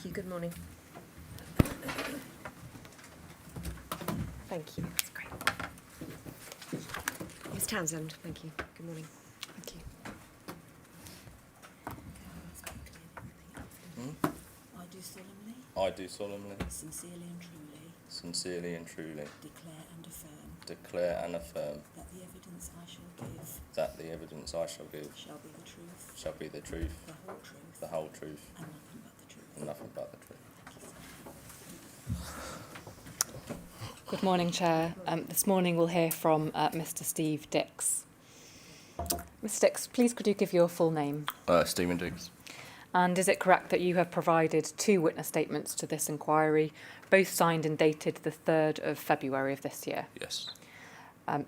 Thank you. Good morning. Thank you. That's great. Ms. Townsend, thank you. Good morning. Thank you. I do solemnly, I do solemnly, sincerely and truly sincerely and truly declare and affirm declare and affirm that the evidence I shall give that the evidence I shall give shall be the truth, shall be the truth, the whole truth, the whole truth, and nothing but the truth. and nothing but the truth. Good morning, Chair. This morning we'll hear from Mr. Steve Dix. Mr. Dix, please could you give your full name? Stephen Dix. And is it correct that you have provided 2 witness statements to this inquiry, both signed and dated the 3rd of February of this year? Yes.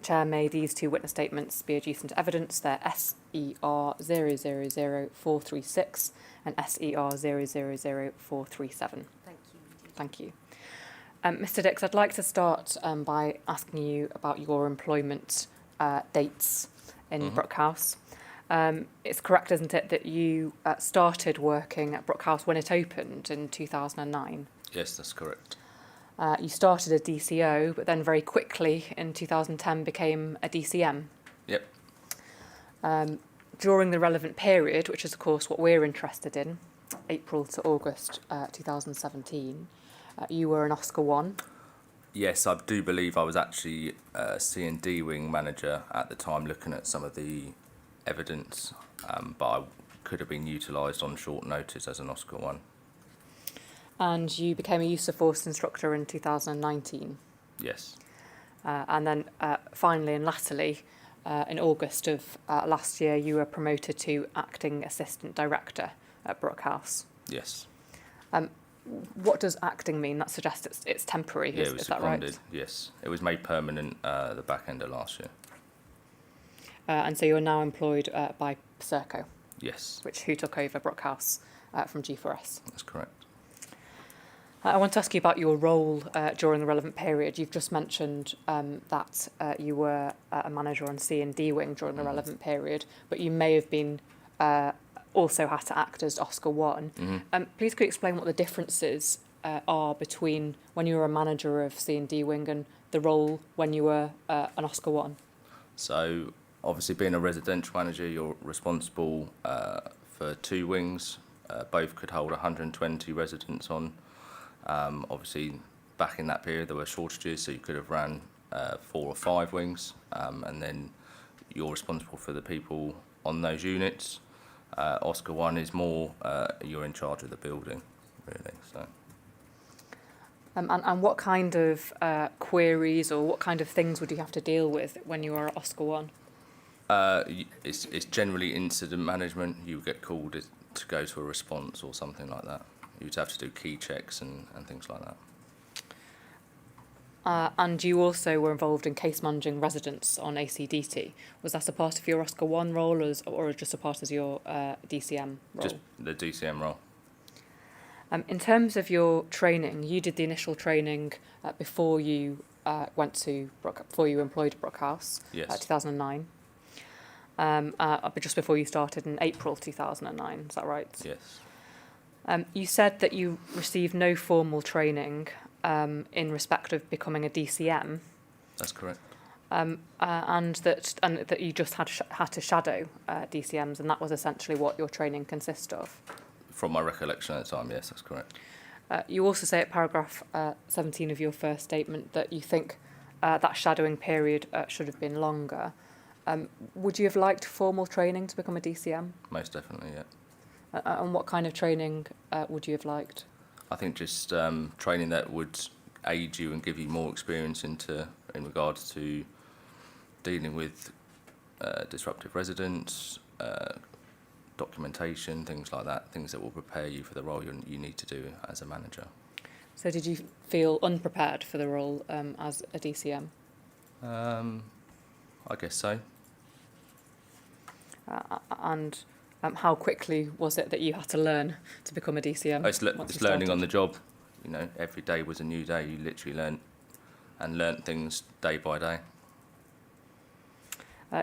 Chair, may these 2 witness statements be adduced into evidence. They're SER 000436 and SER 000437. Thank you. Thank you. Mr. Dix, I'd like to start by asking you about your employment dates in Brookhouse. It's correct, isn't it, that you started working at Brookhouse when it opened in 2009? Yes, that's correct. You started a DCO, but then very quickly in 2010 became a DCM. Yep. During the relevant period, which is of course what we're interested in, April to August 2017, you were an Oscar 1. Yes, I do believe I was actually C&D wing manager at the time, looking at some of the evidence, but I could have been utilised on short notice as an Oscar 1. And you became a use of force instructor in 2019. Yes. And then finally and latterly, in August of last year, you were promoted to acting assistant director at Brookhouse. Yes. What does acting mean? That suggests it's temporary. Yeah, it was is that seconded. right? Yes, it was made permanent the back end of last year. And so you're now employed by Serco, Yes, who took over Brookhouse from G4S. that's correct. I want to ask you about your role during the relevant period. You've just mentioned that you were a manager on C&D wing during the relevant period, but you may have been also had to act as Oscar 1. Please could you explain what the differences are between when you were a manager of C&D wing and the role when you were an Oscar 1? So, obviously, being a residential manager, you're responsible for 2 wings. Both could hold 120 residents on. Obviously, back in that period, there were shortages, so you could have ran 4 or 5 wings, and then you're responsible for the people on those units. Oscar 1 is more you're in charge of the building, really. So. And what kind of queries or what kind of things would you have to deal with when you are at Oscar 1? It's generally incident management. You get called to go to a response or something like that. You'd have to do key checks and things like that. And you also were involved in case managing residents on ACDT. Was that a part of your Oscar 1 role or just a part of your DCM role? Just the DCM role. In terms of your training, you did the initial training before you went to before you employed at Brookhouse, Yes. 2009. But just before you started in April 2009, is that right? Yes. You said that you received no formal training in respect of becoming a DCM. That's correct. And that you just had to shadow DCMs, and that was essentially what your training consists of. From my recollection at the time, yes, that's correct. You also say at paragraph 17 of your first statement that you think that shadowing period should have been longer. Would you have liked formal training to become a DCM? Most definitely, yeah. And what kind of training would you have liked? I think just training that would aid you and give you more experience in regards to dealing with disruptive residents, documentation, things like that, things that will prepare you for the role you need to do as a manager. So did you feel unprepared for the role as a DCM? I guess so. And how quickly was it that you had to learn to become a DCM? It's learning on the job. You know, every day was a new day. You literally learnt things day by day.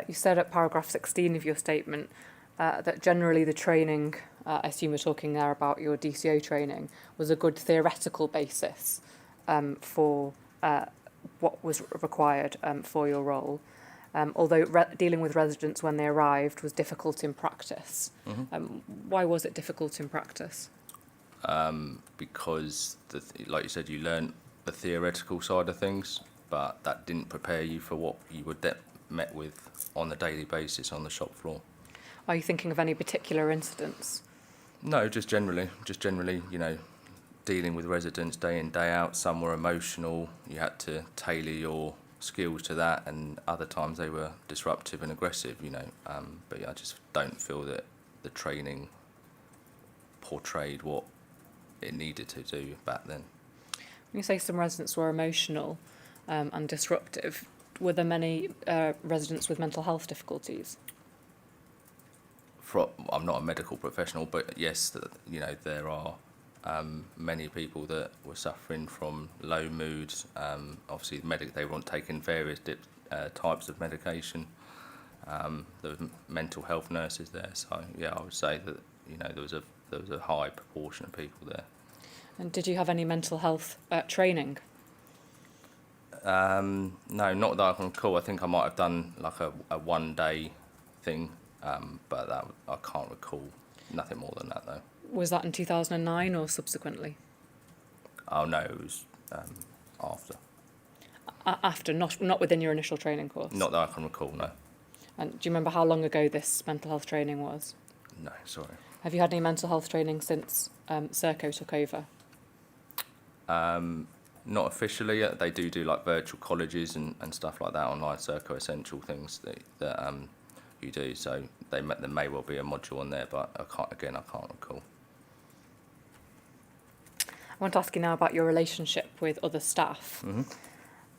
You said at paragraph 16 of your statement that generally the training I assume we're talking there about your DCO training, was a good theoretical basis for what was required for your role. Although dealing with residents when they arrived was difficult in practice. Why was it difficult in practice? Because, like you said, you learn the theoretical side of things, but that didn't prepare you for what you were met with on a daily basis on the shop floor. Are you thinking of any particular incidents? No, just generally, you know, dealing with residents day in, day out. Some were emotional, you had to tailor your skills to that, and other times they were disruptive and aggressive, you know. But yeah, I just don't feel that the training portrayed what it needed to do back then. When you say some residents were emotional and disruptive, were there many residents with mental health difficulties? I'm not a medical professional, but yes, you know, there are many people that were suffering from low mood. Obviously, they weren't taking various types of medication. There was mental health nurses there, so yeah, I would say that, you know, there was a high proportion of people there. And did you have any mental health training? No, not that I can recall. I think I might have done like a 1 day thing, but that I can't recall. Nothing more than that though. Was that in 2009 or subsequently? Oh no, it was after. After, not within your initial training course? Not that I can recall, no. And do you remember how long ago this mental health training was? No, sorry. Have you had any mental health training since Serco took over? Not officially yet. They do like virtual colleges and stuff like that, online Serco Essential things that you do. So there may well be a module on there, but I can't recall. I want to ask you now about your relationship with other staff.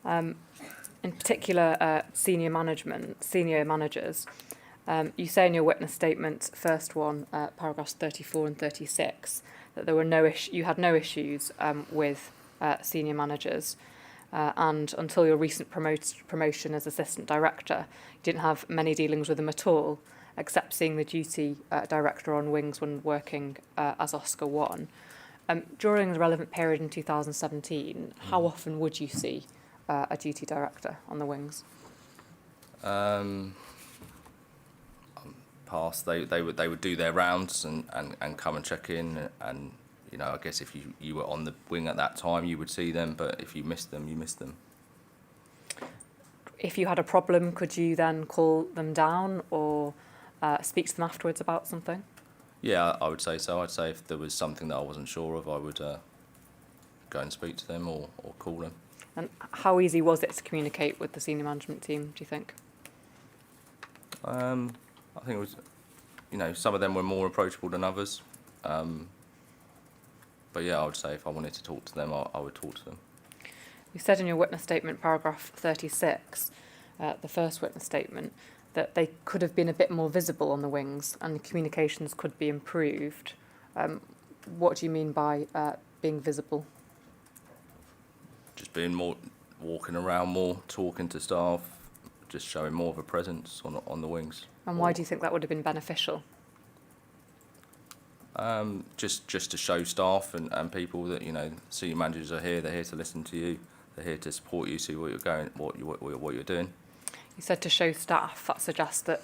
In particular, senior managers. You say in your witness statement, first one, paragraphs 34 and 36, that there were you had no issues with senior managers, and until your recent promotion as assistant director, you didn't have many dealings with them at all, except seeing the duty director on wings when working as Oscar 1. During the relevant period in 2017, how often would you see a duty director on the wings? Past, they would do their rounds and come and check in, and you know, I guess if you were on the wing at that time, you would see them, but if you missed them, you missed them. If you had a problem, could you then call them down or speak to them afterwards about something? Yeah, I would say so. I'd say if there was something that I wasn't sure of, I would go and speak to them or call them. And how easy was it to communicate with the senior management team, do you think? I think it was, you know, some of them were more approachable than others. But yeah, I would say if I wanted to talk to them, I would talk to them. You said in your witness statement, paragraph 36, the first witness statement, that they could have been a bit more visible on the wings and communications could be improved. What do you mean by being visible? Just being more, walking around more, talking to staff, just showing more of a presence on the wings. And why do you think that would have been beneficial? Just to show staff and people that, you know, senior managers are here. They're here to listen to you. They're here to support you, see what you're doing. You said to show staff. That suggests that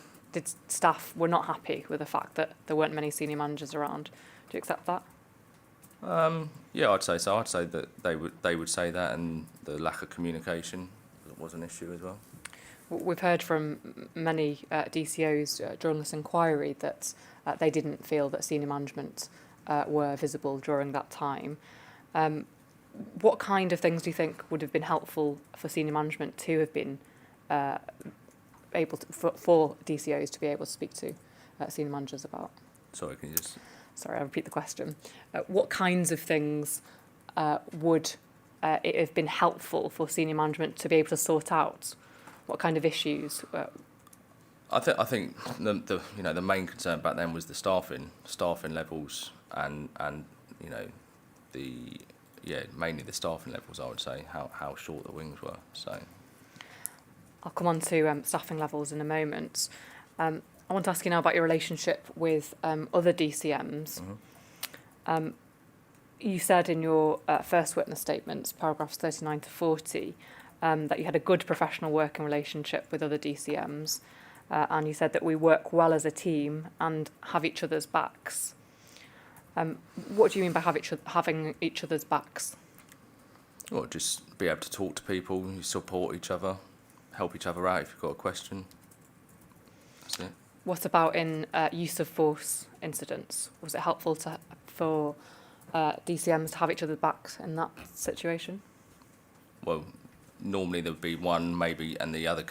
staff were not happy with the fact that there weren't many senior managers around. Do you accept that? Yeah, I'd say so. I'd say that they would say that, and the lack of communication was an issue as well. We've heard from many DCOs during this inquiry that they didn't feel that senior management were visible during that time. What kind of things do you think would have been helpful for senior management to have been able to, for DCOs to be able to speak to senior managers about? Sorry, can you just... Sorry, I'll repeat the question. What kinds of things would it have been helpful for senior management to be able to sort out? What kind of issues? I think the main concern back then was the staffing levels and you know mainly the staffing levels. I would say how short the wings were. So I'll come on to staffing levels in a moment. I want to ask you now about your relationship with other DCMs. You said in your first witness statements, paragraphs 39 to 40, that you had a good professional working relationship with other DCMs, and you said that we work well as a team and have each other's backs. What do you mean by having each other's backs? Or just be able to talk to people, you support each other, help each other out if you've got a question. That's it. What about in use of force incidents? Was it helpful for DCMs to have each other's backs in that situation? Well, normally there would be one maybe, and the other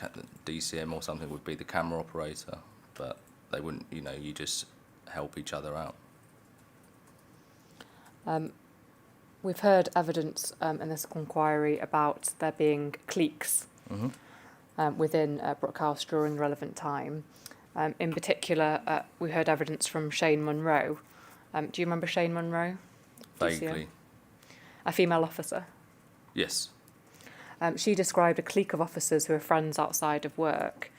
DCM or something would be the camera operator, but they wouldn't, you just help each other out. We've heard evidence in this inquiry about there being cliques within Brookhouse during the relevant time. In particular, we heard evidence from Shane Munro. Do you remember Shane Munro? Vaguely. A female officer. Yes. She described a clique of officers who were friends outside of work.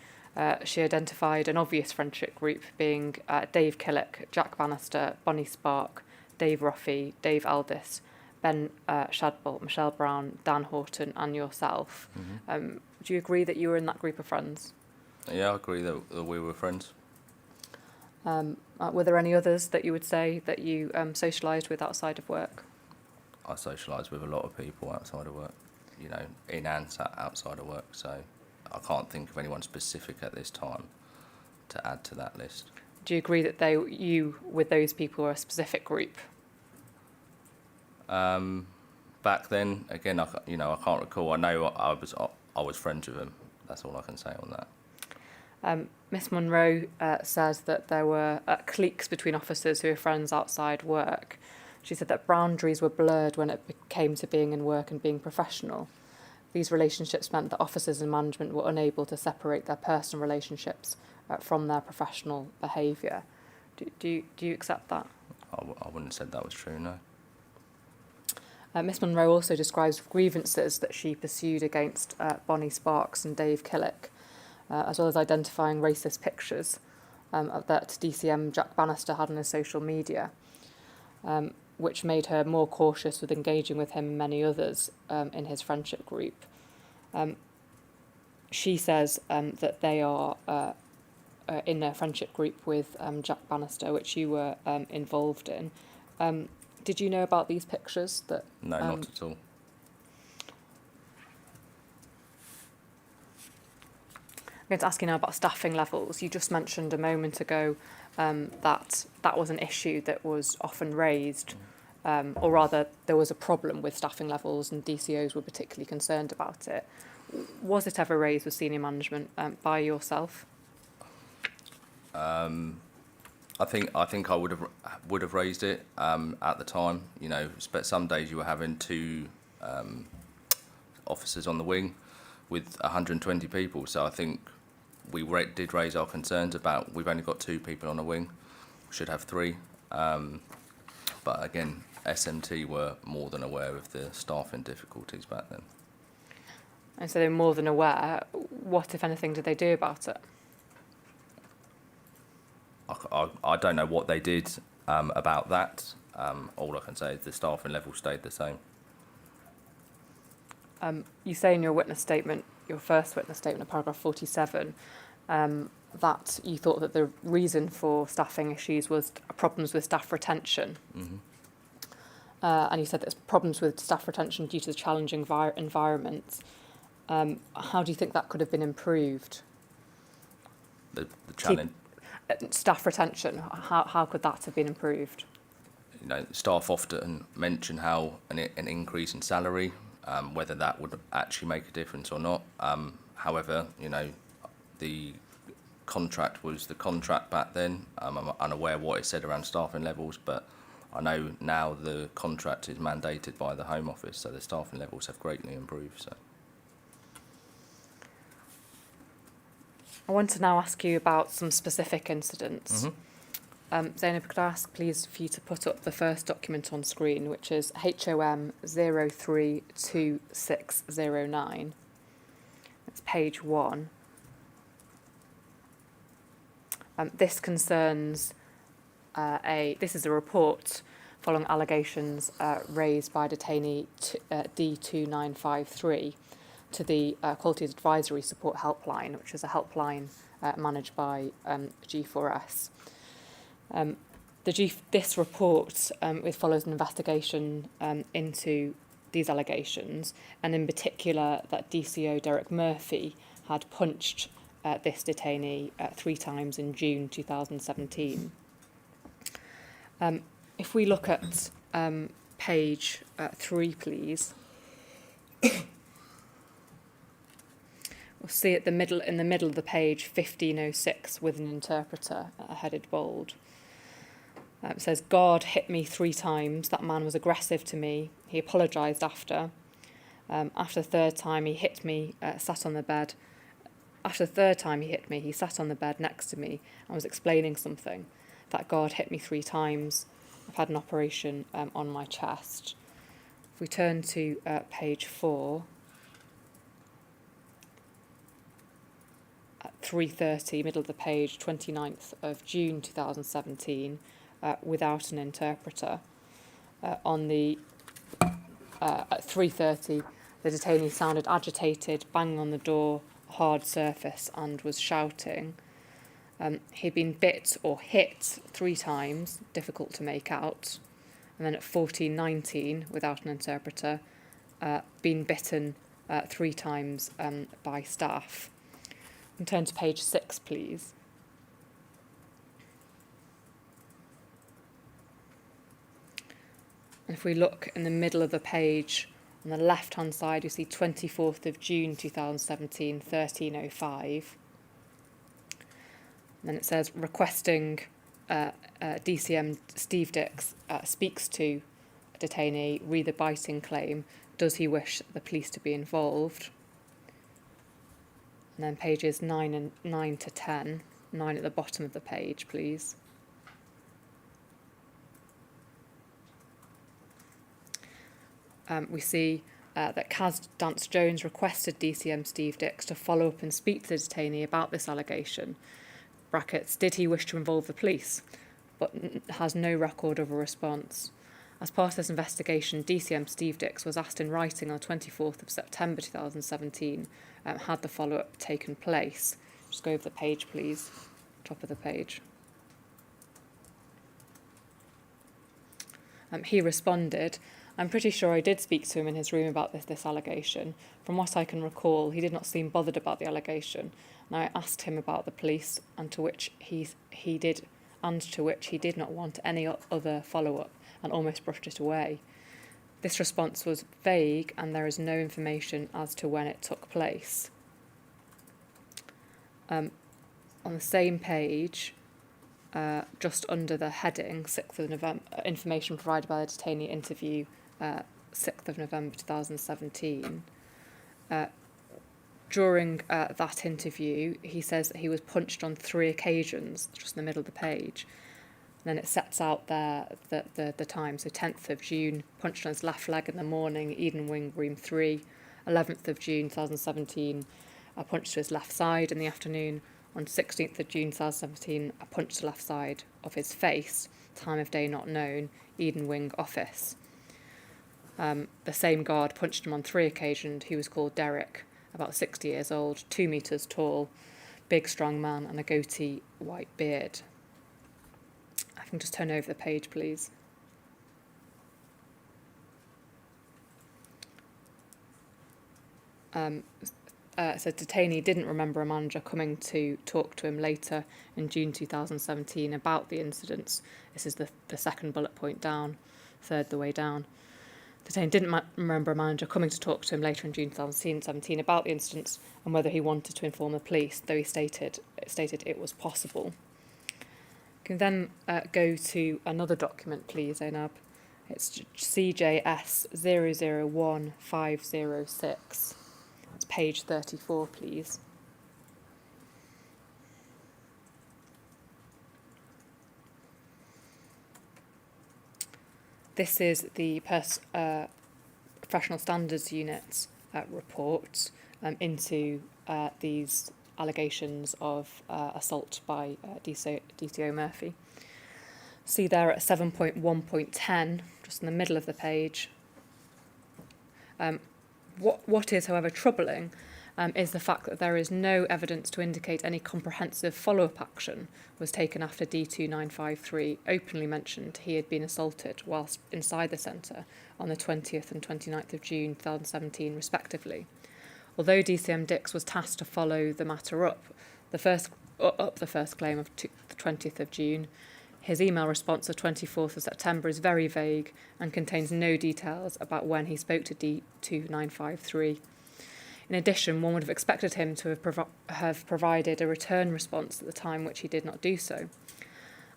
She identified an obvious friendship group being Dave Killick, Jack Bannister, Bonnie Spark, Dave Roffey, Dave Aldis, Ben Shadbolt, Michelle Brown, Dan Horton and yourself. Do you agree that you were in that group of friends? Yeah, I agree that we were friends. Were there any others that you would say that you socialised with outside of work? I socialise with a lot of people outside of work, in and outside of work, so I can't think of anyone specific at this time to add to that list. Do you agree that you with those people are a specific group? Back then, again, I can't recall. I know I was friends with them. That's all I can say on that. Miss Munro says that there were cliques between officers who were friends outside work. She said that boundaries were blurred when it came to being in work and being professional. These relationships meant that officers and management were unable to separate their personal relationships from their professional behaviour. Do you accept that? I wouldn't have said that was true, no. Miss Munro also describes grievances that she pursued against Bonnie Sparks and Dave Killick, as well as identifying racist pictures that DCM Jack Bannister had on his social media, which made her more cautious with engaging with him and many others in his friendship group. She says that they are in a friendship group with Jack Bannister, which you were involved in. Did you know about these pictures? No, not at all. I'm going to ask you now about staffing levels. You just mentioned a moment ago that was an issue that was often raised, or rather there was a problem with staffing levels and DCOs were particularly concerned about it. Was it ever raised with senior management by yourself? I think I would have raised it at the time. But some days you were having two officers on the wing with 120 people. So I think we did raise our concerns about we've only got 2 people on a wing, we should have 3. But again, SMT were more than aware of the staffing difficulties back then. And so they were more than aware. What, if anything, did they do about it? I don't know what they did about that. All I can say is the staffing level stayed the same. You say in your witness statement, your first witness statement, paragraph 47, that you thought that the reason for staffing issues was problems with staff retention. And you said there's problems with staff retention due to the challenging environment. How do you think that could have been improved? The challenge. Staff retention, how could that have been improved? Staff often mention how an increase in salary, whether that would actually make a difference or not. However, the contract was the contract back then. I'm unaware what it said around staffing levels, but I know now the contract is mandated by the Home Office, so the staffing levels have greatly improved. So. I want to now ask you about some specific incidents. Zainab, could I ask, please, for you to put up the first document on screen, which is HOM 032609. It's page 1. This concerns this is a report following allegations raised by detainee D2953 to the Quality Advisory Support Helpline, which is a helpline managed by G4S. This report it follows an investigation into these allegations, and in particular that DCO Derek Murphy had punched this detainee 3 times in June 2017. If we look at page 3, please, we'll see in the middle of the page 1506 with an interpreter headed bold. It says, "God hit me 3 times. That man was aggressive to me. He apologised after. After the third time he hit me, sat on the bed. After the third time he hit me, he sat on the bed next to me and was explaining something. That God hit me 3 times. I've had an operation on my chest." If we turn to page 4, at 3:30, middle of the page, 29th of June 2017, without an interpreter. At 3:30, the detainee sounded agitated, banging on the door, hard surface, and was shouting. He'd been bit or hit 3 times, difficult to make out. And then at 14:19, without an interpreter, been bitten 3 times by staff. And turn to page 6, please. And if we look in the middle of the page, on the left-hand side, you see 24th of June 2017, 13:05. And then it says, requesting DCM Steve Dix speaks to a detainee, read the biting claim. Does he wish the police to be involved? And then pages 9 to 10. 9 at the bottom of the page, please. We see that Kaz Dance-Jones requested DCM Steve Dix to follow up and speak to the detainee about this allegation. Brackets, did he wish to involve the police? But has no record of a response. As part of this investigation, DCM Steve Dix was asked in writing on the 24th of September 2017, had the follow-up taken place. Just go over the page, please. Top of the page. He responded, "I'm pretty sure I did speak to him in his room about this allegation. From what I can recall, he did not seem bothered about the allegation. And I asked him about the police, and to which he did not want any other follow-up, and almost brushed it away. This response was vague, and there is no information as to when it took place." On the same page, just under the heading, 6th of November, information provided by the detainee interview, 6th of November 2017. During that interview, he says that he was punched on 3 occasions, just in the middle of the page. And then it sets out there the time. So 10th of June, punched on his left leg in the morning, Eden Wing, room 3. 11th of June 2017, a punch to his left side in the afternoon. On 16th of June 2017, a punch to the left side of his face, time of day not known, Eden Wing office. The same guard punched him on 3 occasions. He was called Derek, about 60 years old, 2 metres tall, big strong man and a goatee white beard. I can just turn over the page, please. So detainee didn't remember a manager coming to talk to him later in June 2017 about the incidents. This is the second bullet point down, third the way down. Detainee didn't remember a manager coming to talk to him later in June 2017 about the incidents and whether he wanted to inform the police, though he stated it was possible. Can then go to another document, please, Zainab. It's CJS 001506. It's page 34, please. This is the Professional Standards Unit report into these allegations of assault by DCO Murphy. See there at 7.1.10, just in the middle of the page. What is, however, troubling is the fact that there is no evidence to indicate any comprehensive follow-up action was taken after D2953 openly mentioned he had been assaulted whilst inside the centre on the 20th and 29th of June 2017 respectively. Although DCM Dix was tasked to follow the matter up the first claim of the 20th of June, his email response of 24th of September is very vague and contains no details about when he spoke to D2953. In addition, one would have expected him to have provided a return response at the time, which he did not do so.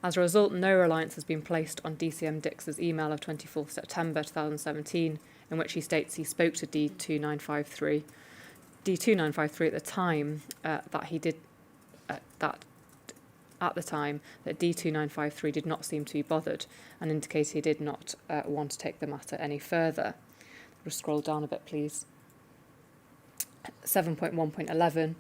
As a result, no reliance has been placed on DCM Dix's email of 24th September 2017, in which he states he spoke to D2953. D2953 at the time at the time that D2953 did not seem to be bothered and indicated he did not want to take the matter any further. We'll scroll down a bit, please. 7.1.11.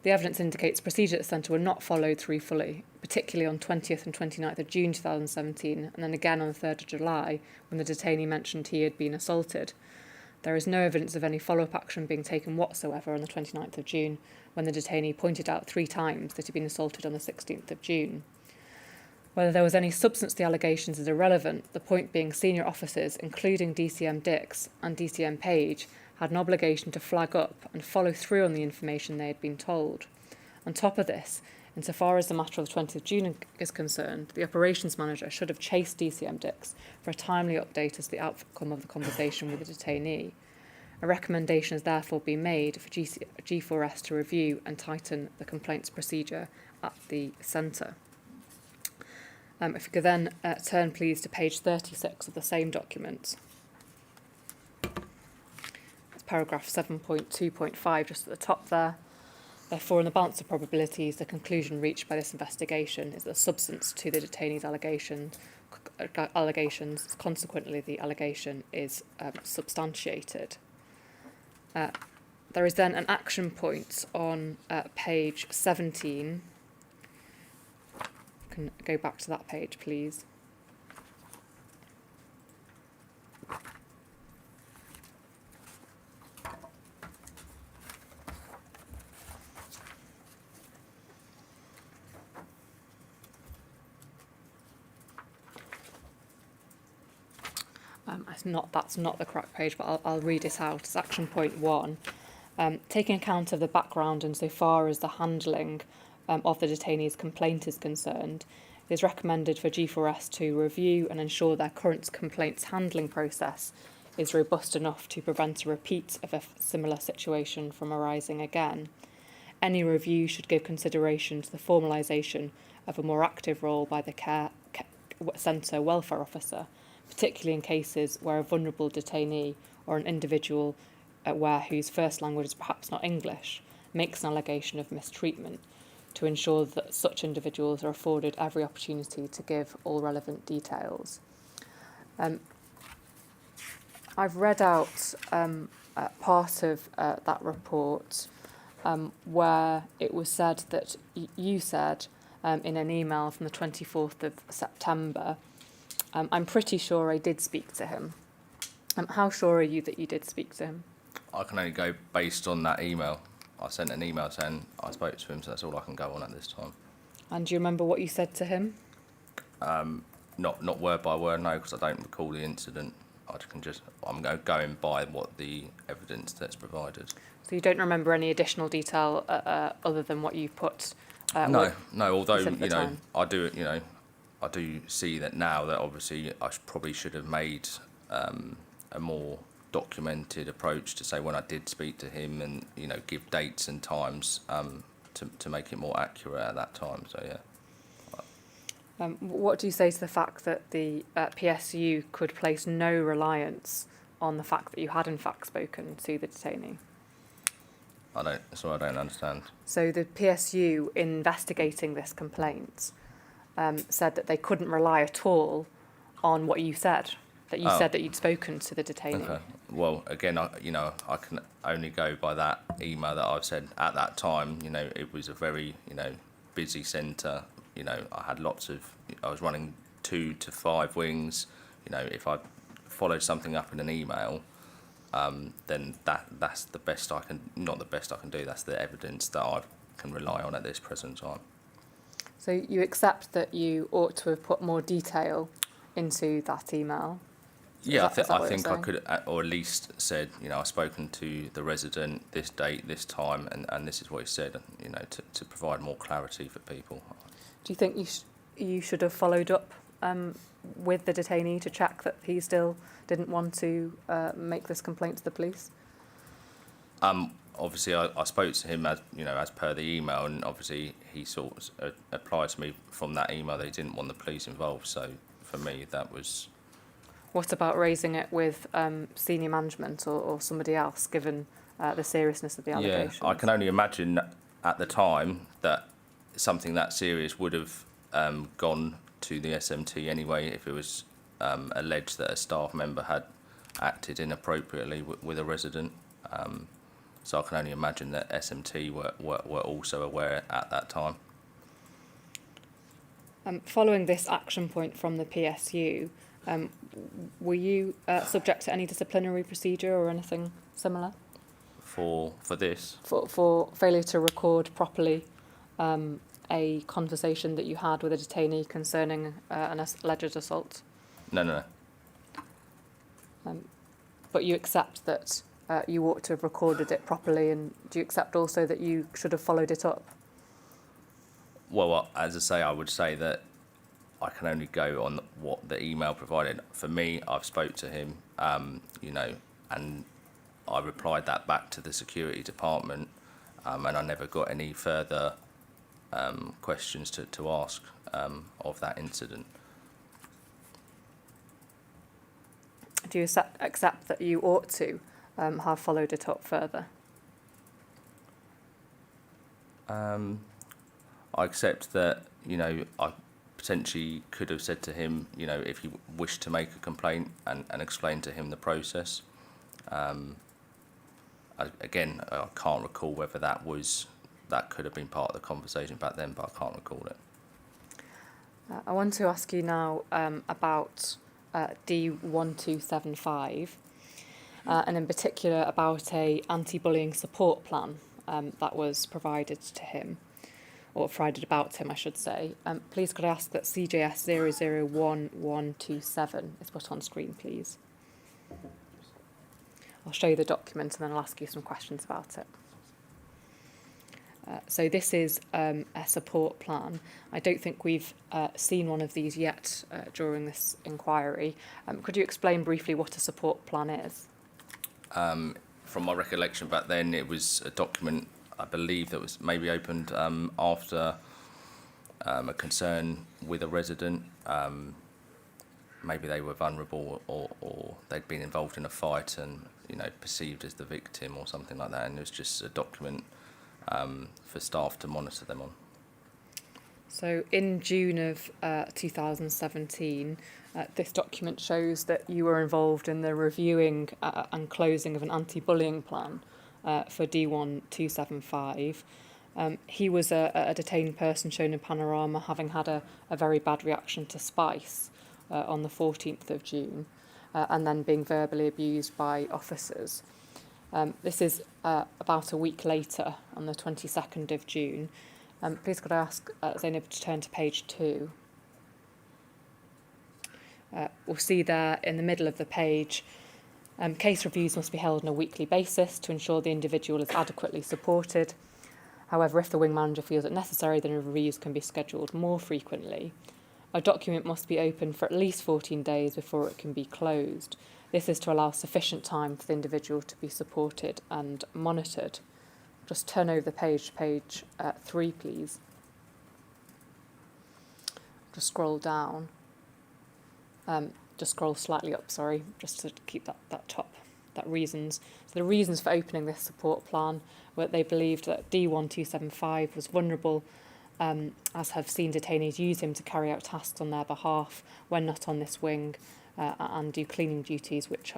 The evidence indicates procedure at the centre were not followed through fully, particularly on 20th and 29th of June 2017, and then again on the 3rd of July, when the detainee mentioned he had been assaulted. There is no evidence of any follow-up action being taken whatsoever on the 29th of June, when the detainee pointed out 3 times that he'd been assaulted on the 16th of June. Whether there was any substance to the allegations is irrelevant, the point being senior officers, including DCM Dix and DCM Page, had an obligation to flag up and follow through on the information they had been told. On top of this, insofar as the matter of the 20th of June is concerned, the operations manager should have chased DCM Dix for a timely update as to the outcome of the conversation with the detainee. A recommendation has therefore been made for G4S to review and tighten the complaints procedure at the centre. If you could then turn please to page 36 of the same document. It's paragraph 7.2.5 just at the top there. Therefore, in the balance of probabilities, the conclusion reached by this investigation is that the substance to the detainee's allegations, consequently the allegation is substantiated. There is then an action point on page 17. Can go back to that page, please. That's not the correct page, but I'll read it out. It's action point 1. Taking account of the background insofar as the handling of the detainee's complaint is concerned, it is recommended for G4S to review and ensure their current complaints handling process is robust enough to prevent a repeat of a similar situation from arising again. Any review should give consideration to the formalisation of a more active role by the centre welfare officer, particularly in cases where a vulnerable detainee or an individual whose first language is perhaps not English makes an allegation of mistreatment, to ensure that such individuals are afforded every opportunity to give all relevant details. I've read out part of that report where it was said that you said in an email from the 24th of September, I'm pretty sure I did speak to him. How sure are you that you did speak to him? I can only go based on that email. I sent an email saying I spoke to him, so that's all I can go on at this time. And do you remember what you said to him? Not word by word, no, because I don't recall the incident. I'm going by what the evidence that's provided. So you don't remember any additional detail other than what you put? No. Although time? I do see that now that obviously I probably should have made a more documented approach to say when I did speak to him, and give dates and times to make it more accurate at that time. So yeah. What do you say to the fact that the PSU could place no reliance on the fact that you had in fact spoken to the detainee? I don't understand. So the PSU, in investigating this complaint, said that they couldn't rely at all on what you said, that you said that you'd spoken to the detainee. Okay. Well, again, I can only go by that email that I've said at that time. It was a very, busy centre. I had I was running 2 to 5 wings. If I followed something up in an email, then that's the best I can, not the best I can do, that's the evidence that I can rely on at this present time. So you accept that you ought to have put more detail into that email? Yeah, Is that I what you're think I saying? could, or at least said, I've spoken to the resident this date, this time, and this is what he said, to provide more clarity for people. Do you think you should have followed up with the detainee to check that he still didn't want to make this complaint to the police? Obviously, I spoke to him as per the email, and obviously he sort of applied to me from that email that he didn't want the police involved. So for me, that was. What about raising it with senior management or somebody else, given the seriousness of the allegations? Yeah, I can only imagine at the time that something that serious would have gone to the SMT anyway if it was alleged that a staff member had acted inappropriately with a resident. So I can only imagine that SMT were also aware at that time. Following this action point from the PSU, were you subject to any disciplinary procedure or anything similar? For this? For failure to record properly a conversation that you had with a detainee concerning an alleged assault? No. But you accept that you ought to have recorded it properly, and do you accept also that you should have followed it up? Well, as I say, I would say that I can only go on what the email provided. For me, I've spoke to him, and I replied that back to the security department, and I never got any further questions to ask of that incident. Do you accept that you ought to have followed it up further? I accept that, I potentially could have said to him, if he wished to make a complaint and explain to him the process. Again, I can't recall whether that could have been part of the conversation back then, but I can't recall it. I want to ask you now about D1275, and in particular about a anti-bullying support plan that was provided to him, or provided about him, I should say. Please could I ask that CJS 001127 is put on screen, please. I'll show you the document and then I'll ask you some questions about it. So this is a support plan. I don't think we've seen one of these yet during this inquiry. Could you explain briefly what a support plan is? From my recollection back then, it was a document, I believe, that was maybe opened after a concern with a resident. Maybe they were vulnerable or they'd been involved in a fight and, perceived as the victim or something like that. And it was just a document for staff to monitor them on. So in June of 2017, this document shows that you were involved in the reviewing and closing of an anti-bullying plan for D1275. He was a detained person shown in Panorama having had a very bad reaction to spice on the 14th of June and then being verbally abused by officers. This is about a week later, on the 22nd of June. Please could I ask Zainab to turn to page 2. We'll see there in the middle of the page, case reviews must be held on a weekly basis to ensure the individual is adequately supported. However, if the wing manager feels it necessary, then reviews can be scheduled more frequently. A document must be open for at least 14 days before it can be closed. This is to allow sufficient time for the individual to be supported and monitored. Just turn over the page to page 3, please. Just scroll down. Just scroll slightly up, sorry, just to keep that reasons. So the reasons for opening this support plan were that they believed that D1275 was vulnerable, as have seen detainees use him to carry out tasks on their behalf when not on this wing, and do cleaning duties which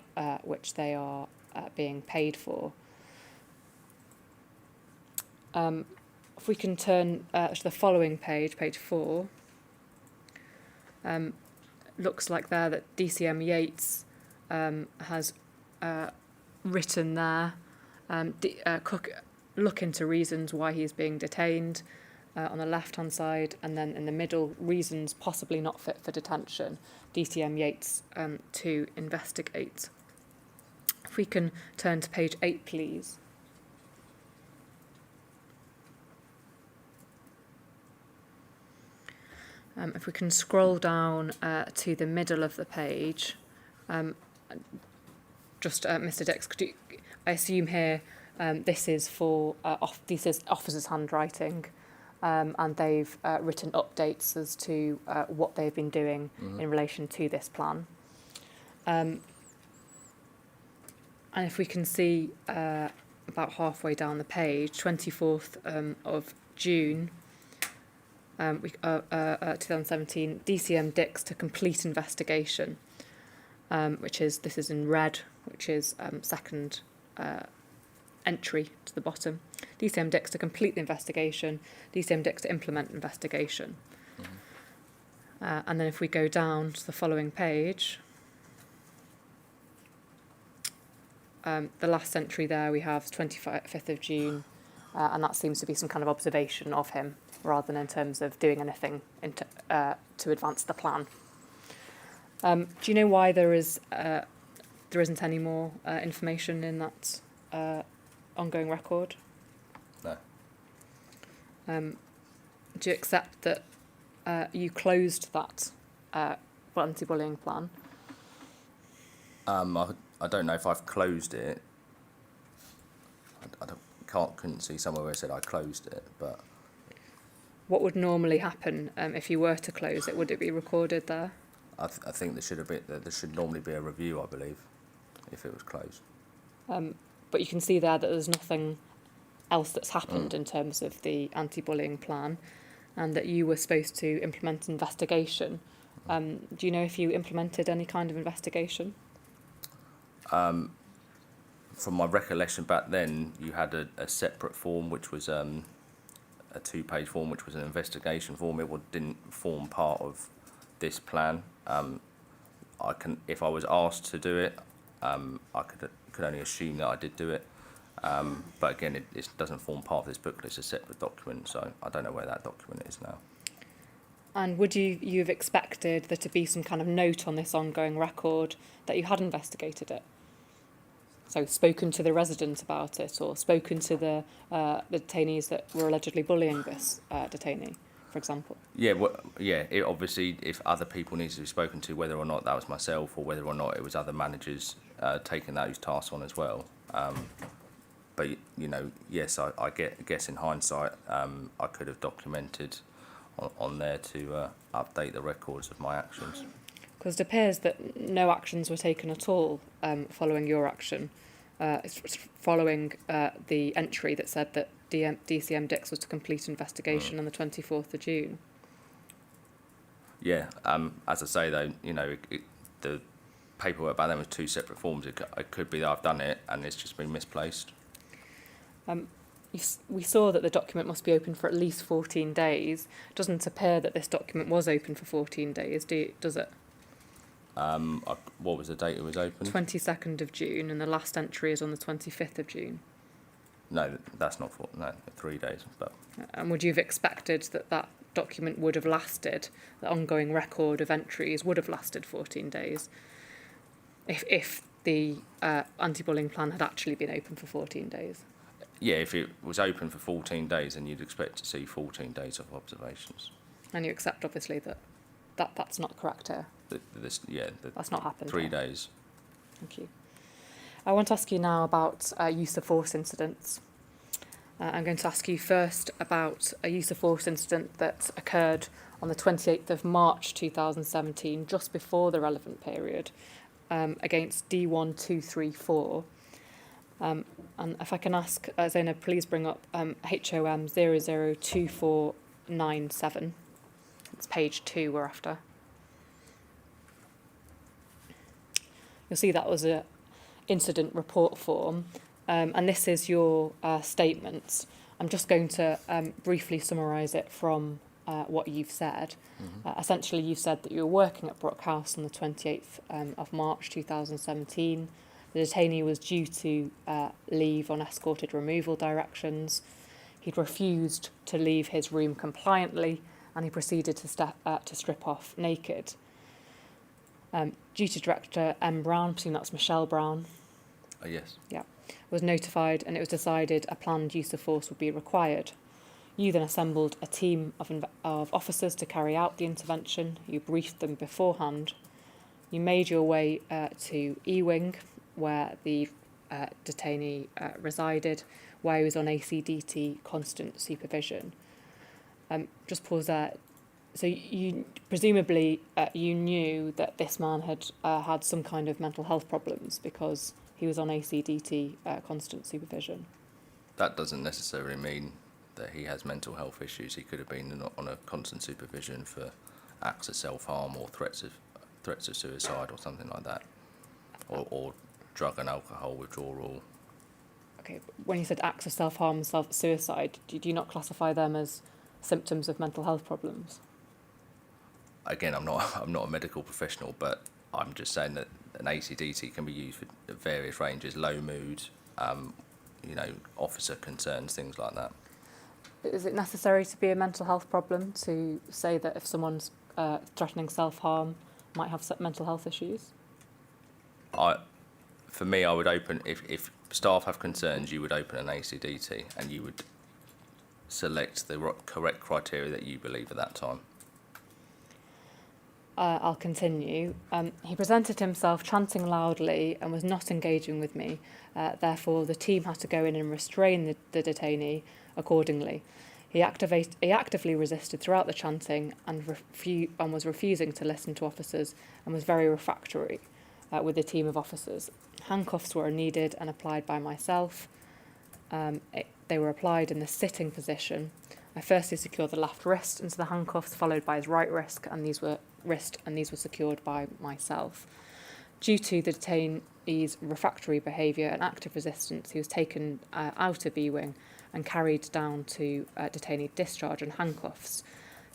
they are being paid for. If we can turn to the following page, page 4, looks like there that DCM Yates has written there, Cook look into reasons why he's being detained on the left-hand side, and then in the middle, reasons possibly not fit for detention, DCM Yates to investigate. If we can turn to page 8, please. If we can scroll down to the middle of the page, Mr. Dix, I assume here this is for this is officers' handwriting, and they've written updates as to what they've been doing in relation to this plan. And if we can see about halfway down the page, 24th of June, 2017, DCM Dix to complete investigation, this is in red, which is second entry to the bottom. DCM Dix to complete the investigation, DCM Dix to implement investigation. And then if we go down to the following page, the last entry there we have 25th of June, and that seems to be some kind of observation of him rather than in terms of doing anything to advance the plan. Do you know why there isn't any more information in that ongoing record? No. Do you accept that you closed that anti-bullying plan? I don't know if I've closed it. Couldn't see somewhere where it said I closed it, but. What would normally happen if you were to close it? Would it be recorded there? I think there should normally be a review, I believe, if it was closed. But you can see there that there's nothing else that's happened in terms of the anti-bullying plan, and that you were supposed to implement investigation. Do you know if you implemented any kind of investigation? From my recollection back then, you had a separate form, which was a 2-page form, which was an investigation form. It didn't form part of this plan. If I was asked to do it, I could only assume that I did do it. But again, it doesn't form part of this booklet. It's a separate document, so I don't know where that document is now. And would you have expected there to be some kind of note on this ongoing record that you had investigated it? So spoken to the resident about it, or spoken to the detainees that were allegedly bullying this detainee, for example? Yeah, it obviously, if other people needed to be spoken to, whether or not that was myself or whether or not it was other managers taking those tasks on as well. But, yes, I guess in hindsight, I could have documented on there to update the records of my actions. Because it appears that no actions were taken at all following your action, following the entry that said that DCM Dix was to complete investigation on the 24th of June. Yeah, as I say though, the paperwork back then was 2 separate forms. It could be that I've done it and it's just been misplaced. We saw that the document must be open for at least 14 days. It doesn't appear that this document was open for 14 days, does it? What was the date it was open? 22nd of June, and the last entry is on the 25th of June. No, that's not 3 days. But And would you have expected that document would have lasted, the ongoing record of entries would have lasted 14 days, if the anti-bullying plan had actually been open for 14 days? Yeah, if it was open for 14 days, then you'd expect to see 14 days of observations. And you accept, obviously, that's not correct here? That's not happened 3 here. days. Thank you. I want to ask you now about use of force incidents. I'm going to ask you first about a use of force incident that occurred on the 28th of March 2017, just before the relevant period, against D1234. And if I can ask Zainab, please bring up HOM 002497. It's page 2 we're after. You'll see that was a incident report form, and this is your statements. I'm just going to briefly summarise it from what you've said. Essentially, you've said that you were working at Brookhouse on the 28th of March 2017. The detainee was due to leave on escorted removal directions. He'd refused to leave his room compliantly, and he proceeded to strip off naked. Duty Director M. Brown, I presume that's Michelle Brown, Yes. was notified, and it was decided a planned use of force would be required. You then assembled a team of officers to carry out the intervention. You briefed them beforehand. You made your way to E-Wing, where the detainee resided, where he was on ACDT constant supervision. Just pause there. So you presumably you knew that this man had had some kind of mental health problems because he was on ACDT constant supervision. That doesn't necessarily mean that he has mental health issues. He could have been on a constant supervision for acts of self-harm or threats of suicide or something like that, or drug and alcohol withdrawal. Okay, but when you said acts of self-harm and self-suicide, do you not classify them as symptoms of mental health problems? Again, I'm not a medical professional, but I'm just saying that an ACDT can be used for various ranges, low mood, officer concerns, things like that. Is it necessary to be a mental health problem to say that if someone's threatening self-harm might have mental health issues? For me, I would open, if staff have concerns, you would open an ACDT and you would select the correct criteria that you believe at that time. I'll continue. He presented himself chanting loudly and was not engaging with me. Therefore, the team had to go in and restrain the detainee accordingly. He actively resisted throughout the chanting and was refusing to listen to officers and was very refractory with the team of officers. Handcuffs were needed and applied by myself. They were applied in the sitting position. I firstly secured the left wrist into the handcuffs, followed by his right wrist, and these were secured by myself. Due to the detainee's refractory behaviour and active resistance, he was taken out of E-Wing and carried down to detainee discharge and handcuffs.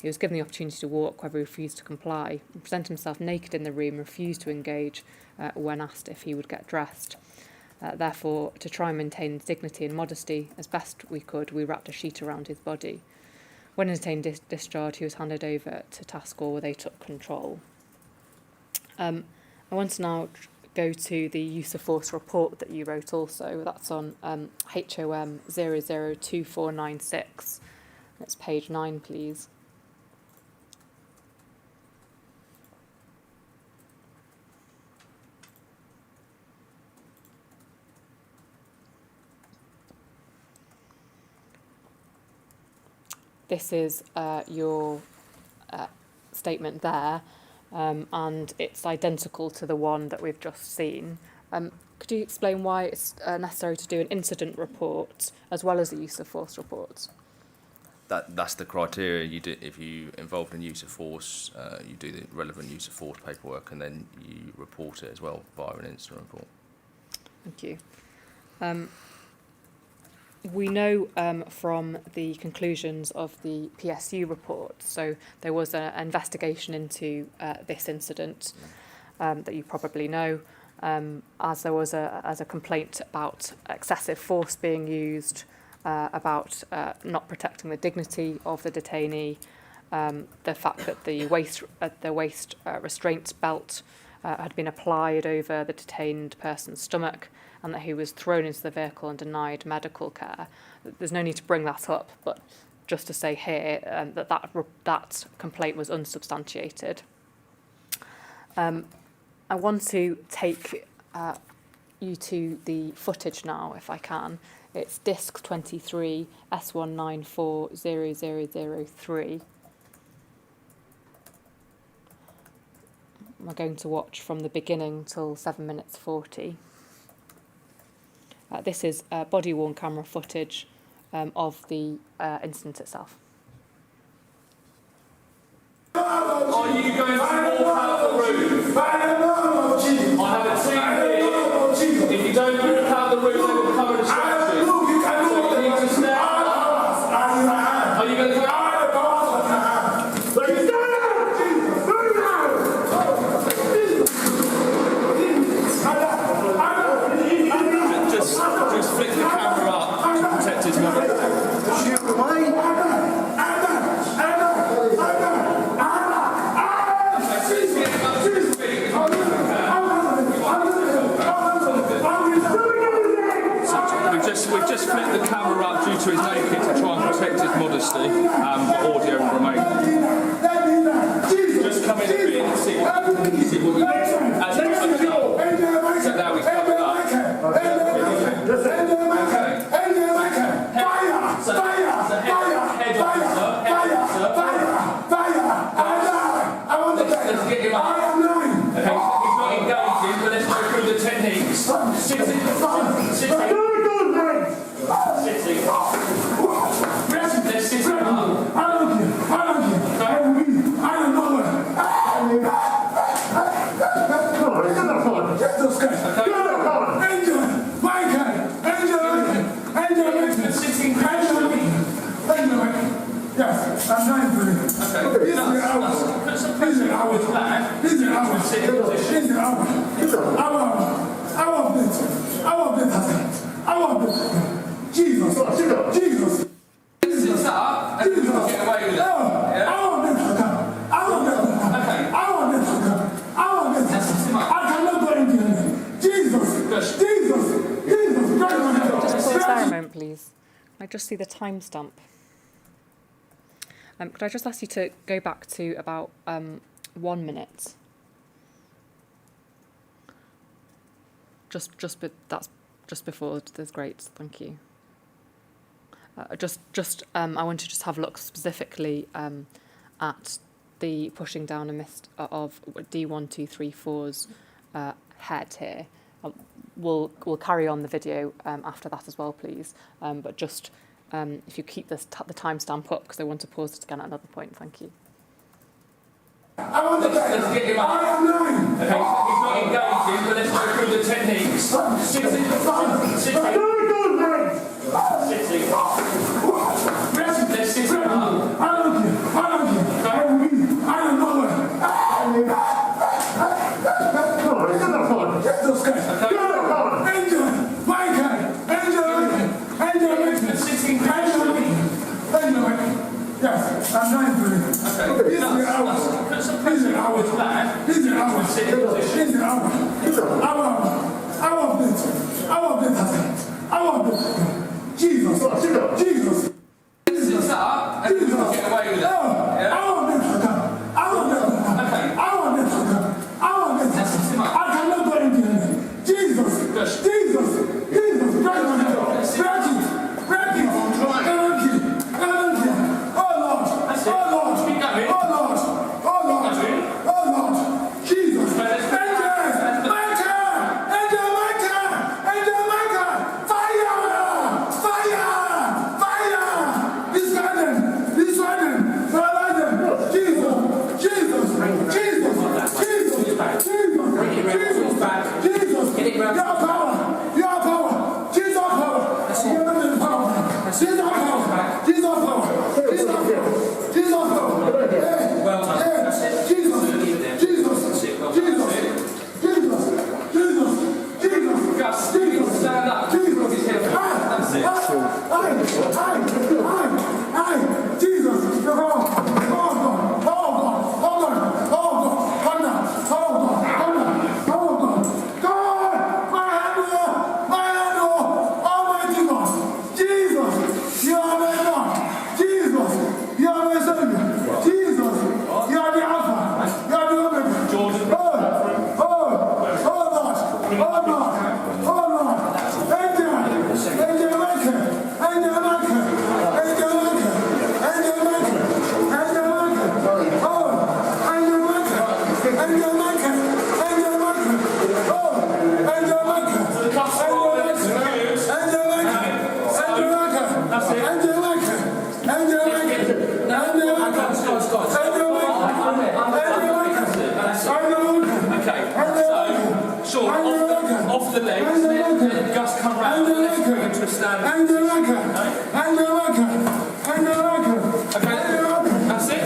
He was given the opportunity to walk, where he refused to comply. He presented himself naked in the room, refused to engage when asked if he would get dressed. Therefore, to try and maintain his dignity and modesty as best we could, we wrapped a sheet around his body. When detained discharged, he was handed over to task hall, where they took control. I want to now go to the use of force report that you wrote also. That's on HOM 002496. It's page 9, please. This is your statement there, and it's identical to the one that we've just seen. Could you explain why it's necessary to do an incident report as well as the use of force reports? That's the criteria. You do, if you involved in use of force, you do the relevant use of force paperwork, and then you report it as well via an incident report. Thank you. We know from the conclusions of the PSU report, so there was an investigation into this incident that you probably know, as there was a complaint about excessive force being used, about not protecting the dignity of the detainee, the fact that the waist restraint belt had been applied over the detained person's stomach, and that he was thrown into the vehicle and denied medical care. There's no need to bring that up, but just to say here that complaint was unsubstantiated. I want to take you to the footage now, if I can. It's disc 23 S19400003. We're going to watch from the beginning till 7 minutes 40. This is body-worn camera footage of the incident itself. Are you going to walk out the room? I have a team flick the camera up to protect his mother. We've just flicked the camera up due to his naked to try and protect his modesty, but audio will remain. Just come in a bit and see what we do. As it comes up. So now we cover it up. Let's get him up. Okay, he's not engaging, but let's go through the techniques. Sitting. Let's sit him up. Yes, I'm not doing it. Okay. These are hours. These are hours. These are hours. These are hours. Jesus. Jesus. Sit up and get away with it. I cannot go into it. Jesus. Just pause there a moment, please. Can I just see the timestamp? Could I just ask you to go back to about 1 minute? That's just before. That's great. Thank you. I want to just have a look specifically at the pushing down a mist of D1234's head here. We'll carry on the video after that as well, please. But just if you keep this the timestamp up, because I want to pause it again at another point. Thank you. Let's get him up. Okay, he's not engaging, but let's go through the techniques. Sitting. Let's sit him up. Yes, I'm not doing it. Okay. These are hours. Jesus. Sit up and get away with it. I cannot go into it. Jesus. Off the legs, let Gus come round and let's bring him to a standing position. Okay, that's it.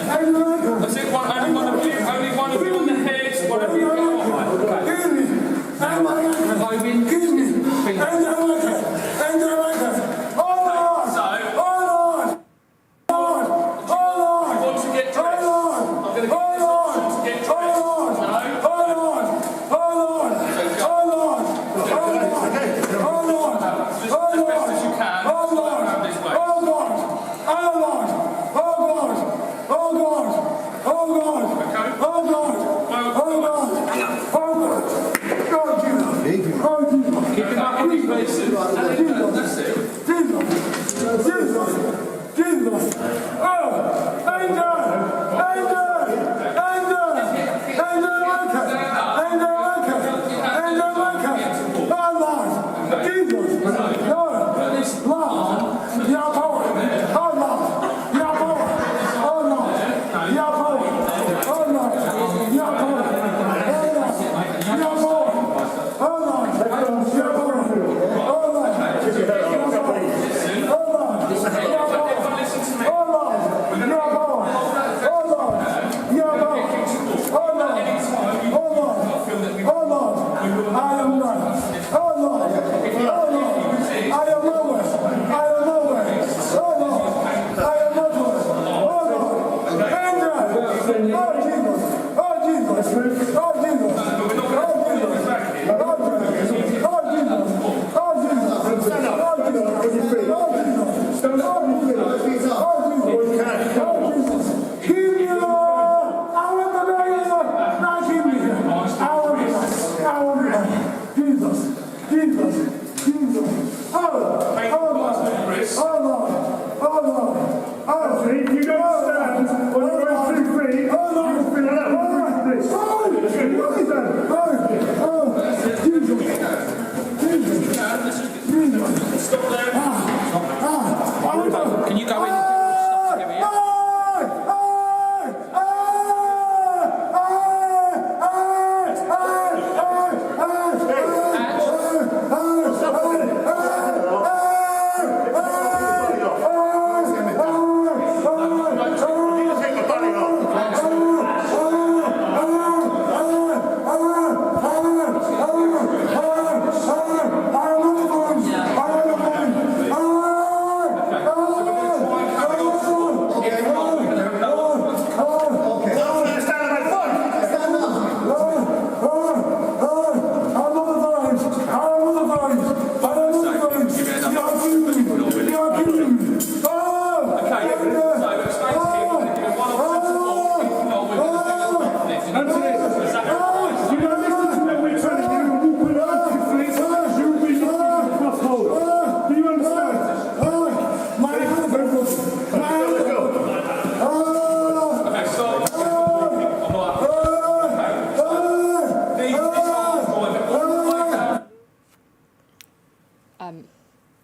That's it. Only one of you on the head, one of you on the head. Okay.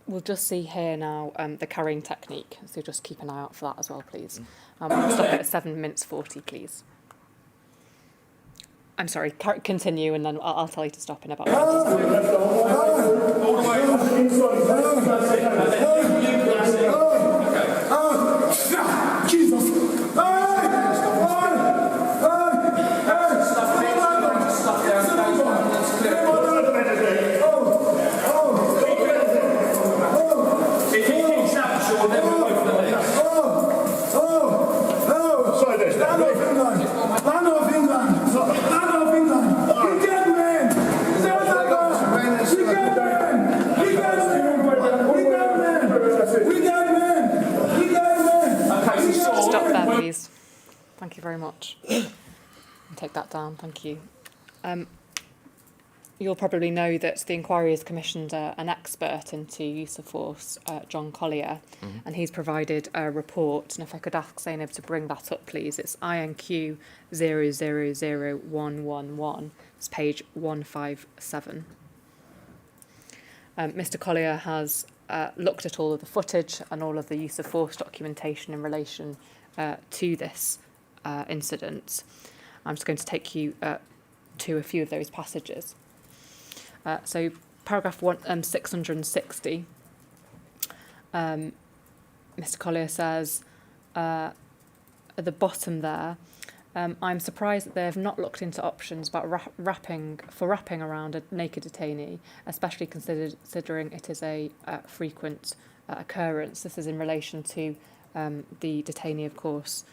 We'll just see here now the carrying technique, so just keep an eye out for that as well, please. We'll stop it at 7 minutes 40, please. I'm sorry, continue, and then I'll tell you to stop in about 20 seconds. Jesus! Stop there, please. Thank you very much. Take that down, thank you. You'll probably know that the inquiry has commissioned an expert into use of force, John Collier, and he's provided a report. And if I could ask Zainab to bring that up, please. It's INQ 000111. It's page 157. Mr. Collier has looked at all of the footage and all of the use of force documentation in relation to this incident. I'm just going to take you to a few of those passages. So paragraph 660, Mr. Collier says at the bottom there, I'm surprised that they have not looked into options about wrapping around a naked detainee, especially considering it is a frequent occurrence. This is in relation to the detainee, of course,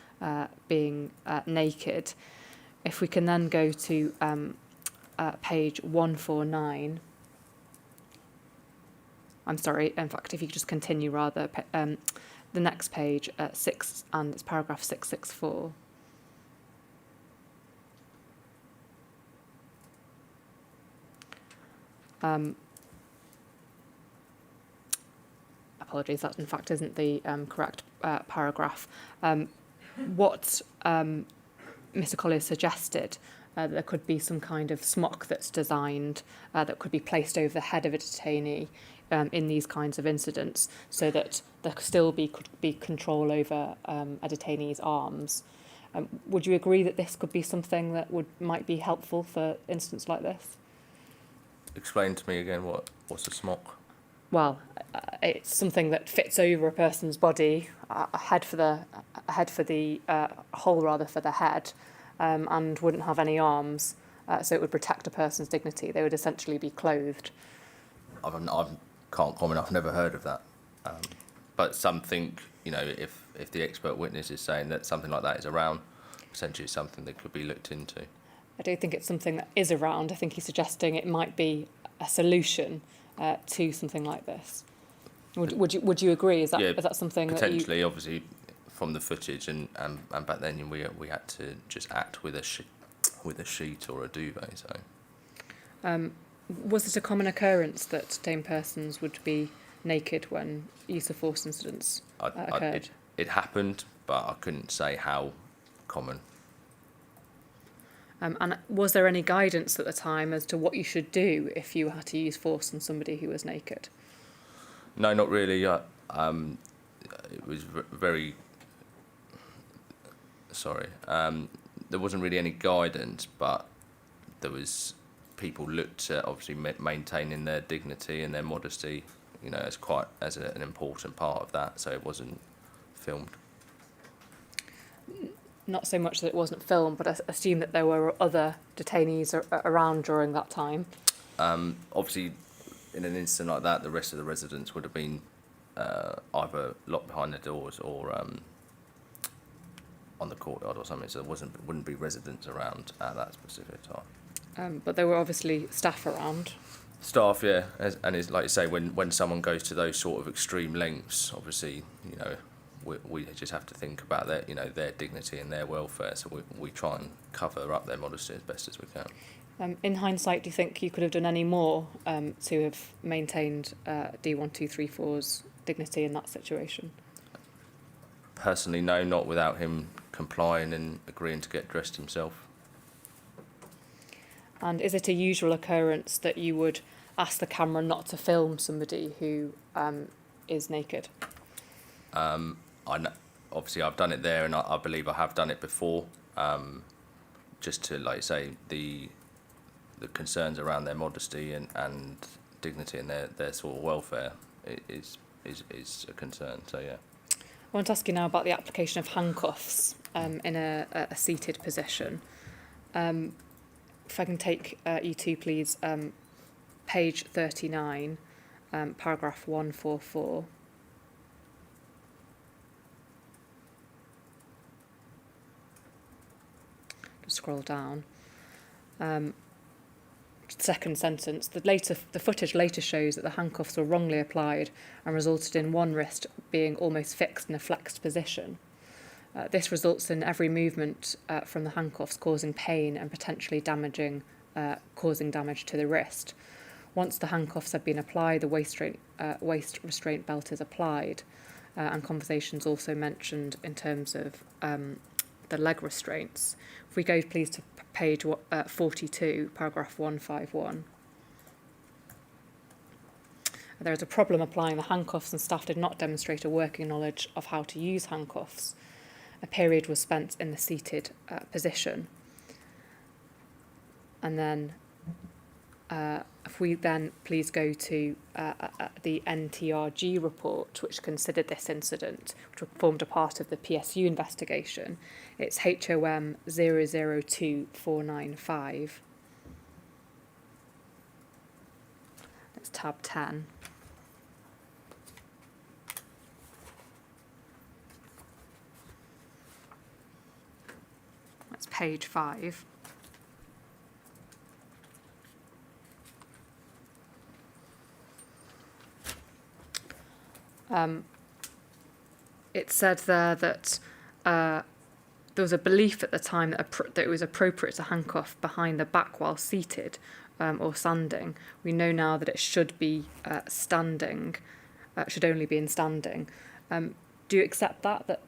being naked. If we can then go to page 149. I'm sorry, in fact, if you could just continue rather, the next page, 6, and it's paragraph 664. Apologies, that in fact isn't the correct paragraph. What Mr. Collier suggested, there could be some kind of smock that's designed that could be placed over the head of a detainee in these kinds of incidents, so that there could be control over a detainee's arms. Would you agree that this could be something that might be helpful for incidents like this? Explain to me again what's a smock? Well, it's something that fits over a person's body, a head for the hole rather for the head, and wouldn't have any arms, so it would protect a person's dignity. They would essentially be clothed. I can't comment. I've never heard of that. But something, if the expert witness is saying that something like that is around, potentially it's something that could be looked into. I don't think it's something that is around. I think he's suggesting it might be a solution to something like this. Would you agree? Is that something potentially, that you... obviously, from the footage and back then we had to just act with a sheet or a duvet. So, was it a common occurrence that detained persons would be naked when use of force incidents occurred? It happened, but I couldn't say how common. And was there any guidance at the time as to what you should do if you had to use force on somebody who was naked? No, not really. It was very... Sorry. There wasn't really any guidance, but there was... People looked at obviously maintaining their dignity and their modesty, as an important part of that, so it wasn't filmed. Not so much that it wasn't filmed, but I assume that there were other detainees around during that time. Obviously, in an incident like that, the rest of the residents would have been either locked behind the doors or on the courtyard or something, so there wouldn't be residents around at that specific time. But there were obviously staff around. Staff, yeah, and it's like you say, when someone goes to those sort of extreme lengths, obviously, we just have to think about their dignity and their welfare. So we try and cover up their modesty as best as we can. In hindsight, do you think you could have done any more to have maintained D1234's dignity in that situation? Personally, no, not without him complying and agreeing to get dressed himself. And is it a usual occurrence that you would ask the camera not to film somebody who is naked? Obviously, I've done it there, and I believe I have done it before. Just to, like say, the concerns around their modesty and dignity and their sort of welfare is a concern. So yeah. I want to ask you now about the application of handcuffs in a seated position. If I can take you to, please, page 39, paragraph 144. Just scroll down. Second sentence, the footage later shows that the handcuffs were wrongly applied and resulted in one wrist being almost fixed in a flexed position. This results in every movement from the handcuffs causing pain and potentially causing damage to the wrist. Once the handcuffs have been applied, the waist restraint belt is applied, and conversations also mentioned in terms of the leg restraints. If we go, please, to page 42, paragraph 151. There is a problem applying the handcuffs, and staff did not demonstrate a working knowledge of how to use handcuffs. A period was spent in the seated position. And then, if we then please go to the NTRG report, which considered this incident, which formed a part of the PSU investigation. It's HOM 002495. It's tab 10. That's page 5. It said there that there was a belief at the time that it was appropriate to handcuff behind the back while seated or standing. We know now that it should be standing, should only be in standing. Do you accept that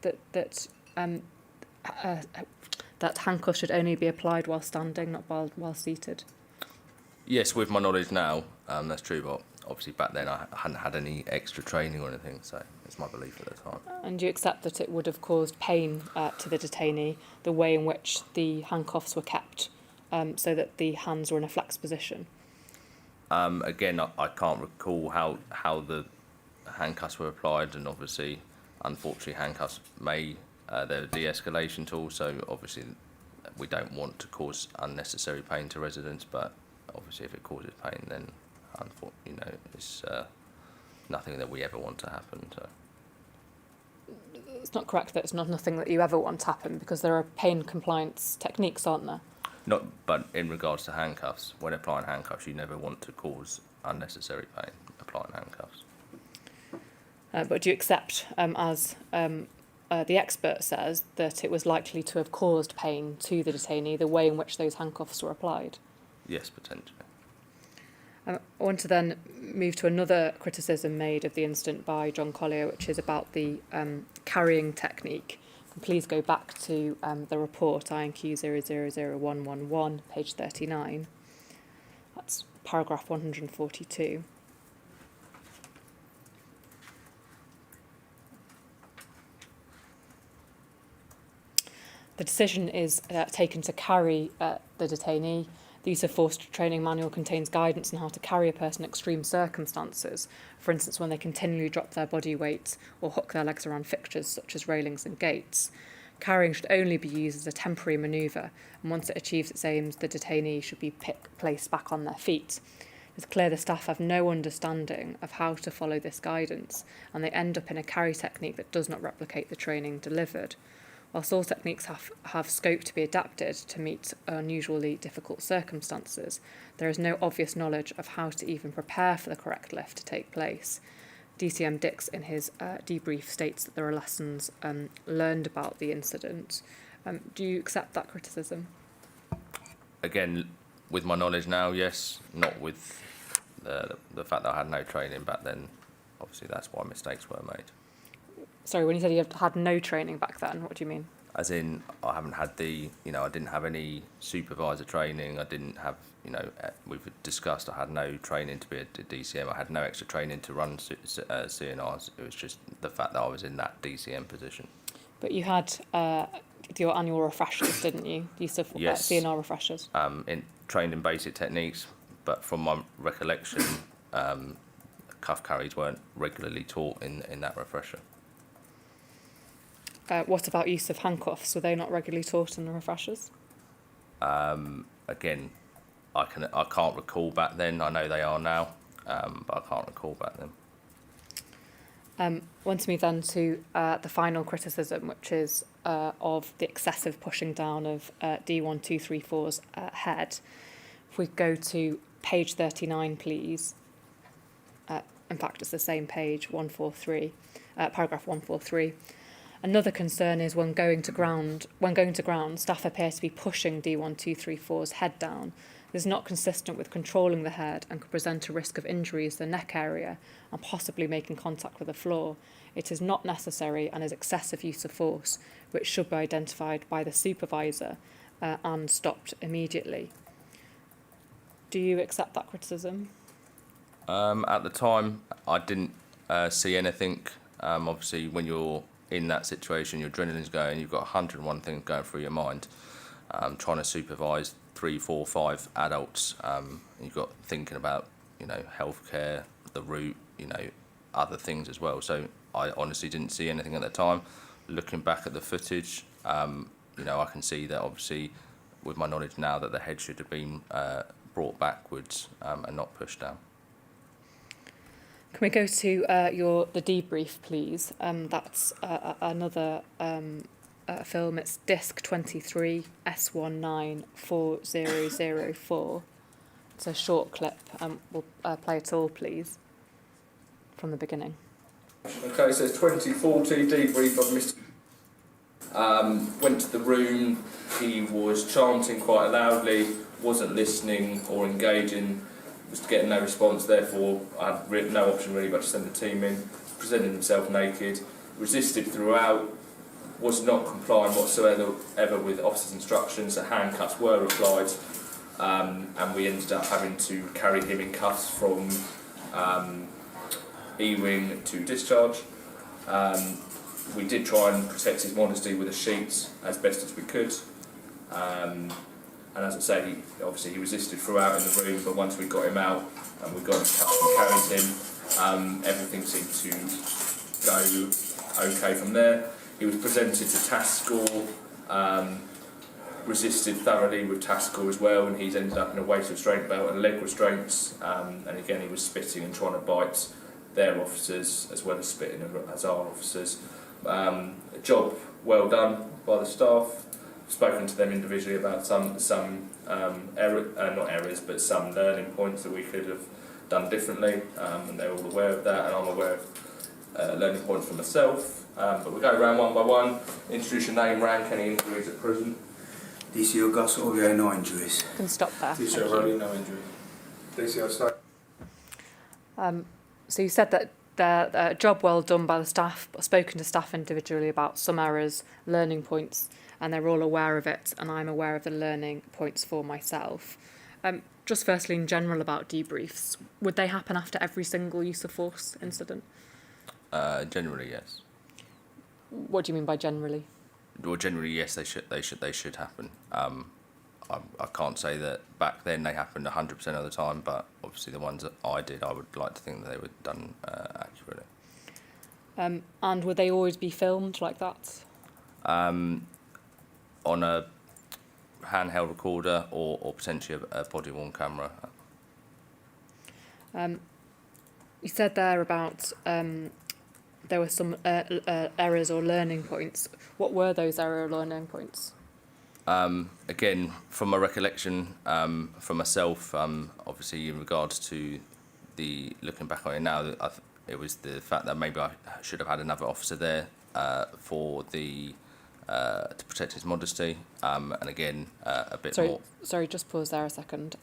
handcuffs should only be applied while standing, not while seated? Yes, with my knowledge now, that's true, but obviously back then I hadn't had any extra training or anything, so it's my belief at the time. And do you accept that it would have caused pain to the detainee, the way in which the handcuffs were kept, so that the hands were in a flexed position? Again, I can't recall how the handcuffs were applied, and obviously, unfortunately, handcuffs they're a de-escalation tool, so obviously we don't want to cause unnecessary pain to residents, but obviously if it causes pain, then it's nothing that we ever want to happen. So It's not correct that it's nothing that you ever want to happen, because there are pain compliance techniques, aren't there? But in regards to handcuffs, when applying handcuffs, you never want to cause unnecessary pain applying handcuffs. But do you accept, as the expert says, that it was likely to have caused pain to the detainee, the way in which those handcuffs were applied? Yes, potentially. I want to then move to another criticism made of the incident by John Collier, which is about the carrying technique. And please go back to the report, INQ 000111, page 39. That's paragraph 142. The decision is taken to carry the detainee. The use of force training manual contains guidance on how to carry a person in extreme circumstances, for instance when they continually drop their body weight or hook their legs around fixtures such as railings and gates. Carrying should only be used as a temporary manoeuvre, and once it achieves its aims, the detainee should be placed back on their feet. It's clear the staff have no understanding of how to follow this guidance, and they end up in a carry technique that does not replicate the training delivered. Whilst all techniques have scope to be adapted to meet unusually difficult circumstances, there is no obvious knowledge of how to even prepare for the correct lift to take place. DCM Dix, in his debrief, states that there are lessons learned about the incident. Do you accept that criticism? Again, with my knowledge now, yes. Not with the fact that I had no training back then. Obviously, that's why mistakes were made. Sorry, when you said you had no training back then, what do you mean? As in, I haven't had I didn't have any supervisor training. I didn't have, we've discussed, I had no training to be a DCM. I had no extra training to run CNRs. It was just the fact that I was in that DCM position. But you had your annual refreshers, didn't you? Use of Yes. CNR refreshers. Trained in basic techniques, but from my recollection, cuff carries weren't regularly taught in that refresher. What about use of handcuffs? Were they not regularly taught in the refreshers? Again, I can't recall back then. I know they are now, but I can't recall back then. I want to move then to the final criticism, which is of the excessive pushing down of D1234's head. If we go to page 39, please. In fact, it's the same page, 143, paragraph 143. Another concern is when going to ground, staff appear to be pushing D1234's head down. This is not consistent with controlling the head and could present a risk of injuries to the neck area and possibly making contact with the floor. It is not necessary and is excessive use of force, which should be identified by the supervisor and stopped immediately. Do you accept that criticism? At the time, I didn't see anything. Obviously, when you're in that situation, your adrenaline's going, you've got 101 things going through your mind. Trying to supervise 3, 4, 5 adults, you've got thinking about, healthcare, the route, other things as well. So I honestly didn't see anything at the time. Looking back at the footage, I can see that obviously, with my knowledge now, that the head should have been brought backwards and not pushed down. Can we go to the debrief, please? That's another film. It's disc 23 S194004. It's a short clip. We'll play it all, please, from the beginning. Okay, so it's 2040 debrief of Mr. Went to the room. He was chanting quite loudly, wasn't listening or engaging. Was getting no response, therefore I had no option really but to send the team in. Presented himself naked, resisted throughout, was not complying whatsoever with officers' instructions. The handcuffs were applied, and we ended up having to carry him in cuffs from E-wing to discharge. We did try and protect his modesty with the sheets as best as we could. And as I say, he resisted throughout in the room, but once we got him out and we got his cuffs and carried him, everything seemed to go okay from there. He was presented to task score, resisted thoroughly with task score as well, and he's ended up in a waist restraint belt and leg restraints, and again he was spitting and trying to bite their officers as well as spitting as our officers. A job well done by the staff. Spoken to them individually about some not errors, but some learning points that we could have done differently, and they're all aware of that, and I'm aware of learning points for myself. But we'll go around one by one. Introduce your name, rank, any injuries at present. DCO Gus Ovio, no injuries. Can stop there. DCO Rowley, no injuries. DCO Stoke. So you said that the job well done by the staff, but spoken to staff individually about some errors, learning points, and they're all aware of it, and I'm aware of the learning points for myself. Just firstly, in general about debriefs, would they happen after every single use of force incident? Generally, yes. What do you mean by generally? Well, generally, yes, they should happen. I can't say that back then they happened 100% of the time, but obviously the ones that I did, I would like to think that they were done accurately. And would they always be filmed like that? On a handheld recorder or potentially a body-worn camera. You said there about there were some errors or learning points. What were those error or learning points? Again, from my recollection, from myself, obviously in regards to the looking back on it now, it was the fact that maybe I should have had another officer there for the to protect his modesty, and again a bit more. Sorry, just pause there a second.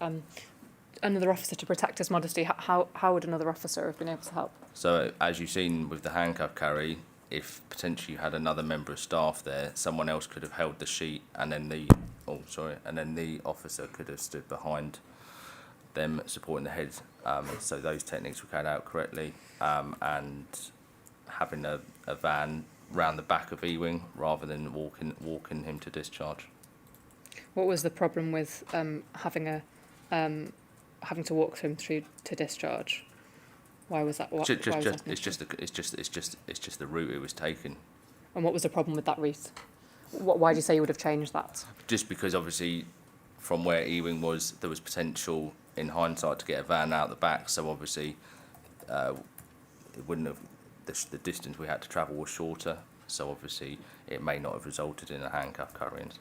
Another officer to protect his modesty. How would another officer have been able to help? So as you've seen with the handcuff carry, if potentially you had another member of staff there, someone else could have held the sheet, and then the officer could have stood behind them supporting the head. So those techniques were carried out correctly, and having a van round the back of E-wing rather than walking him to discharge. What was the problem with having to walk him through to discharge? Why was that? Why was that It's just the route it was taken. And what was the problem with that route? Why do you say you would have changed that? Just because obviously from where E-wing was, there was potential in hindsight to get a van out the back. So obviously it wouldn't have, the distance we had to travel was shorter. So obviously it may not have resulted in a handcuff carrying.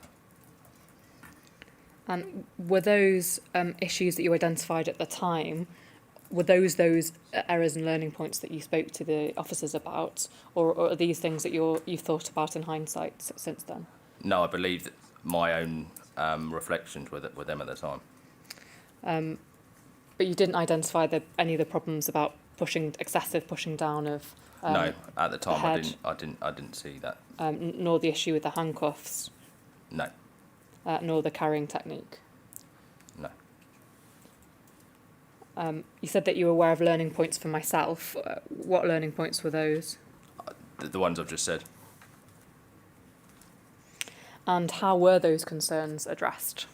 And were those issues that you identified at the time, were those errors and learning points that you spoke to the officers about, or are these things that you've thought about in hindsight since then? No, I believe that my own reflections were them at the time. But you didn't identify any of the problems about excessive pushing down of No, at the time head. I didn't see that. Nor the issue with the handcuffs, No, nor the carrying technique. no. You said that you were aware of learning points for myself. What learning points were those? The ones I've just said. And how were those concerns addressed?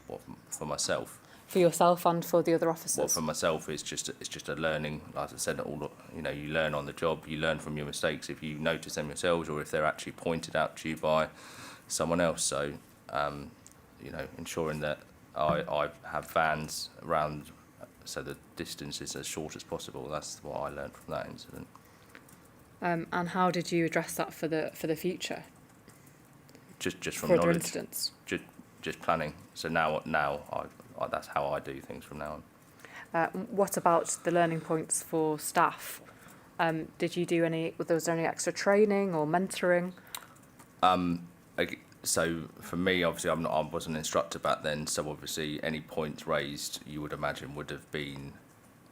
What, for myself? For yourself and for the other officers? Well, for myself, it's just a learning. Like I said, you learn on the job. You learn from your mistakes if you notice them yourselves, or if they're actually pointed out to you by someone else. So, ensuring that I have vans around, so the distance is as short as possible. That's what I learned from that incident. And how did you address that for the future? Just from for other knowledge. incidents? Just planning. So now I that's how I do things from now on. What about the learning points for staff? Did you do was there any extra training or mentoring? So for me, obviously, I wasn't an instructor back then. So obviously, any points raised, you would imagine, would have been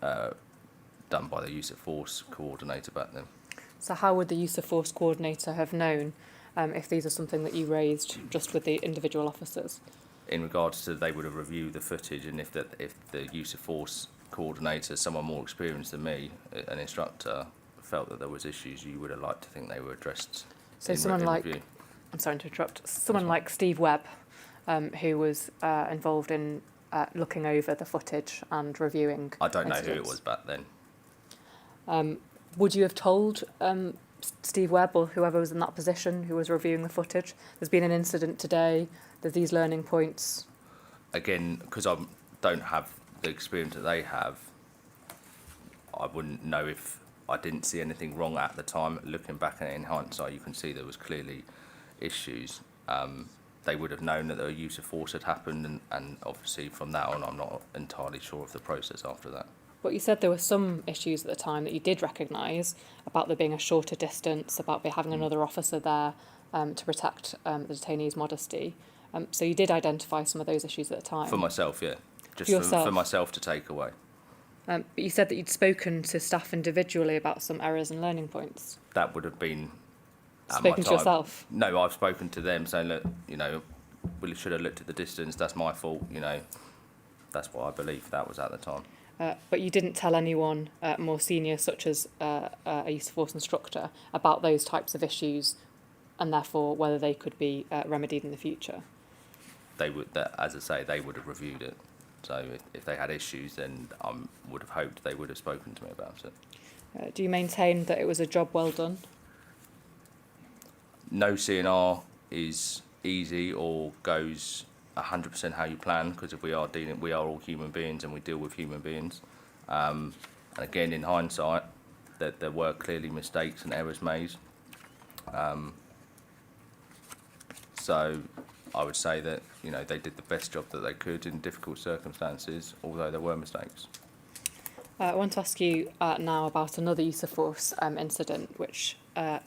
done by the use of force coordinator back then. So how would the use of force coordinator have known if these are something that you raised just with the individual officers? In regards to, they would have reviewed the footage, and if the use of force coordinator, someone more experienced than me, an instructor, felt that there was issues, you would have liked to think they were addressed. So someone like, review. I'm sorry to interrupt, someone like Steve Webb, who was involved in looking over the footage and reviewing I don't know who it incidents. was back then. Would you have told Steve Webb or whoever was in that position who was reviewing the footage, there's been an incident today, there's these learning points? Again, because I don't have the experience that they have, I wouldn't know if I didn't see anything wrong at the time. Looking back at it in hindsight, you can see there was clearly issues. They would have known that the use of force had happened, and obviously from that on, I'm not entirely sure of the process after that. But you said there were some issues at the time that you did recognise about there being a shorter distance, about having another officer there to protect the detainee's modesty. So you did identify some of those issues at the time. For myself, yeah. Just yourself? for myself to take away. But you said that you'd spoken to staff individually about some errors and learning points. That would have been at Spoken my to time. yourself? No, I've spoken to them saying, look, we should have looked at the distance. That's my fault. That's what I believe that was at the time. But you didn't tell anyone more senior, such as a use of force instructor, about those types of issues, and therefore whether they could be remedied in the future. They would, as I say, they would have reviewed it. So if they had issues, then I would have hoped they would have spoken to me about it. Do you maintain that it was a job well done? No CNR is easy or goes 100% how you plan, because if we are all human beings and we deal with human beings. And again, in hindsight, that there were clearly mistakes and errors made. So I would say that they did the best job that they could in difficult circumstances, although there were mistakes. I want to ask you now about another use of force incident, which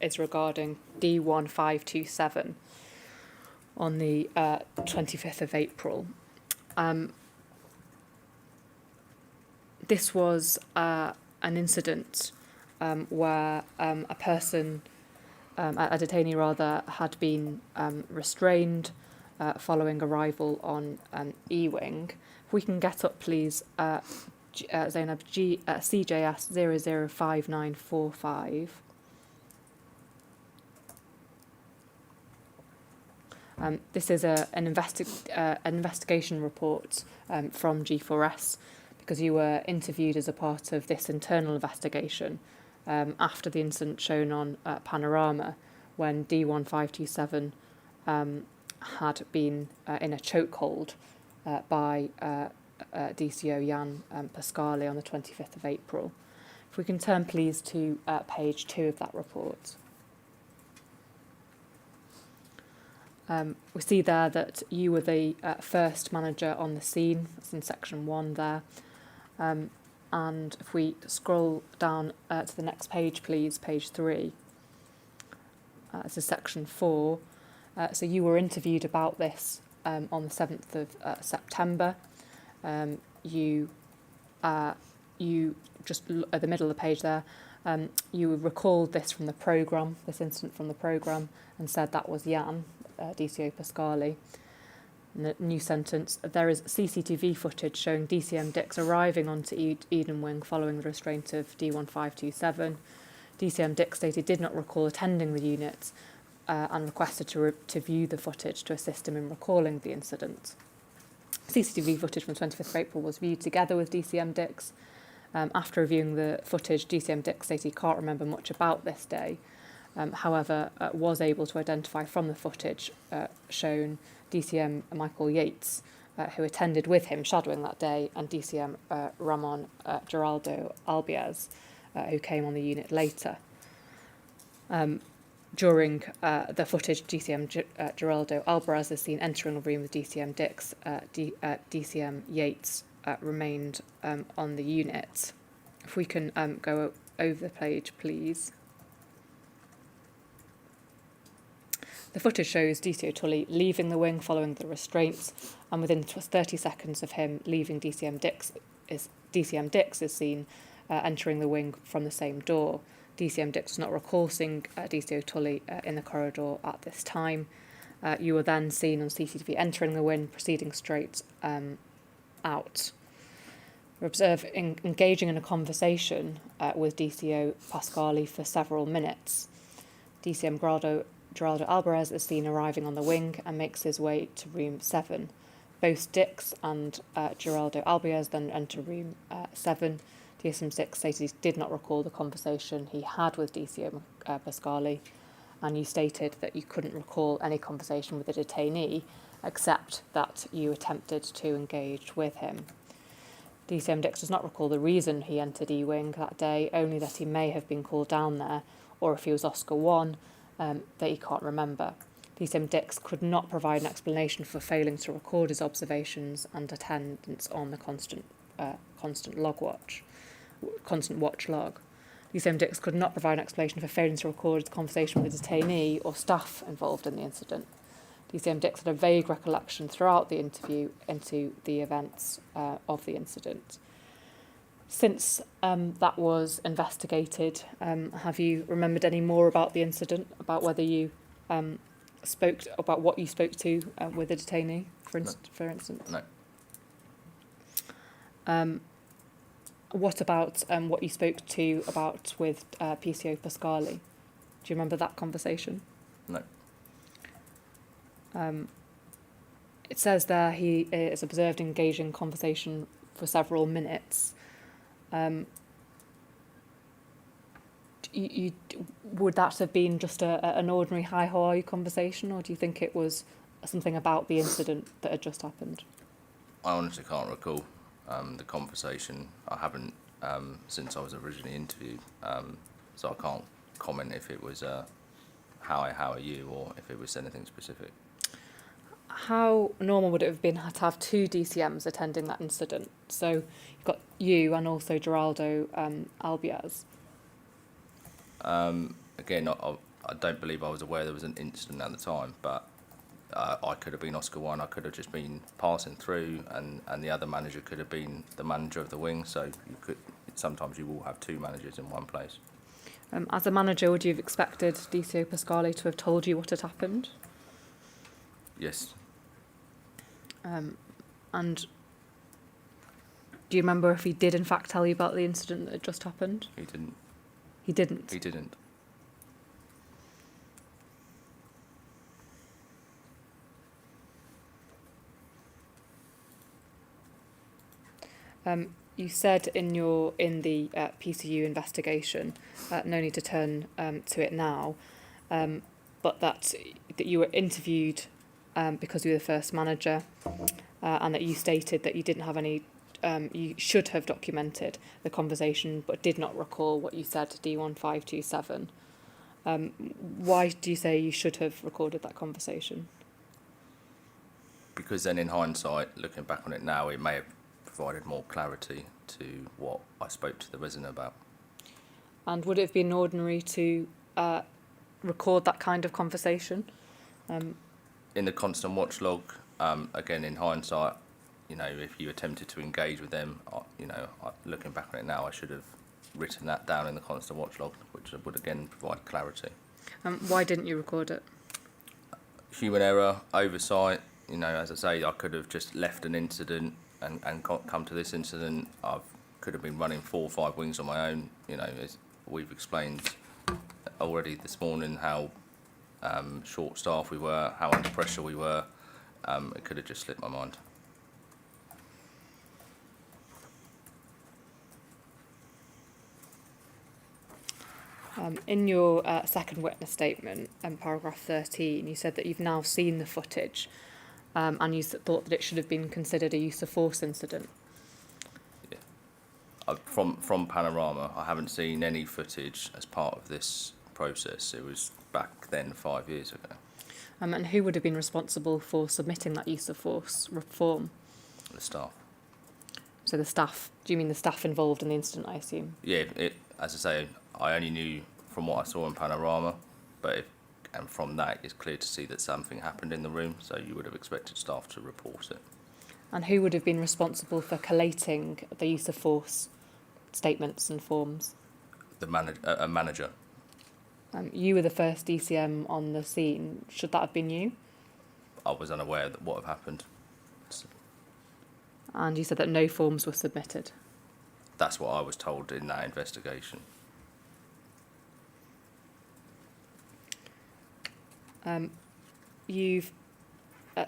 is regarding D1527 on the 25th of April. This was an incident where a person, a detainee rather, had been restrained following arrival on E-Wing. If we can get up, please, Zainab, CJS 005945. This is an investigation report from G4S, because you were interviewed as a part of this internal investigation after the incident shown on Panorama, when D1527 had been in a chokehold by DCO Jan Pascali on the 25th of April. If we can turn, please, to page 2 of that report. We see there that you were the first manager on the scene. That's in section 1 there. And if we scroll down to the next page, please, page 3. This is section 4. So you were interviewed about this on the 7th of September. You just at the middle of the page there, you recalled this from the programme, this incident from the programme, and said that was Jan, DCO Pascali. And the new sentence: there is CCTV footage showing DCM Dix arriving onto Eden Wing following the restraint of D1527. DCM Dix stated he did not recall attending the unit and requested to view the footage to assist him in recalling the incident. CCTV footage from 25th of April was viewed together with DCM Dix. After reviewing the footage, DCM Dix stated he can't remember much about this day. However, was able to identify from the footage shown DCM Michael Yates, who attended with him shadowing that day, and DCM Ramon Geraldo Albiez, who came on the unit later. During the footage, DCM Geraldo Alvarez is seen entering a room with DCM Dix. DCM Yates remained on the unit. If we can go over the page, please. The footage shows DCO Tully leaving the wing following the restraints, and within 30 seconds of him leaving, DCM Dix is seen entering the wing from the same door. DCM Dix does not recall seeing DCO Tully in the corridor at this time. You were then seen on CCTV entering the wing, proceeding straight out. We observe engaging in a conversation with DCO Pascali for several minutes. DCM Geraldo Alvarez is seen arriving on the wing and makes his way to room 7. Both Dix and Geraldo Alvarez then enter room 7. DSM 6 stated he did not recall the conversation he had with DCO Pascali, and you stated that you couldn't recall any conversation with the detainee except that you attempted to engage with him. DCM Dix does not recall the reason he entered E-Wing that day, only that he may have been called down there, or if he was Oscar 1, that he can't remember. DCM Dix could not provide an explanation for failing to record his observations and attendance on the constant watch log. DCM Dix could not provide an explanation for failing to record his conversation with the detainee or staff involved in the incident. DCM Dix had a vague recollection throughout the interview into the events of the incident. Since that was investigated, have you remembered any more about the incident, about whether you about what you spoke to with the detainee, for instance? No. What about what you spoke to about with PCO Pascali? Do you remember that conversation? No. It says there he is observed engaging in conversation for several minutes. Would that have been just an ordinary hi, how are you conversation, or do you think it was something about the incident that had just happened? I honestly can't recall the conversation. I haven't since I was originally interviewed, so I can't comment if it was how are you, or if it was anything specific. How normal would it have been to have two DCMs attending that incident? So you've got you and also Geraldo Albiez. Again, I don't believe I was aware there was an incident at the time, but I could have been Oscar 1, I could have just been passing through, and the other manager could have been the manager of the wing, so sometimes you will have two managers in one place. As a manager, would you have expected DCO Pasquale to have told you what had happened? Yes. And do you remember if he did in fact tell you about the incident that had just happened? He didn't. He didn't? He didn't. You said in the PCU investigation, no need to turn to it now, but that you were interviewed because you were the first manager, and that you stated that you didn't have any. You should have documented the conversation, but did not recall what you said to D1527. Why do you say you should have recorded that conversation? Because then in hindsight, looking back on it now, it may have provided more clarity to what I spoke to the resident about. And would it have been ordinary to record that kind of conversation? In the constant watch log, again in hindsight, you know, if you attempted to engage with them, looking back on it now, I should have written that down in the constant watch log, which would again provide clarity. Why didn't you record it? Human error, oversight. You know, as I say, I could have just left an incident and come to this incident. I could have been running 4 or 5 wings on my own. You know, we've explained already this morning how short-staffed we were, how under pressure we were. It could have just slipped my mind. In your second witness statement, paragraph 13, you said that you've now seen the footage and you thought that it should have been considered a use of force incident. Yeah. From Panorama, I haven't seen any footage as part of this process. It was back then 5 years ago. And who would have been responsible for submitting that use of force reform? The staff. So the staff, do you mean the staff involved in the incident, I assume? Yeah, as I say, I only knew from what I saw in Panorama, and from that it's clear to see that something happened in the room, so you would have expected staff to report it. And who would have been responsible for collating the use of force statements and forms? A manager. You were the first DCM on the scene. Should that have been you? I was unaware that what had happened. And you said that no forms were submitted. That's what I was told in that investigation. You've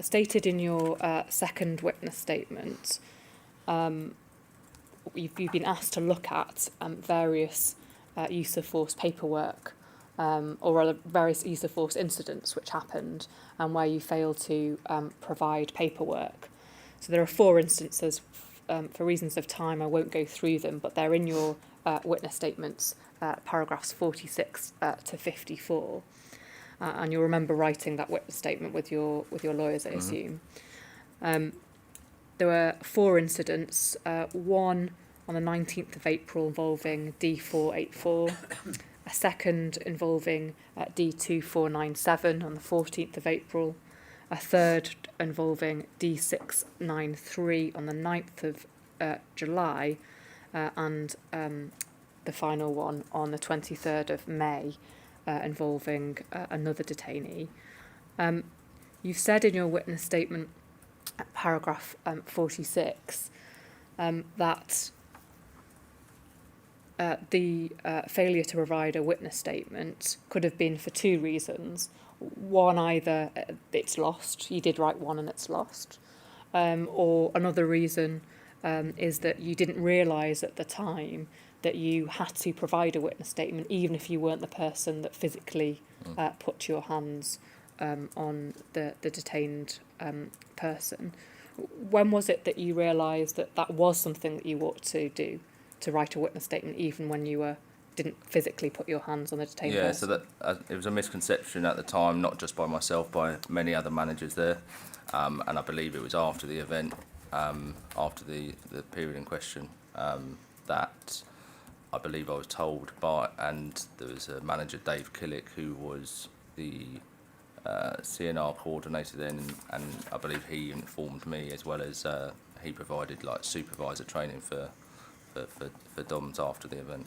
stated in your second witness statement, you've been asked to look at various use of force paperwork or rather various use of force incidents which happened and where you failed to provide paperwork. So there are 4 instances. For reasons of time, I won't go through them, but they're in your witness statements, paragraphs 46 to 54. And you'll remember writing that witness statement with your lawyers, I assume. There were 4 incidents, one on the 19th of April involving D484, a second involving D2497 on the 14th of April, a third involving D693 on the 9th of July, and the final one on the 23rd of May, involving another detainee. You've said in your witness statement, paragraph 46, that the failure to provide a witness statement could have been for 2 reasons. One, either it's lost, you did write one and it's lost, or another reason is that you didn't realise at the time that you had to provide a witness statement, even if you weren't the person that physically put your hands on the detained person. When was it that you realised that that was something that you ought to do, to write a witness statement, even when you didn't physically put your hands on the detained person? Yeah, so that it was a misconception at the time, not just by myself, by many other managers there, and I believe it was after the event, after the period in question, that I believe I was told by, and there was a manager, Dave Killick, who was the CNR coordinator then, and I believe he informed me, as well as he provided like supervisor training for DOMs after the event.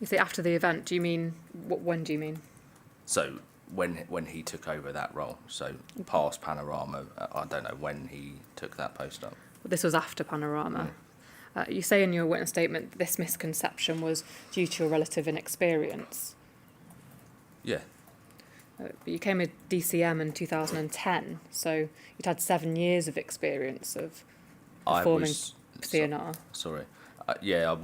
You say after the event, do you mean, when do you mean? So when he took over that role, so past Panorama, I don't know when he took that post up. This was after Panorama. You say in your witness statement that this misconception was due to your relative inexperience. Yeah, But you came with DCM in 2010, so you'd had 7 years of experience of performing CNR. Sorry. Yeah,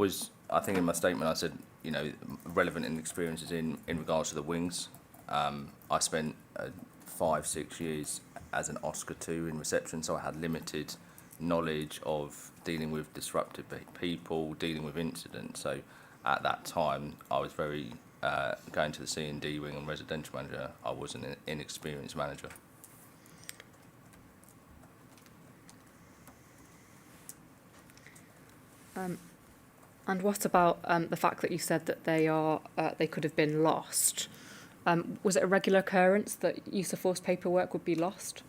I think in my statement I said, you know, relevant in experiences in regards to the wings. I spent 5-6 years as an Oscar 2 in reception, so I had limited knowledge of dealing with disruptive people, dealing with incidents. So at that time, I was very, going to the C&D wing and residential manager, I was an inexperienced manager. And what about the fact that you said that they could have been lost? Was it a regular occurrence that use of force paperwork would be lost?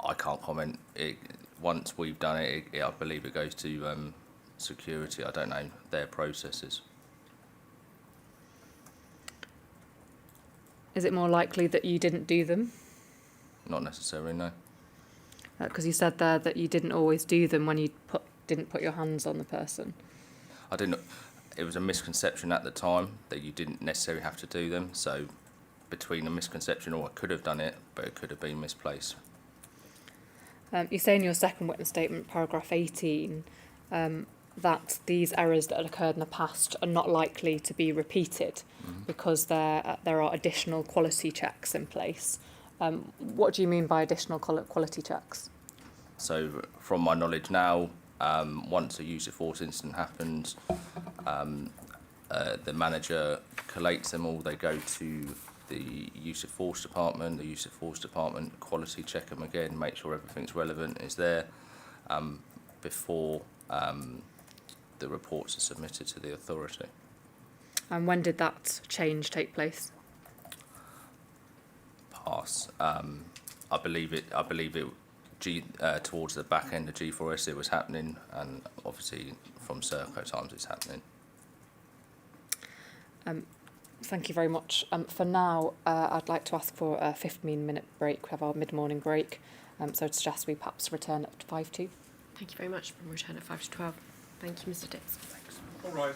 I can't comment. Once we've done it, I believe it goes to security. I don't know their processes. Is it more likely that you didn't do them? Not necessarily, no. Because you said there that you didn't always do them when you didn't put your hands on the person. I didn't. It was a misconception at the time that you didn't necessarily have to do them. So between a misconception, or I could have done it, but it could have been misplaced. You say in your second witness statement, paragraph 18, that these errors that had occurred in the past are not likely to be repeated because there are additional quality checks in place. What do you mean by additional quality checks? So from my knowledge now, once a use of force incident happens, the manager collates them all. They go to the use of force department. The use of force department quality check them again, make sure everything's relevant is there before the reports are submitted to the authority. And when did that change take place? Pass. I believe it. Towards the back end of G4S it was happening, and obviously from Serco times it's happening. Thank you very much. For now, I'd like to ask for a 15-minute break. We have our mid-morning break, so I'd suggest we perhaps return at 5 to. Thank you very much. We'll return at 5 to 12. Thank you, Mr. Dix. Thanks. All right.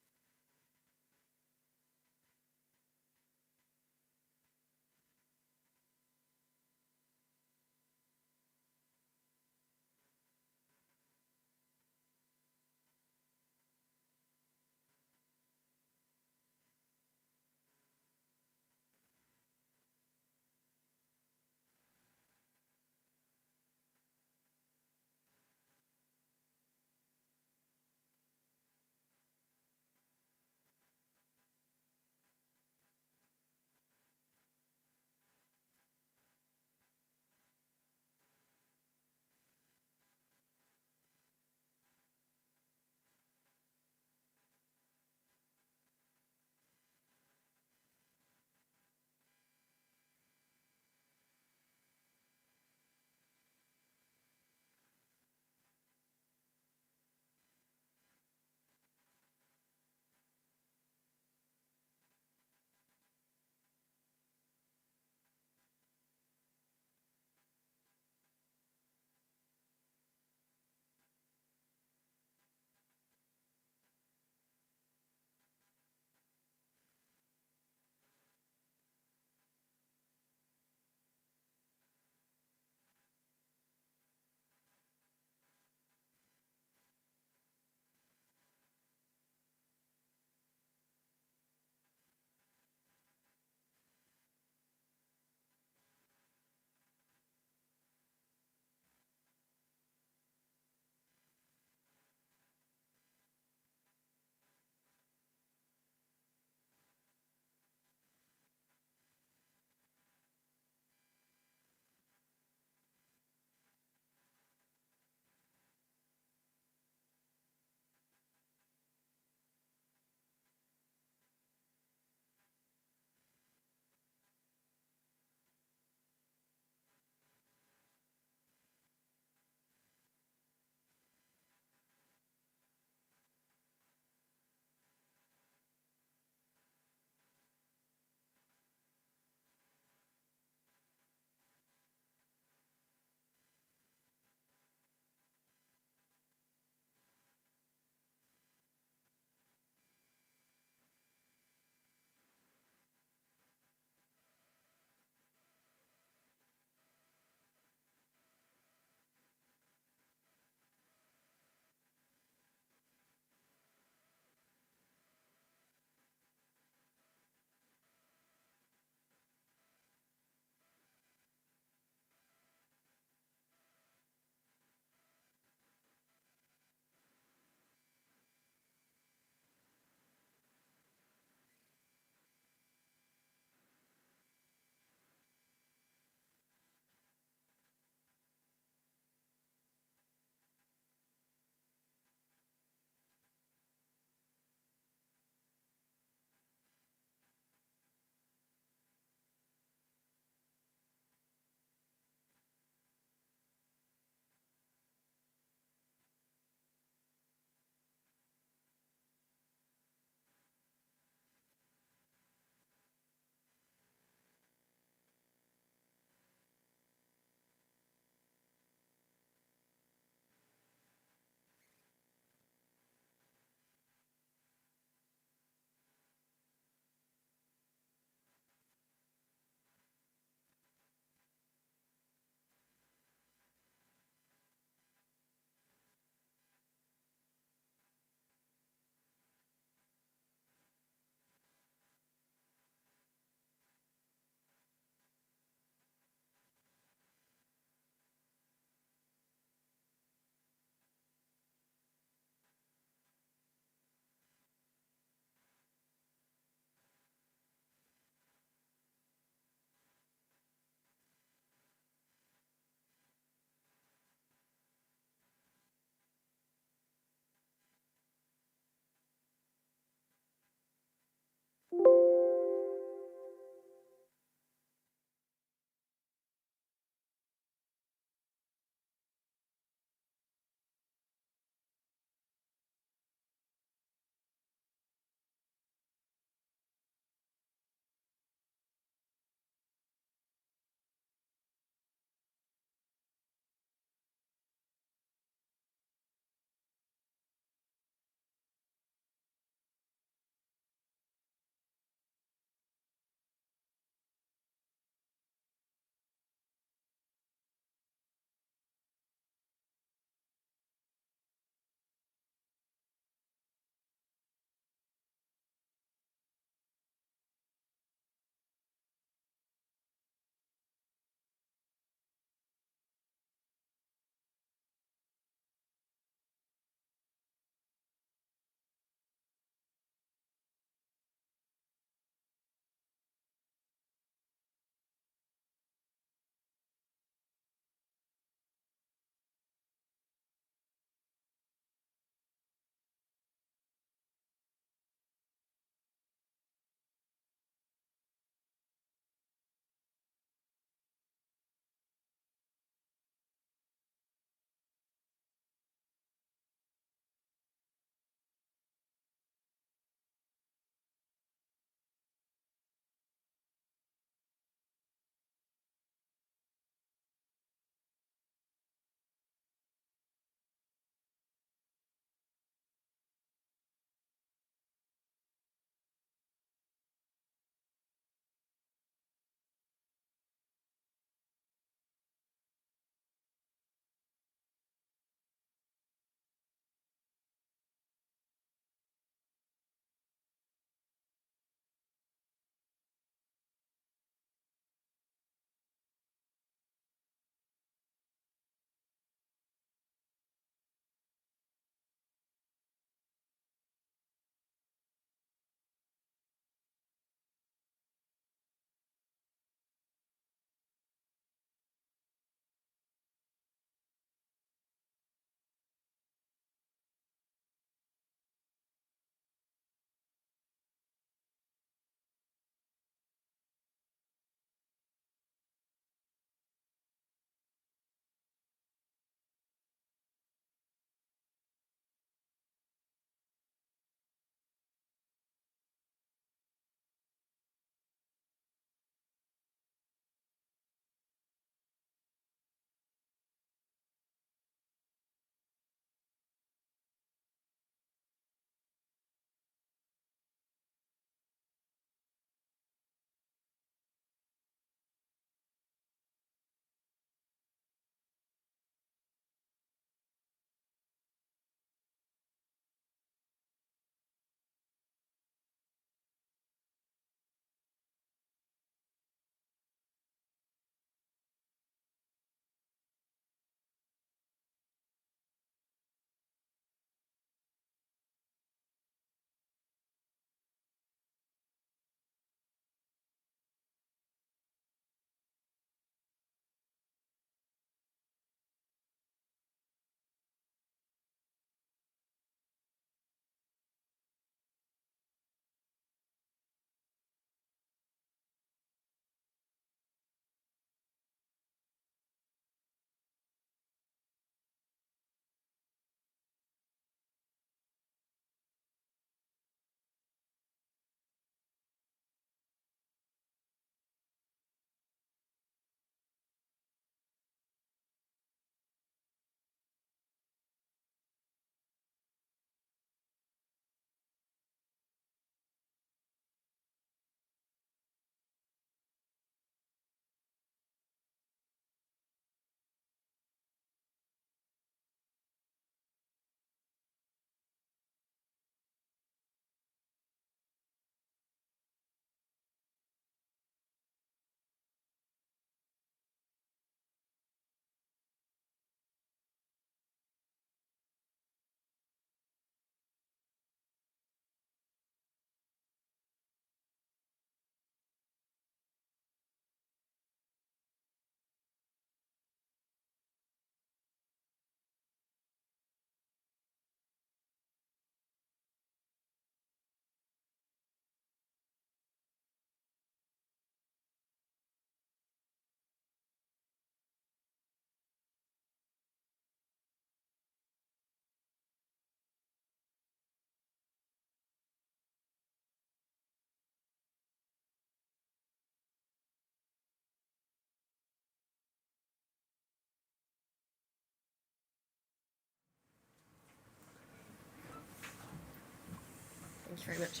very much.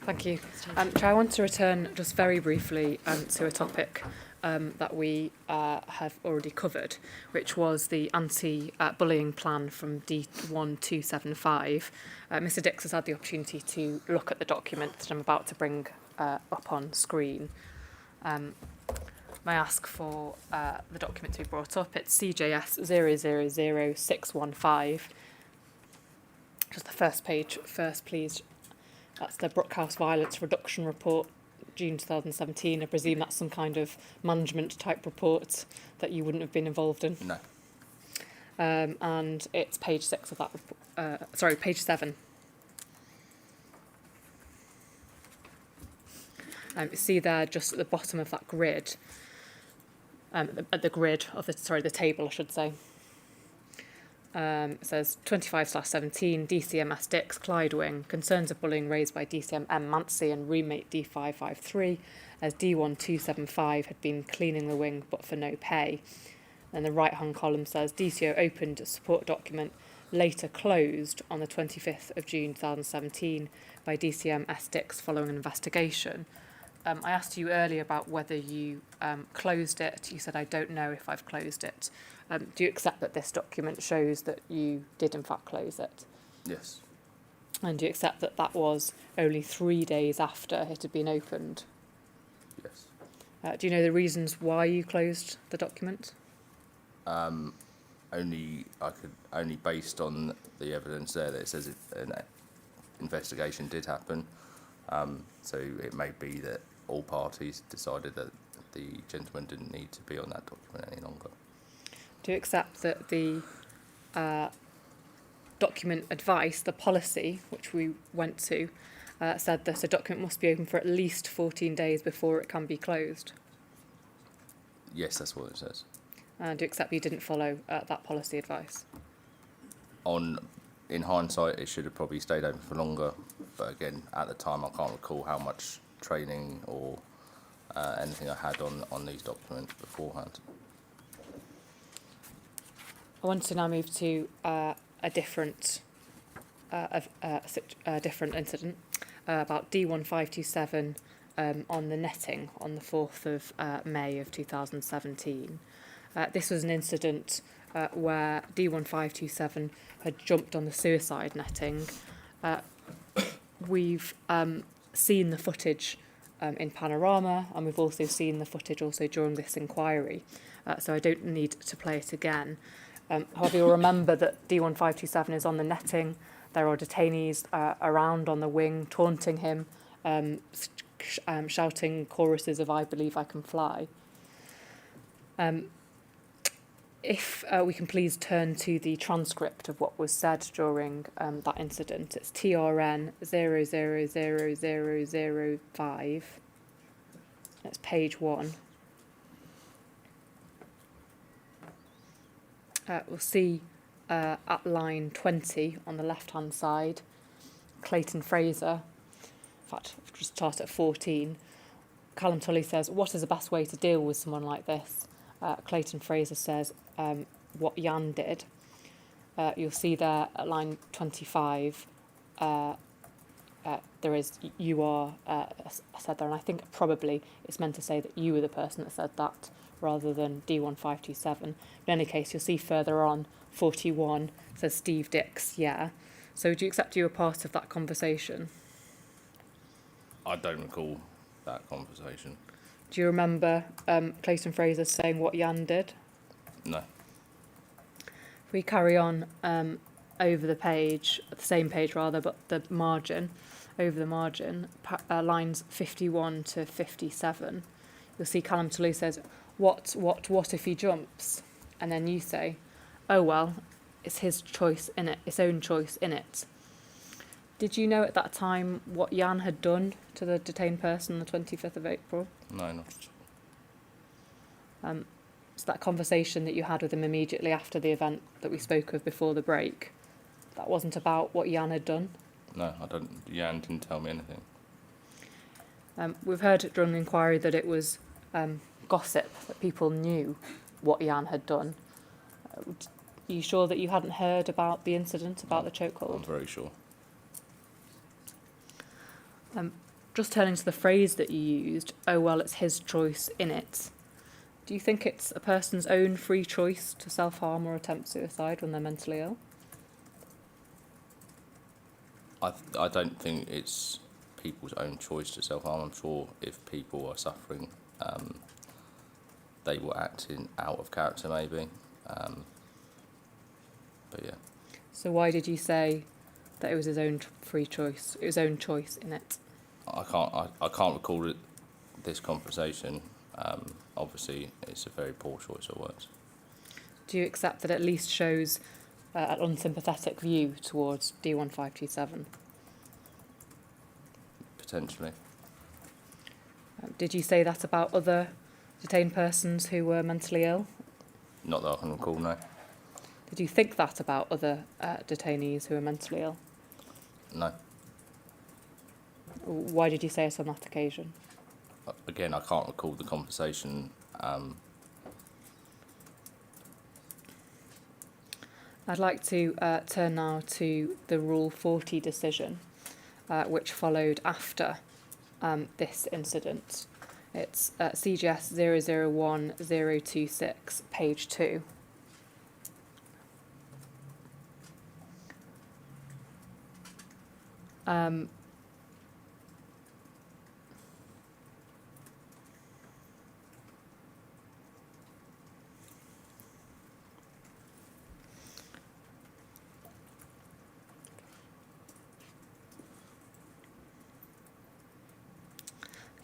Thank you. Chair, I want to return just very briefly to a topic that we have already covered, which was the anti-bullying plan from D1275. Mr Dix has had the opportunity to look at the document that I'm about to bring up on screen. May I ask for the document to be brought up? It's CJS 000615. Just the first page first, please. That's the Brookhouse Violence Reduction Report, June 2017. I presume that's some kind of management type report that you wouldn't have been involved in. No. And it's page 6 of that report. Page 7. You see there, just at the bottom of that grid, at the grid of the table, I should say. It says 25/17 DCMS Dix Clyde Wing, concerns of bullying raised by DCM M Mancy and roommate D553 as D1275 had been cleaning the wing but for no pay. And the right hand column says DCO opened a support document later closed on the 25th of June 2017 by DCM S Dix following an investigation. I asked you earlier about whether you closed it. You said, I don't know if I've closed it. Do you accept that this document shows that you did in fact close it? Yes. And do you accept that that was only 3 days after it had been opened? Yes. Do you know the reasons why you closed the document? Only based on the evidence there that it says an investigation did happen. So it may be that all parties decided that the gentleman didn't need to be on that document any longer. Do you accept that the document advice, the policy, which we went to, said that a document must be open for at least 14 days before it can be closed? Yes, that's what it says. Do you accept you didn't follow that policy advice? In hindsight, it should have probably stayed open for longer. But again, at the time, I can't recall how much training or anything I had on these documents beforehand. I want to now move to a different incident about D1527 on the netting on the 4th of May of 2017. This was an incident where D1527 had jumped on the suicide netting. We've seen the footage in Panorama, and we've also seen the footage also during this inquiry, so I don't need to play it again. However, you'll remember that D1527 is on the netting. There are detainees around on the wing, taunting him, shouting choruses of "I believe I can fly." If we can please turn to the transcript of what was said during that incident. It's TRN 000005. That's page 1. We'll see at line 20 on the left-hand side, Clayton Fraser. In fact, I've just started at 14. Callum Tully says, "What is the best way to deal with someone like this?" Clayton Fraser says, "What Jan did." You'll see there at line 25, there is "you are" said there, and I think probably it's meant to say that you were the person that said that rather than D1527. In any case, you'll see further on, 41 says Steve Dix, yeah. So do you accept you were part of that conversation? I don't recall that conversation. Do you remember Clayton Fraser saying what Jan did? No. If we carry on over the page, the same page rather, but the margin, over the margin, lines 51 to 57, you'll see Callum Toulouse says, what if he jumps? And then you say, oh well, it's his choice in it, his own choice in it. Did you know at that time what Jan had done to the detained person on the 25th of April? No, not at all. So that conversation that you had with him immediately after the event that we spoke of before the break, that wasn't about what Jan had done? No, I don't. Jan didn't tell me anything. We've heard during the inquiry that it was gossip, that people knew what Jan had done. Are you sure that you hadn't heard about the incident, about the chokehold? I'm very sure. Just turning to the phrase that you used, oh well, it's his choice in it. Do you think it's a person's own free choice to self-harm or attempt suicide when they're mentally ill? I don't think it's people's own choice to self-harm. I'm sure if people are suffering, they will act out of character maybe. But yeah. So why did you say that it was his own free choice, his own choice in it? I can't recall this conversation. Obviously, it's a very poor choice of words. Do you accept that at least shows an unsympathetic view towards D1527? Potentially. Did you say that about other detained persons who were mentally ill? Not that I can recall, no. Did you think that about other detainees who were mentally ill? No. Why did you say it on that occasion? Again, I can't recall the conversation. I'd like to turn now to the Rule 40 decision, which followed after this incident. It's CGS 001026, page 2.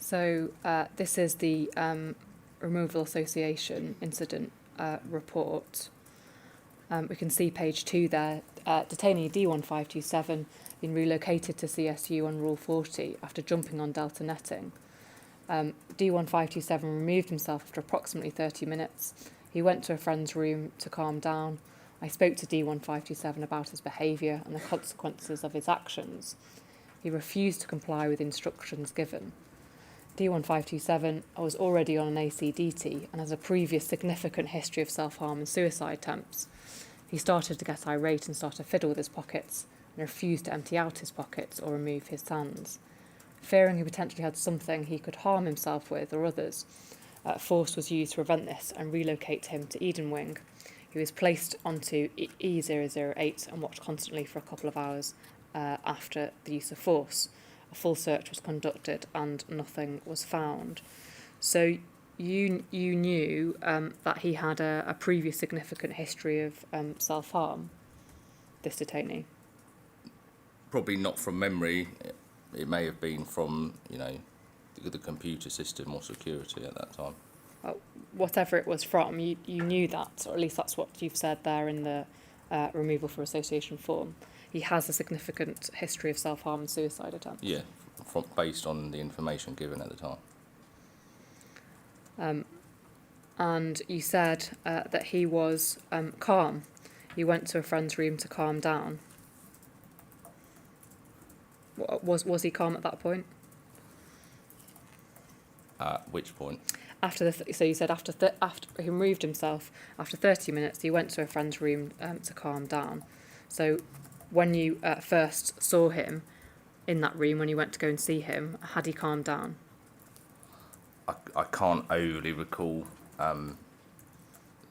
So this is the Removal Association incident report. We can see page 2 there. Detainee D1527 been relocated to CSU on Rule 40 after jumping on Delta netting. D1527 removed himself after approximately 30 minutes. He went to a friend's room to calm down. I spoke to D1527 about his behaviour and the consequences of his actions. He refused to comply with instructions given. D1527 was already on an ACDT and has a previous significant history of self-harm and suicide attempts. He started to get irate and started to fiddle with his pockets and refused to empty out his pockets or remove his hands. Fearing he potentially had something he could harm himself with or others, force was used to prevent this and relocate him to Eden Wing. He was placed onto E008 and watched constantly for a couple of hours after the use of force. A full search was conducted and nothing was found. So you knew that he had a previous significant history of self-harm, this detainee? Probably not from memory. It may have been from, the computer system or security at that time. Whatever it was from, you knew that, or at least that's what you've said there in the removal for association form. He has a significant history of self-harm and suicide attempts. Yeah, based on the information given at the time. And you said that he was calm. You went to a friend's room to calm down. Was he calm at that point? At which point? After so you said after he removed himself after 30 minutes, he went to a friend's room to calm down. So when you first saw him in that room, when you went to go and see him, had he calmed down? I can't overly recall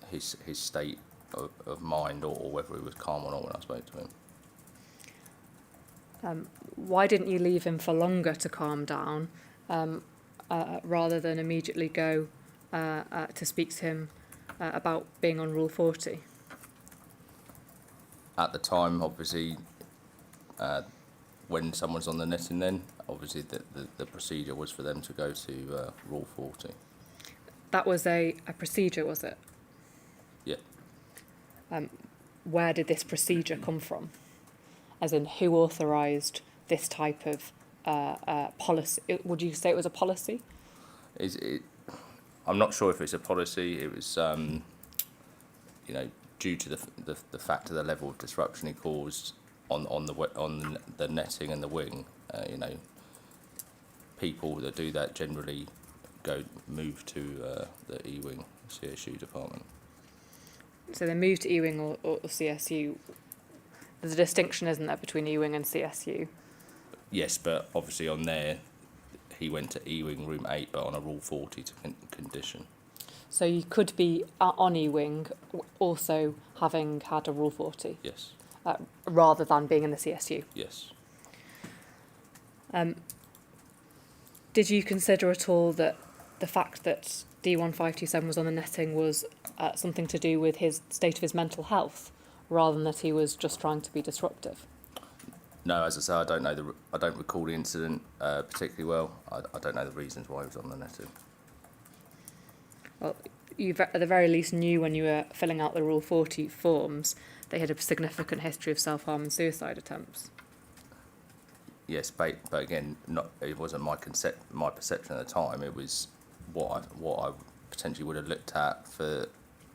his state of mind or whether he was calm or not when I spoke to him. Why didn't you leave him for longer to calm down rather than immediately go to speak to him about being on Rule 40? At the time, obviously, when someone's on the netting then, obviously the procedure was for them to go to Rule 40. That was a procedure, was it? Yeah. Where did this procedure come from? As in, who authorised this type of policy? Would you say it was a policy? I'm not sure if it's a policy. It was, due to the fact of the level of disruption it caused on the netting and the wing. People that do that generally move to the E-wing CSU department. So they moved to E-wing or CSU. There's a distinction, isn't there, between E-wing and CSU? Yes, but obviously on there, he went to E-wing room 8, but on a Rule 40 to condition. So you could be on E-wing also having had a Rule 40, Yes, rather than being in the CSU. yes. Did you consider at all that the fact that D1527 was on the netting was something to do with his state of his mental health, rather than that he was just trying to be disruptive? No, as I say, I don't recall the incident particularly well. I don't know the reasons why he was on the netting. Well, you at the very least knew when you were filling out the Rule 40 forms they had a significant history of self-harm and suicide attempts. Yes, but again, it wasn't my perception at the time. It was what I potentially would have looked at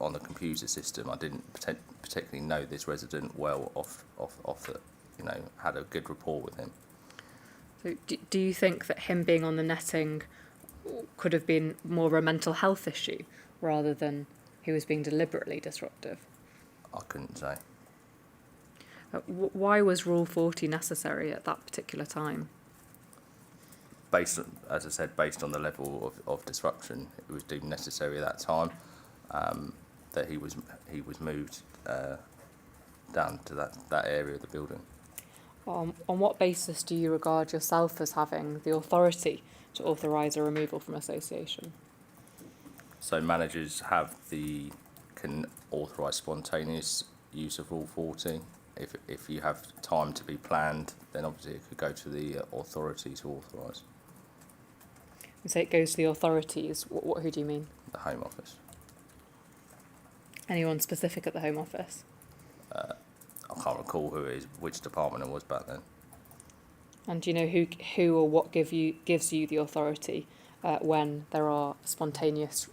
on the computer system. I didn't particularly know this resident well off the, had a good rapport with him. So do you think that him being on the netting could have been more of a mental health issue rather than he was being deliberately disruptive? I couldn't say. Why was Rule 40 necessary at that particular time? Based on the level of disruption, it was deemed necessary at that time that he was moved down to that area of the building. On what basis do you regard yourself as having the authority to authorise a removal from association? So managers can authorise spontaneous use of Rule 40. If you have time to be planned, then obviously it could go to the authority to authorise. You say it goes to the authorities. Who do you mean? The Home Office. Anyone specific at the Home Office? I can't recall which department it was back then. And do you know who or what gives you the authority when there are spontaneous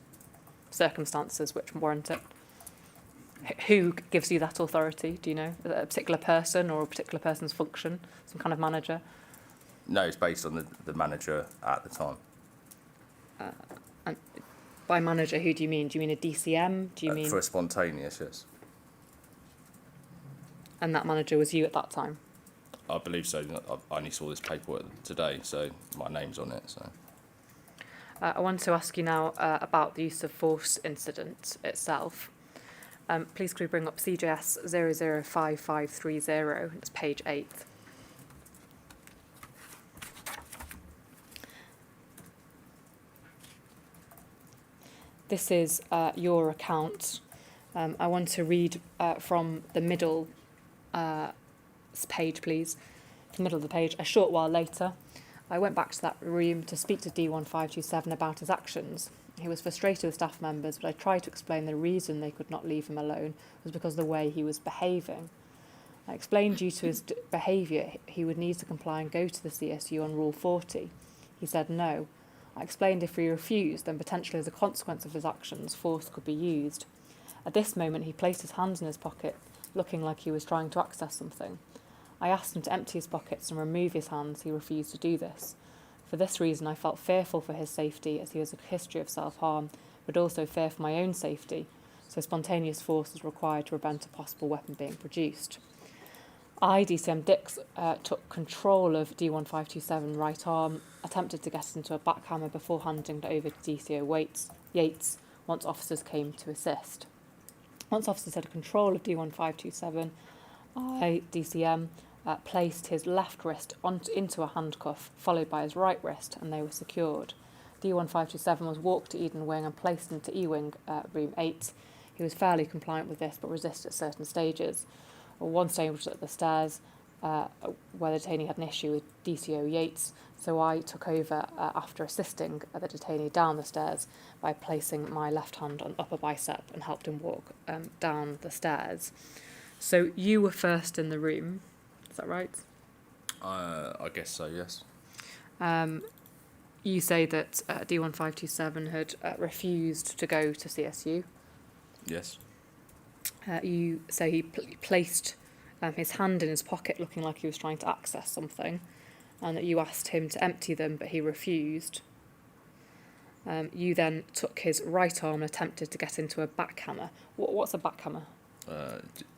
circumstances which warrant it? Who gives you that authority? Do you know? Is it a particular person or a particular person's function? Some kind of manager? No, it's based on the manager at the time. And by manager, who do you mean? Do you mean a DCM? Do you mean? For a spontaneous, yes. And that manager was you at that time? I believe so. I only saw this paperwork today, so my name's on it. So. I want to ask you now about the use of force incident itself. Please could we bring up CJS 005530, it's page 8. This is your account. I want to read from the middle page, please. The middle of the page. A short while later, I went back to that room to speak to D1527 about his actions. He was frustrated with staff members, but I tried to explain the reason they could not leave him alone was because of the way he was behaving. I explained due to his behaviour he would need to comply and go to the CSU on Rule 40. He said no. I explained if he refused, then potentially as a consequence of his actions, force could be used. At this moment he placed his hands in his pocket, looking like he was trying to access something. I asked him to empty his pockets and remove his hands. He refused to do this. For this reason, I felt fearful for his safety, as he has a history of self-harm, but also fear for my own safety, so spontaneous force was required to prevent a possible weapon being produced. I, DCM Dix, took control of D1527 right arm, attempted to get into a backhammer before handing it over to DCO Yates once officers came to assist. Once officers had control of D1527, I, DCM, placed his left wrist into a handcuff, followed by his right wrist, and they were secured. D1527 was walked to Eden Wing and placed into E-Wing room 8. He was fairly compliant with this, but resisted at certain stages. One stage was at the stairs, where the detainee had an issue with DCO Yates, so I took over after assisting the detainee down the stairs by placing my left hand on upper bicep and helped him walk down the stairs. So you were first in the room, is that right? I guess so, yes. You say that D1527 had refused to go to CSU. Yes. You say he placed his hand in his pocket looking like he was trying to access something, and that you asked him to empty them, but he refused. You then took his right arm and attempted to get into a backhammer. What's a backhammer?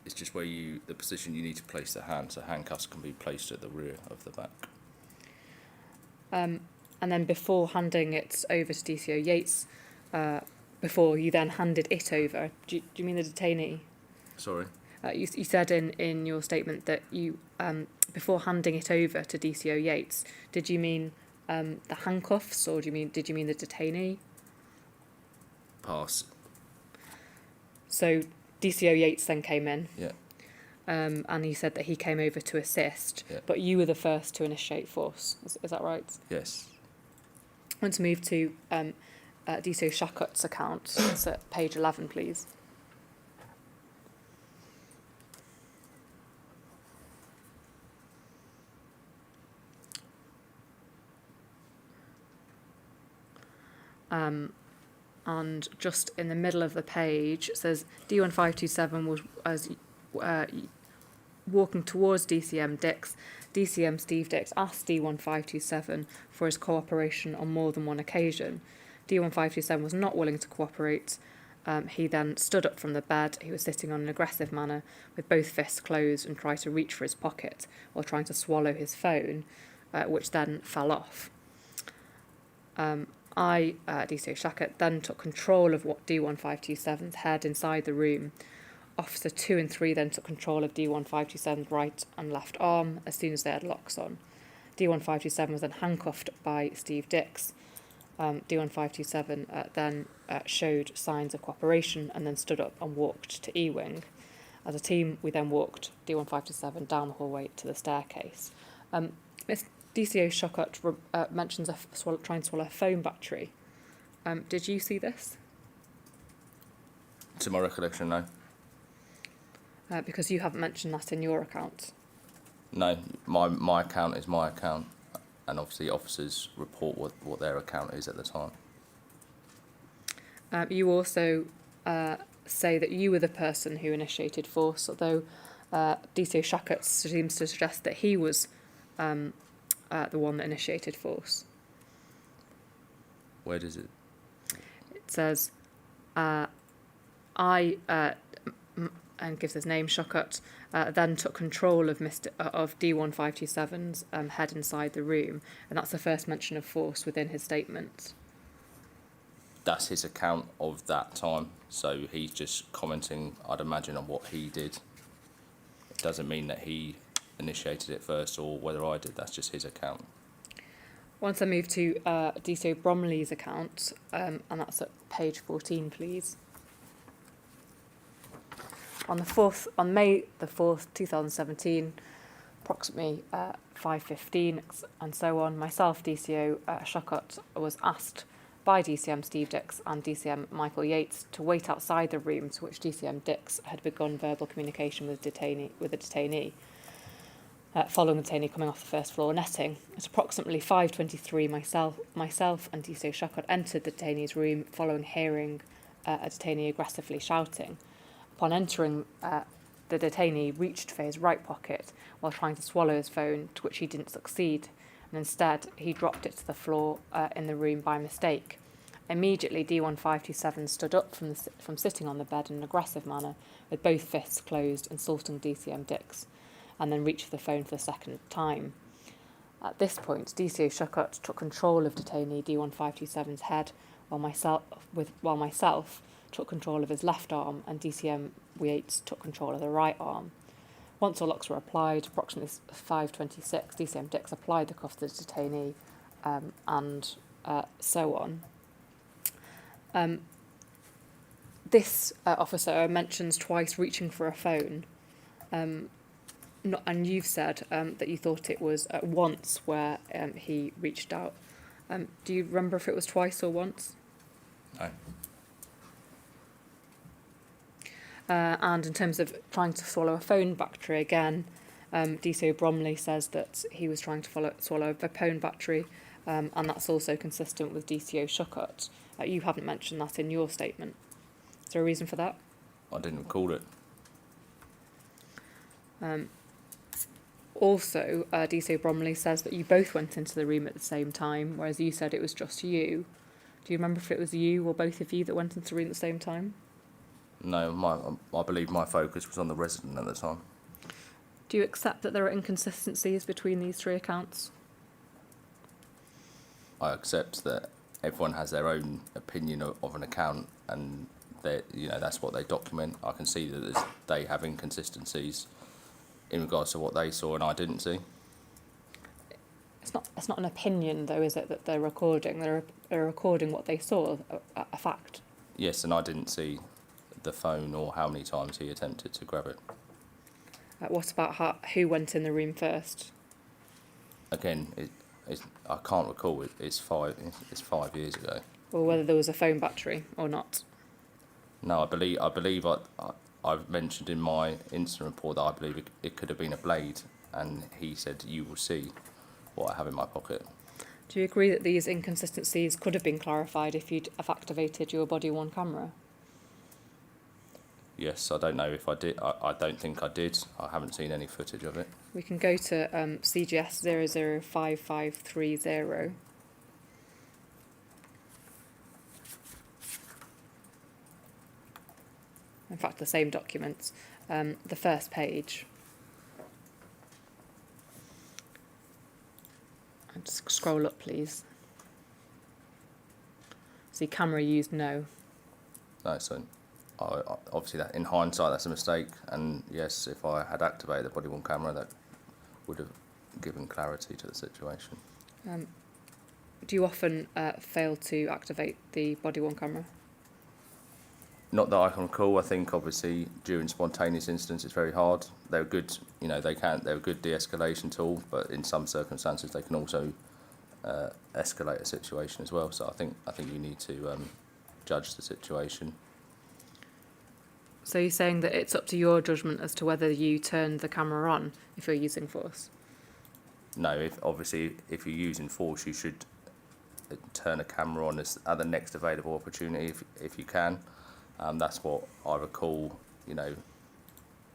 It's just where the position you need to place the hand, so handcuffs can be placed at the rear of the back. And then before handing it over to DCO Yates, before you then handed it over, do you mean the detainee? Sorry. You said in your statement that you, before handing it over to DCO Yates, did you mean the handcuffs, or did you mean the detainee? Pass. So DCO Yates then came in. Yeah. And he said that he came over to assist, Yeah. but you were the first to initiate force. Is that right? Yes. I want to move to DCO Shackett's account. It's at page 11, please. And just in the middle of the page, it says D1527 was as walking towards DCM Dix. DCM Steve Dix asked D1527 for his cooperation on more than one occasion. D1527 was not willing to cooperate. He then stood up from the bed. He was sitting on an aggressive manner with both fists closed and tried to reach for his pocket while trying to swallow his phone, which then fell off. DCO Shackett, then took control of what D1527's had inside the room. Officer 2 and 3 then took control of D1527's right and left arm as soon as they had locks on. D1527 was then handcuffed by Steve Dix. D1527 then showed signs of cooperation and then stood up and walked to E-Wing. As a team, we then walked D1527 down the hallway to the staircase. Miss DCO Shackett mentions trying to swallow a phone battery. Did you see this? To my recollection, no. Because you haven't mentioned that in your account. No, my account is my account, and obviously officers report what their account is at the time. You also say that you were the person who initiated force, although DCO Shackett seems to suggest that he was the one that initiated force. Where does it? It says, and gives his name, Shackett, then took control of of D1527's head inside the room, and that's the first mention of force within his statement. That's his account of that time, so he's just commenting, I'd imagine, on what he did. It doesn't mean that he initiated it first or whether I did. That's just his account. Once I move to DCO Bromley's account, and that's at page 14, please. On May the 4th, 2017, approximately 5:15 and so on, myself, DCO Shackett, was asked by DCM Steve Dix and DCM Michael Yates to wait outside the room to which DCM Dix had begun verbal communication with the detainee. Following the detainee coming off the first floor netting. At approximately 5:23, myself and DCO Shackett entered the detainee's room following hearing a detainee aggressively shouting. Upon entering, the detainee reached for his right pocket while trying to swallow his phone, to which he didn't succeed, and instead he dropped it to the floor in the room by mistake. Immediately, D1527 stood up from sitting on the bed in an aggressive manner, with both fists closed, insulting DCM Dix, and then reached for the phone for the second time. At this point, DCO Shackett took control of detainee D1527's head, while myself took control of his left arm, and DCM Yates took control of the right arm. Once all locks were applied, approximately 5:26, DCM Dix applied the cuff to the detainee, and so on. This officer mentions twice reaching for a phone, and you've said that you thought it was once where he reached out. Do you remember if it was twice or once? No. And in terms of trying to swallow a phone battery, again, DCO Bromley says that he was trying to swallow a phone battery, and that's also consistent with DCO Shackett. You haven't mentioned that in your statement. Is there a reason for that? I didn't recall it. Also, DCO Bromley says that you both went into the room at the same time, whereas you said it was just you. Do you remember if it was you or both of you that went into the room at the same time? No, I believe my focus was on the resident at the time. Do you accept that there are inconsistencies between these three accounts? I accept that everyone has their own opinion of an account, and that's what they document. I can see that they have inconsistencies in regards to what they saw and I didn't see. It's not an opinion, though, is it, that they're recording? They're recording what they saw, a fact. Yes, and I didn't see the phone or how many times he attempted to grab it. What about who went in the room first? Again, I can't recall. It's 5 years ago. Or whether there was a phone battery or not? No, I believe I've mentioned in my incident report that I believe it could have been a blade, and he said, "You will see what I have in my pocket." Do you agree that these inconsistencies could have been clarified if you'd have activated your body-worn camera? Yes, I don't know if I did. I don't think I did. I haven't seen any footage of it. We can go to CGS 005530. In fact, the same documents. The first page. And just scroll up, please. See, camera used, no. No, so obviously that in hindsight that's a mistake, and yes, if I had activated the body-worn camera, that would have given clarity to the situation. Do you often fail to activate the body-worn camera? Not that I can recall. I think obviously during spontaneous incidents it's very hard. They're good, they're a good de-escalation tool, but in some circumstances they can also escalate a situation as well. So I think you need to judge the situation. So you're saying that it's up to your judgment as to whether you turn the camera on if you're using force? No, if you're using force, you should turn a camera on at the next available opportunity if you can. That's what I recall,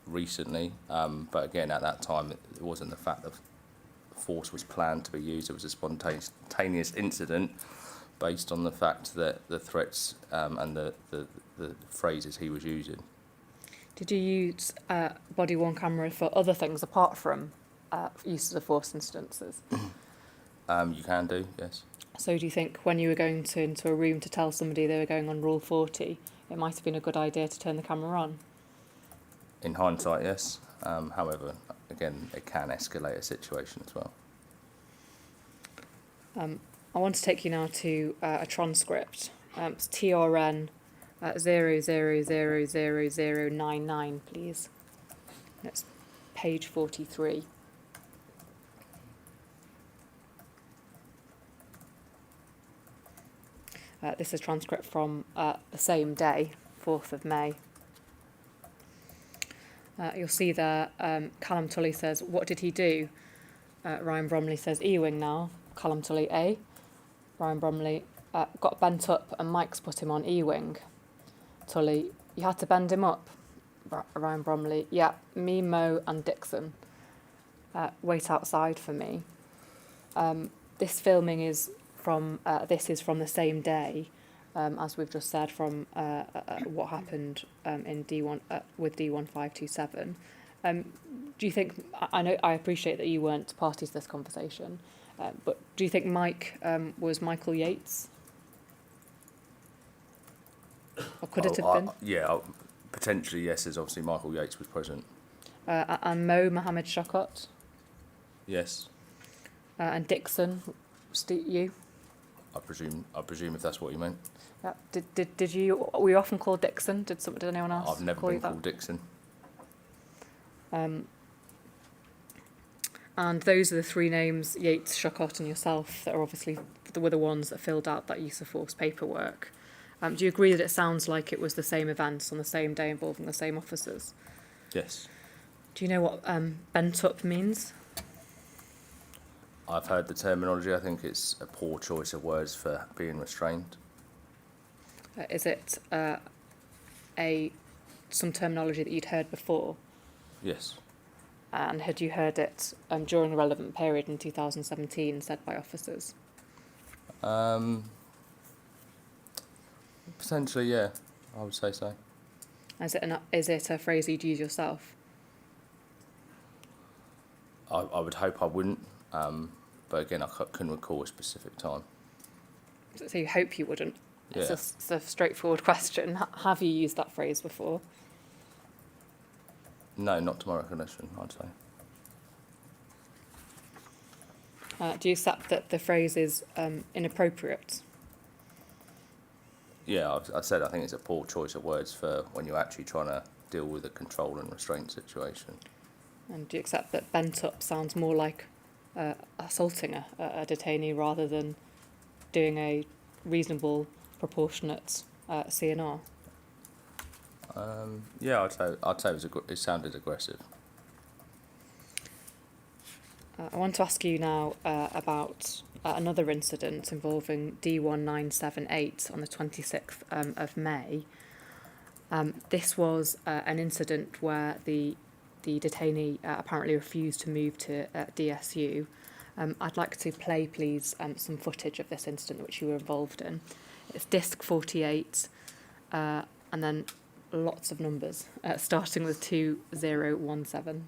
recently. But again, at that time, it wasn't the fact that force was planned to be used. It was a spontaneous incident based on the fact that the threats and the phrases he was using. Did you use body-worn camera for other things apart from uses of force incidences? You can do, yes. So do you think when you were going into a room to tell somebody they were going on Rule 40, it might have been a good idea to turn the camera on? In hindsight, yes. However, again, it can escalate a situation as well. I want to take you now to a transcript. It's TRN 00000099, please. That's page 43. This is a transcript from the same day, 4th of May. You'll see there, Callum Tully says, "What did he do?" Ryan Bromley says, "E-wing now." Callum Tully, A. Ryan Bromley, "Got bent up and Mike's put him on E-wing." Tully, "You had to bend him up." Ryan Bromley, "Yeah, me, Mo and Dixon. Wait outside for me." This filming is from the same day, as we've just said, from what happened in D1 with D1527. Do you think? I appreciate that you weren't party to this conversation, but do you think Mike was Michael Yates, or could it have been? Yeah, potentially yes. As obviously Michael Yates was present. And Mo Mohammed Shokot. Yes. And Dixon, you. I presume if that's what you meant. Yeah. Did you? Were you often called Dixon? Did anyone else? I've never been called Dixon. And those are the three names, Yates, Shokot and yourself, that are obviously were the ones that filled out that use of force paperwork. Do you agree that it sounds like it was the same events on the same day involving the same officers? Yes. Do you know what bent up means? I've heard the terminology. I think it's a poor choice of words for being restrained. Is it some terminology that you'd heard before? Yes. And had you heard it during the relevant period in 2017 said by officers? Potentially, yeah. I would say so. Is it a phrase you'd use yourself? I would hope I wouldn't. But again, I couldn't recall a specific time. So you hope you wouldn't. Yeah. It's a straightforward question. Have you used that phrase before? No, not to my recollection, I'd say. Do you accept that the phrase is inappropriate? Yeah, I said I think it's a poor choice of words for when you're actually trying to deal with a control and restraint situation. And do you accept that bent up sounds more like assaulting a detainee rather than doing a reasonable, proportionate CNR? Yeah, I'd say it sounded aggressive. I want to ask you now about another incident involving D1978 on the 26th of May. This was an incident where the detainee apparently refused to move to DSU. I'd like to play, please, some footage of this incident which you were involved in. It's disc 48, and then lots of numbers, starting with 2017.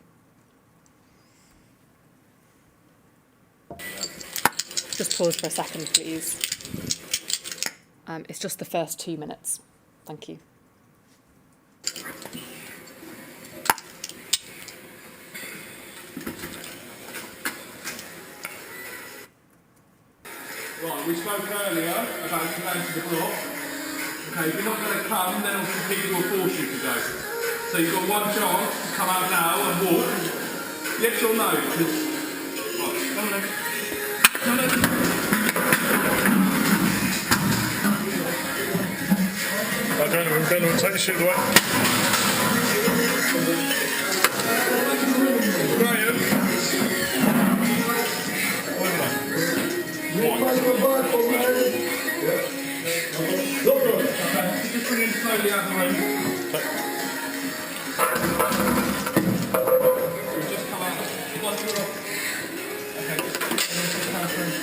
Just pause for a second, please. It's just the first 2 minutes. Thank you. Right, we spoke earlier about you going to the Brook. Okay, if you're not going to come, then obviously people will force you to go. So you've got one chance to come out now and walk. Yes or no? Right, come on then. Come on then. Ben, take the shit away. Graham. Just bring him slowly out of the room. We've just come out. Once you're off. Okay, just transfer him.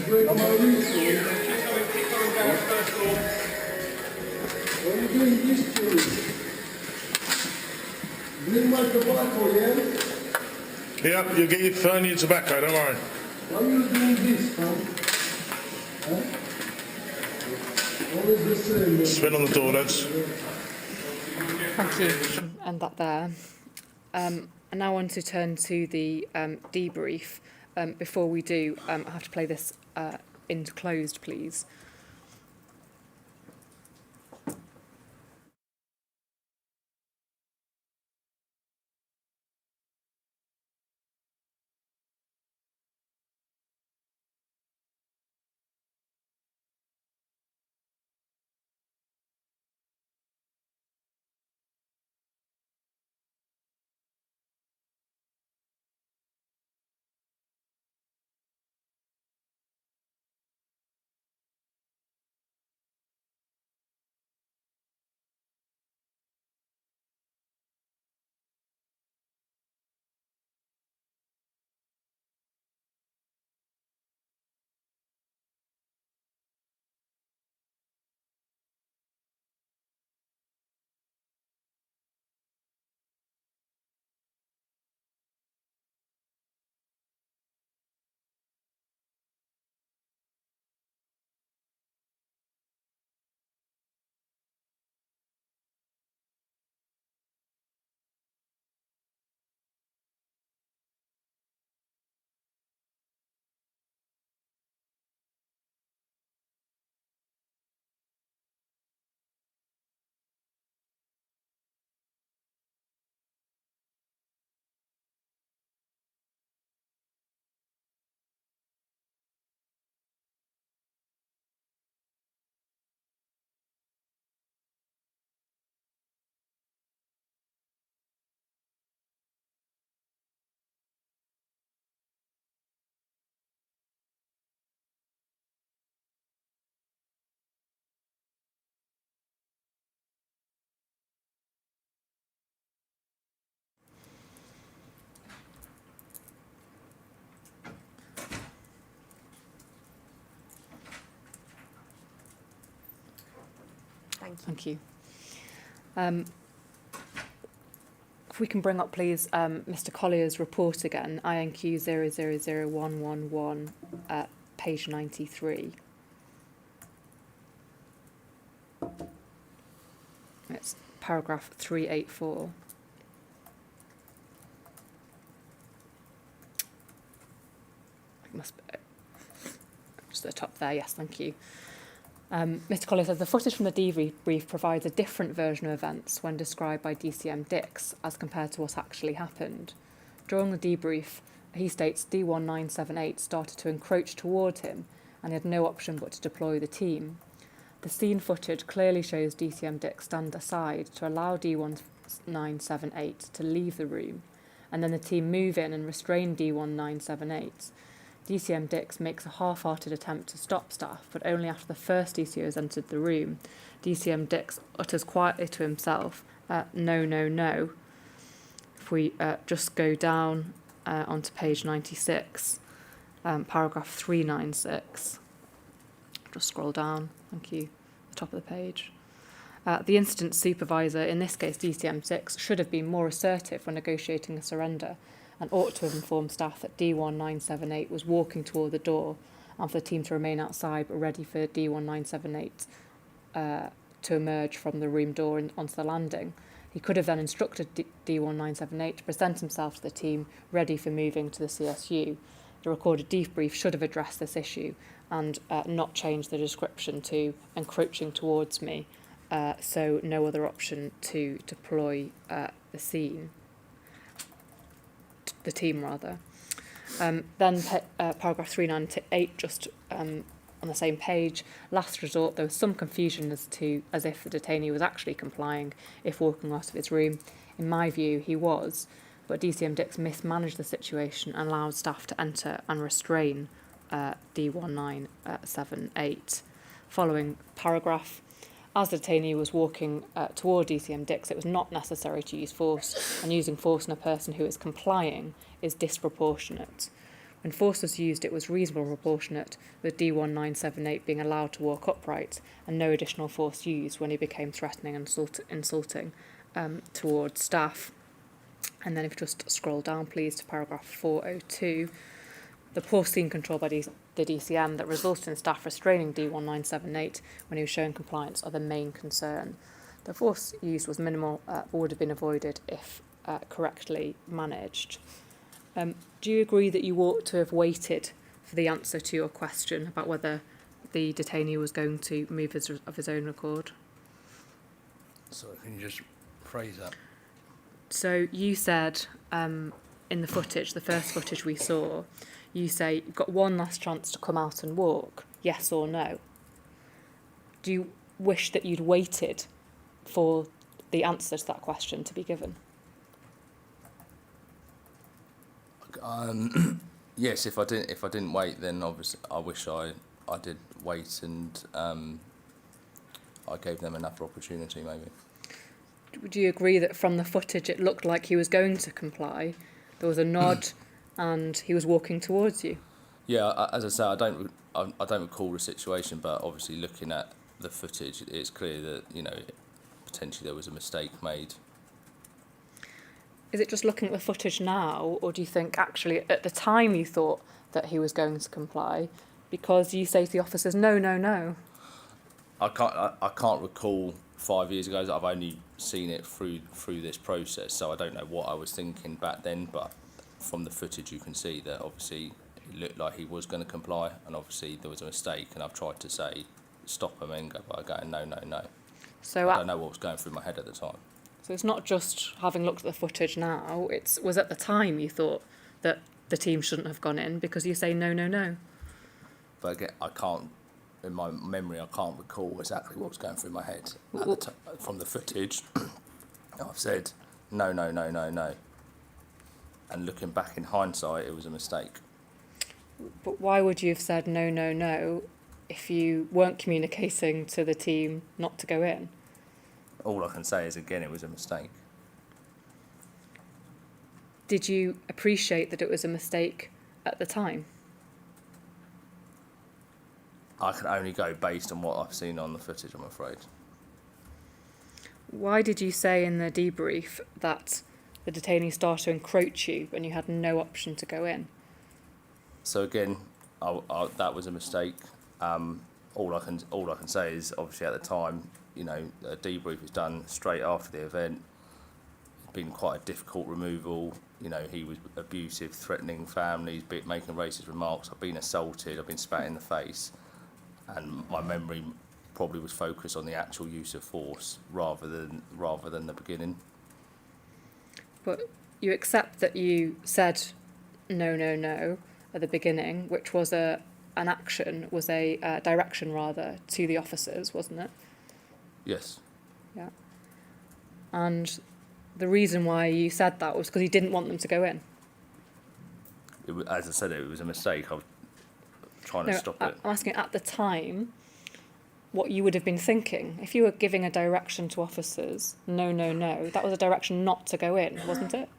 Break my wrist. Keep going down first floor. What are you doing this to? Bring my tobacco, yeah? Yeah, you get your phone and your tobacco, don't worry. Why are you doing this, huh? Always the same, man. Spin on the door, lads. Thank you. End that there. I now want to turn to the debrief. Before we do, I have to play this in closed, please. Thank you. Thank you. If we can bring up, please, Mr. Collier's report again, INQ 000111, page 93. It's paragraph 384. It must be just at the top there. Yes, thank you. Mr. Collier says the footage from the debrief provides a different version of events when described by DCM Dix as compared to what actually happened. During the debrief, he states D1978 started to encroach towards him and he had no option but to deploy the team. The scene footage clearly shows DCM Dix stand aside to allow D1978 to leave the room, and then the team move in and restrain D1978. DCM Dix makes a half-hearted attempt to stop staff, but only after the first DCO has entered the room. DCM Dix utters quietly to himself, no, no, no. If we just go down onto page 96, paragraph 396. Just scroll down, thank you, the top of the page. The incident supervisor, in this case DCM6, should have been more assertive when negotiating a surrender and ought to have informed staff that D1978 was walking toward the door and for the team to remain outside but ready for D1978 to emerge from the room door and onto the landing. He could have then instructed D1978 to present himself to the team ready for moving to the CSU. The recorded debrief should have addressed this issue and not changed the description to encroaching towards me, so no other option to deploy the team rather. Then paragraph 398, just on the same page, last resort, there was some confusion as if the detainee was actually complying if walking out of his room. In my view, he was, but DCM Dix mismanaged the situation and allowed staff to enter and restrain D1978. Following paragraph, as the detainee was walking toward DCM Dix, it was not necessary to use force, and using force on a person who is complying is disproportionate. When force was used, it was reasonable and proportionate, with D1978 being allowed to walk upright and no additional force used when he became threatening and insulting towards staff. And then if you just scroll down, please, to paragraph 402, the poor scene control by the DCM that resulted in staff restraining D1978 when he was showing compliance are the main concern. The force used was minimal, but would have been avoided if correctly managed. Do you agree that you ought to have waited for the answer to your question about whether the detainee was going to move of his own accord? Sorry, can you just phrase that? So you said in the footage, the first footage we saw, you say you've got one last chance to come out and walk, yes or no. Do you wish that you'd waited for the answer to that question to be given? Yes, if I didn't wait, then obviously I wish I did wait and I gave them another opportunity maybe. Would you agree that from the footage it looked like he was going to comply? There was a nod and he was walking towards you. Yeah, as I say, I don't recall the situation, but obviously looking at the footage, it's clear that potentially there was a mistake made. Is it just looking at the footage now, or do you think actually at the time you thought that he was going to comply because you say to the officers, no, no, no? I can't recall 5 years ago. I've only seen it through this process, so I don't know what I was thinking back then. But from the footage, you can see that obviously it looked like he was going to comply, and obviously there was a mistake. And I've tried to say stop him and go by going no, no, no. So I don't know what was going through my head at the time. So it's not just having looked at the footage now. Was at the time you thought that the team shouldn't have gone in because you say no, no, no. But again, I can't. In my memory, I can't recall exactly what was going through my head from the footage. I've said no, no, no, no, no. And looking back in hindsight, it was a mistake. But why would you have said no, no, no if you weren't communicating to the team not to go in? All I can say is, again, it was a mistake. Did you appreciate that it was a mistake at the time? I can only go based on what I've seen on the footage, I'm afraid. Why did you say in the debrief that the detainee started to encroach you and you had no option to go in? So again, that was a mistake. All I can say is, obviously at the time, you know, a debrief was done straight after the event. It's been quite a difficult removal. You know, he was abusive, threatening families, making racist remarks. I've been assaulted. I've been spat in the face, and my memory probably was focused on the actual use of force rather than the beginning. But you accept that you said no, no, no at the beginning, which was a direction rather to the officers, wasn't it? Yes. Yeah. And the reason why you said that was because you didn't want them to go in. As I said, it was a mistake. I was trying to stop it. I'm asking at the time what you would have been thinking. If you were giving a direction to officers, no, no, no, that was a direction not to go in, wasn't it?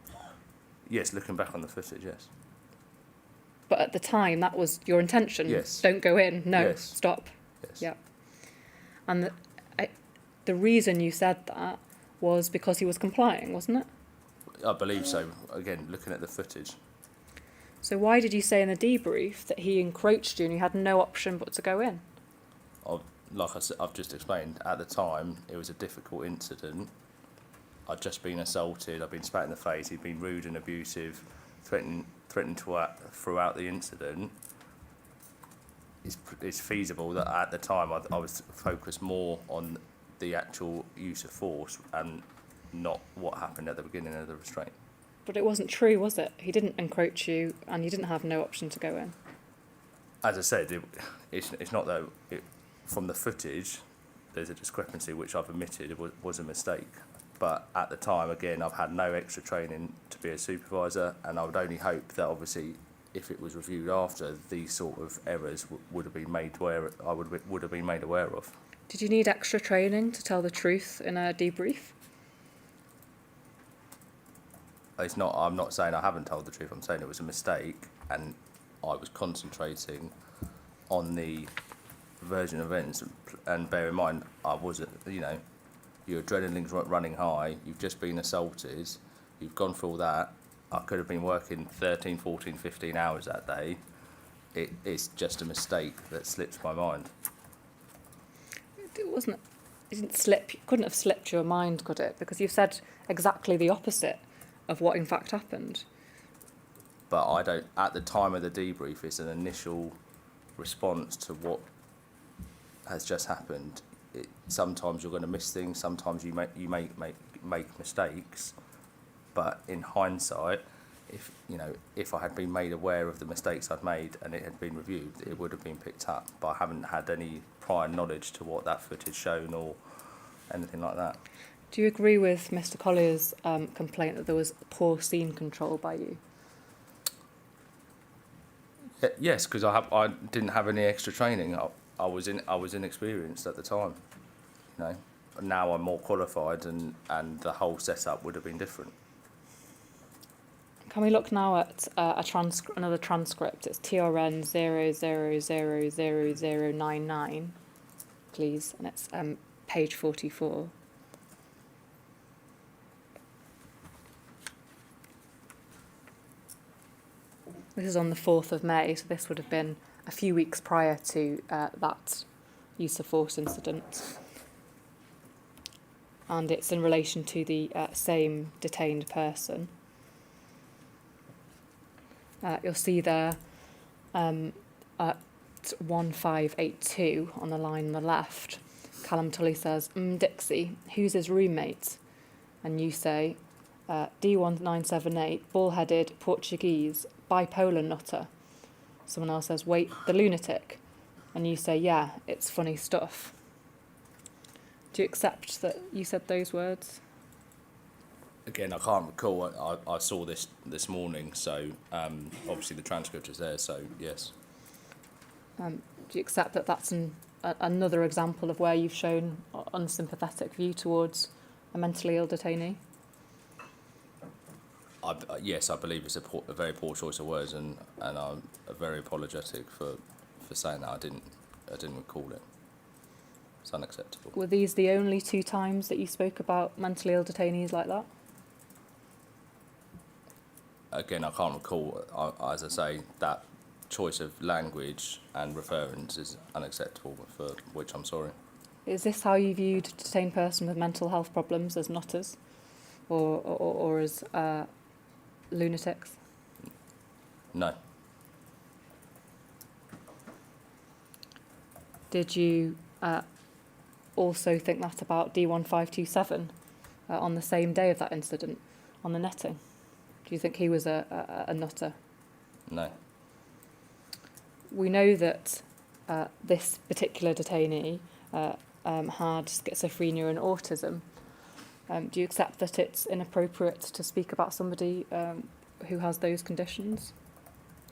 Yes, looking back on the footage, yes. But at the time, that was your intention. Yes. Don't go in. No, Yes. stop. Yes. Yeah. And the reason you said that was because he was complying, wasn't it? I believe so. Again, looking at the footage. So why did you say in the debrief that he encroached you and you had no option but to go in? Like I said, I've just explained, at the time, it was a difficult incident. I'd just been assaulted, I'd been spat in the face, he'd been rude and abusive, threatened throughout the incident. It's feasible that at the time I was focused more on the actual use of force and not what happened at the beginning of the restraint. But it wasn't true, was it? He didn't encroach you and you didn't have no option to go in. As I said, it's not that from the footage, there's a discrepancy which I've admitted was a mistake. But at the time, again, I've had no extra training to be a supervisor, and I would only hope that obviously, if it was reviewed after, these sort of errors would have been made would have been made aware of. Did you need extra training to tell the truth in a debrief? It's not. I'm not saying I haven't told the truth. I'm saying it was a mistake, and I was concentrating on the version of events. And bear in mind, I wasn't. You know, your adrenaline's running high. You've just been assaulted. You've gone through all that. I could have been working 13, 14, 15 hours that day. It's just a mistake that slips my mind. It wasn't. It didn't slip. It couldn't have slipped your mind, could it? Because you've said exactly the opposite of what in fact happened. But I don't. At the time of the debrief, it's an initial response to what has just happened. Sometimes you're going to miss things. Sometimes you make mistakes. But in hindsight, if I had been made aware of the mistakes I'd made and it had been reviewed, it would have been picked up. But I haven't had any prior knowledge to what that footage shown or anything like that. Do you agree with Mr. Collier's complaint that there was poor scene control by you? Yes, because I didn't have any extra training. I was inexperienced at the time. You know, now I'm more qualified, and the whole setup would have been different. Can we look now at another transcript? It's TRN 00000099, please, and it's page 44. This is on the 4th of May, so this would have been a few weeks prior to that use of force incident. And it's in relation to the same detained person. You'll see there at 1582 on the line on the left, Callum Tully says, Dixie, who's his roommate? And you say, D1978, ball-headed, Portuguese, bipolar nutter. Someone else says, wait, the lunatic. And you say, yeah, it's funny stuff. Do you accept that you said those words? Again, I can't recall. I saw this morning, so obviously the transcript is there, so yes. Do you accept that that's another example of where you've shown unsympathetic view towards a mentally ill detainee? Yes, I believe it's a very poor choice of words, and I'm very apologetic for saying that. I didn't recall it. It's unacceptable. Were these the only 2 times that you spoke about mentally ill detainees like that? again, I can't recall. As I say, that choice of language and reference is unacceptable, for which I'm sorry. Is this how you viewed a detained person with mental health problems, as nutters, or as lunatics? No. Did you also think that about D1527 on the same day of that incident on the netting? Do you think he was a nutter? No. We know that this particular detainee had schizophrenia and autism. Do you accept that it's inappropriate to speak about somebody who has those conditions?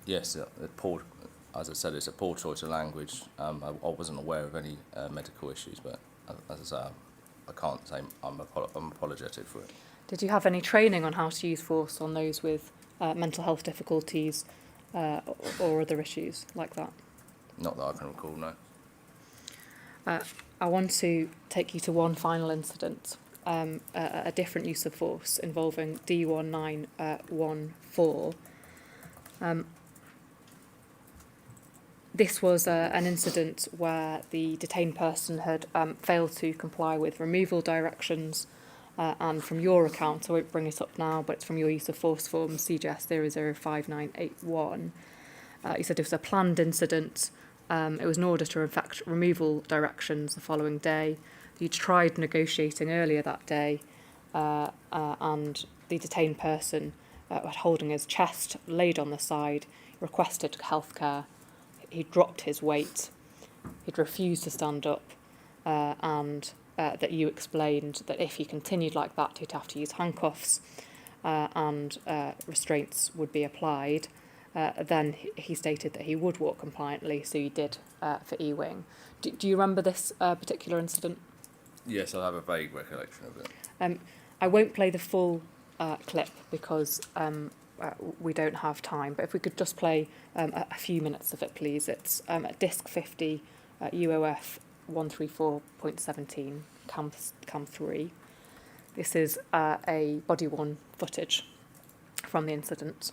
Yes, poor, as I said, it's a poor choice of language. I wasn't aware of any medical issues, but as I say, I can't say I'm apologetic for it. Did you have any training on how to use force on those with mental health difficulties or other issues like that? Not that I can recall, no. I want to take you to one final incident, a different use of force involving D1914. This was an incident where the detained person had failed to comply with removal directions, and from your account, I won't bring it up now, but it's from your use of force form CJS 005981. You said it was a planned incident. It was in order to effect removal directions the following day. You'd tried negotiating earlier that day, and the detained person was holding his chest laid on the side, requested healthcare. He dropped his weight. He'd refused to stand up, and that you explained that if he continued like that, he'd have to use handcuffs, and restraints would be applied. Then he stated that he would walk compliantly, so you did for E-Wing. Do you remember this particular incident? Yes, I have a vague recollection of it. I won't play the full clip because we don't have time, but if we could just play a few minutes of it, please. It's at disc 50, UOF 134.17, cam 3. This is a body-worn footage from the incident.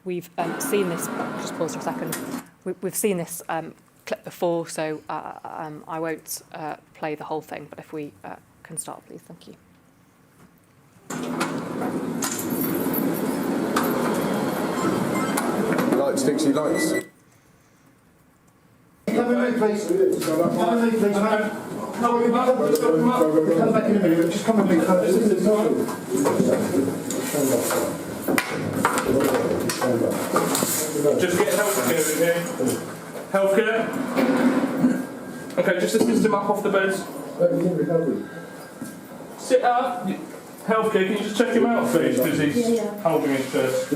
We've seen this, just pause for a second, we've seen this clip before, so I won't play the whole thing, but if we can start, please, thank you. Lights, Dixie, lights. Come with me, please. Come with me, please, man. Come back in a minute. Just come with me first. Just get healthcare in here. Healthcare. Okay, just assist him up off the beds. Sit up. Healthcare, can you just check him out, please? Because he's holding his chest.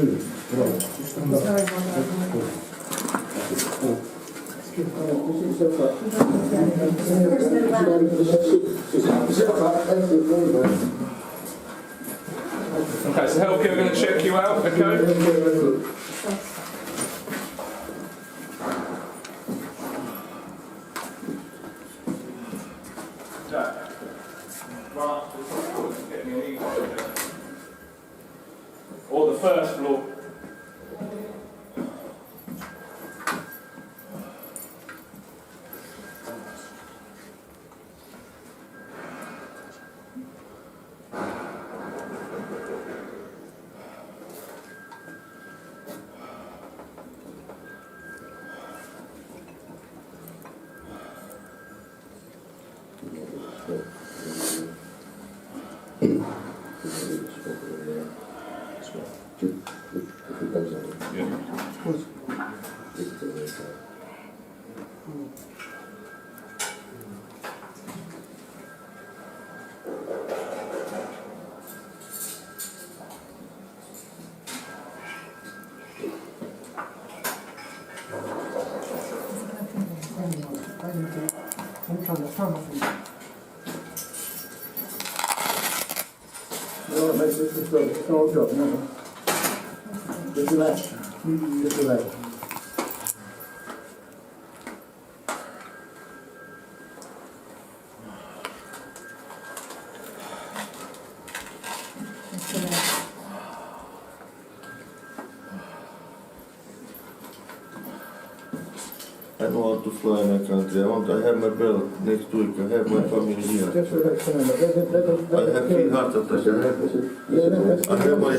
Okay, so healthcare are going to check you out, okay? Or the first floor. Just relax. Just relax. to fly in my country. I have my belt next week. I have my family here. Just relax a minute. I have 3 heart attacks. I have my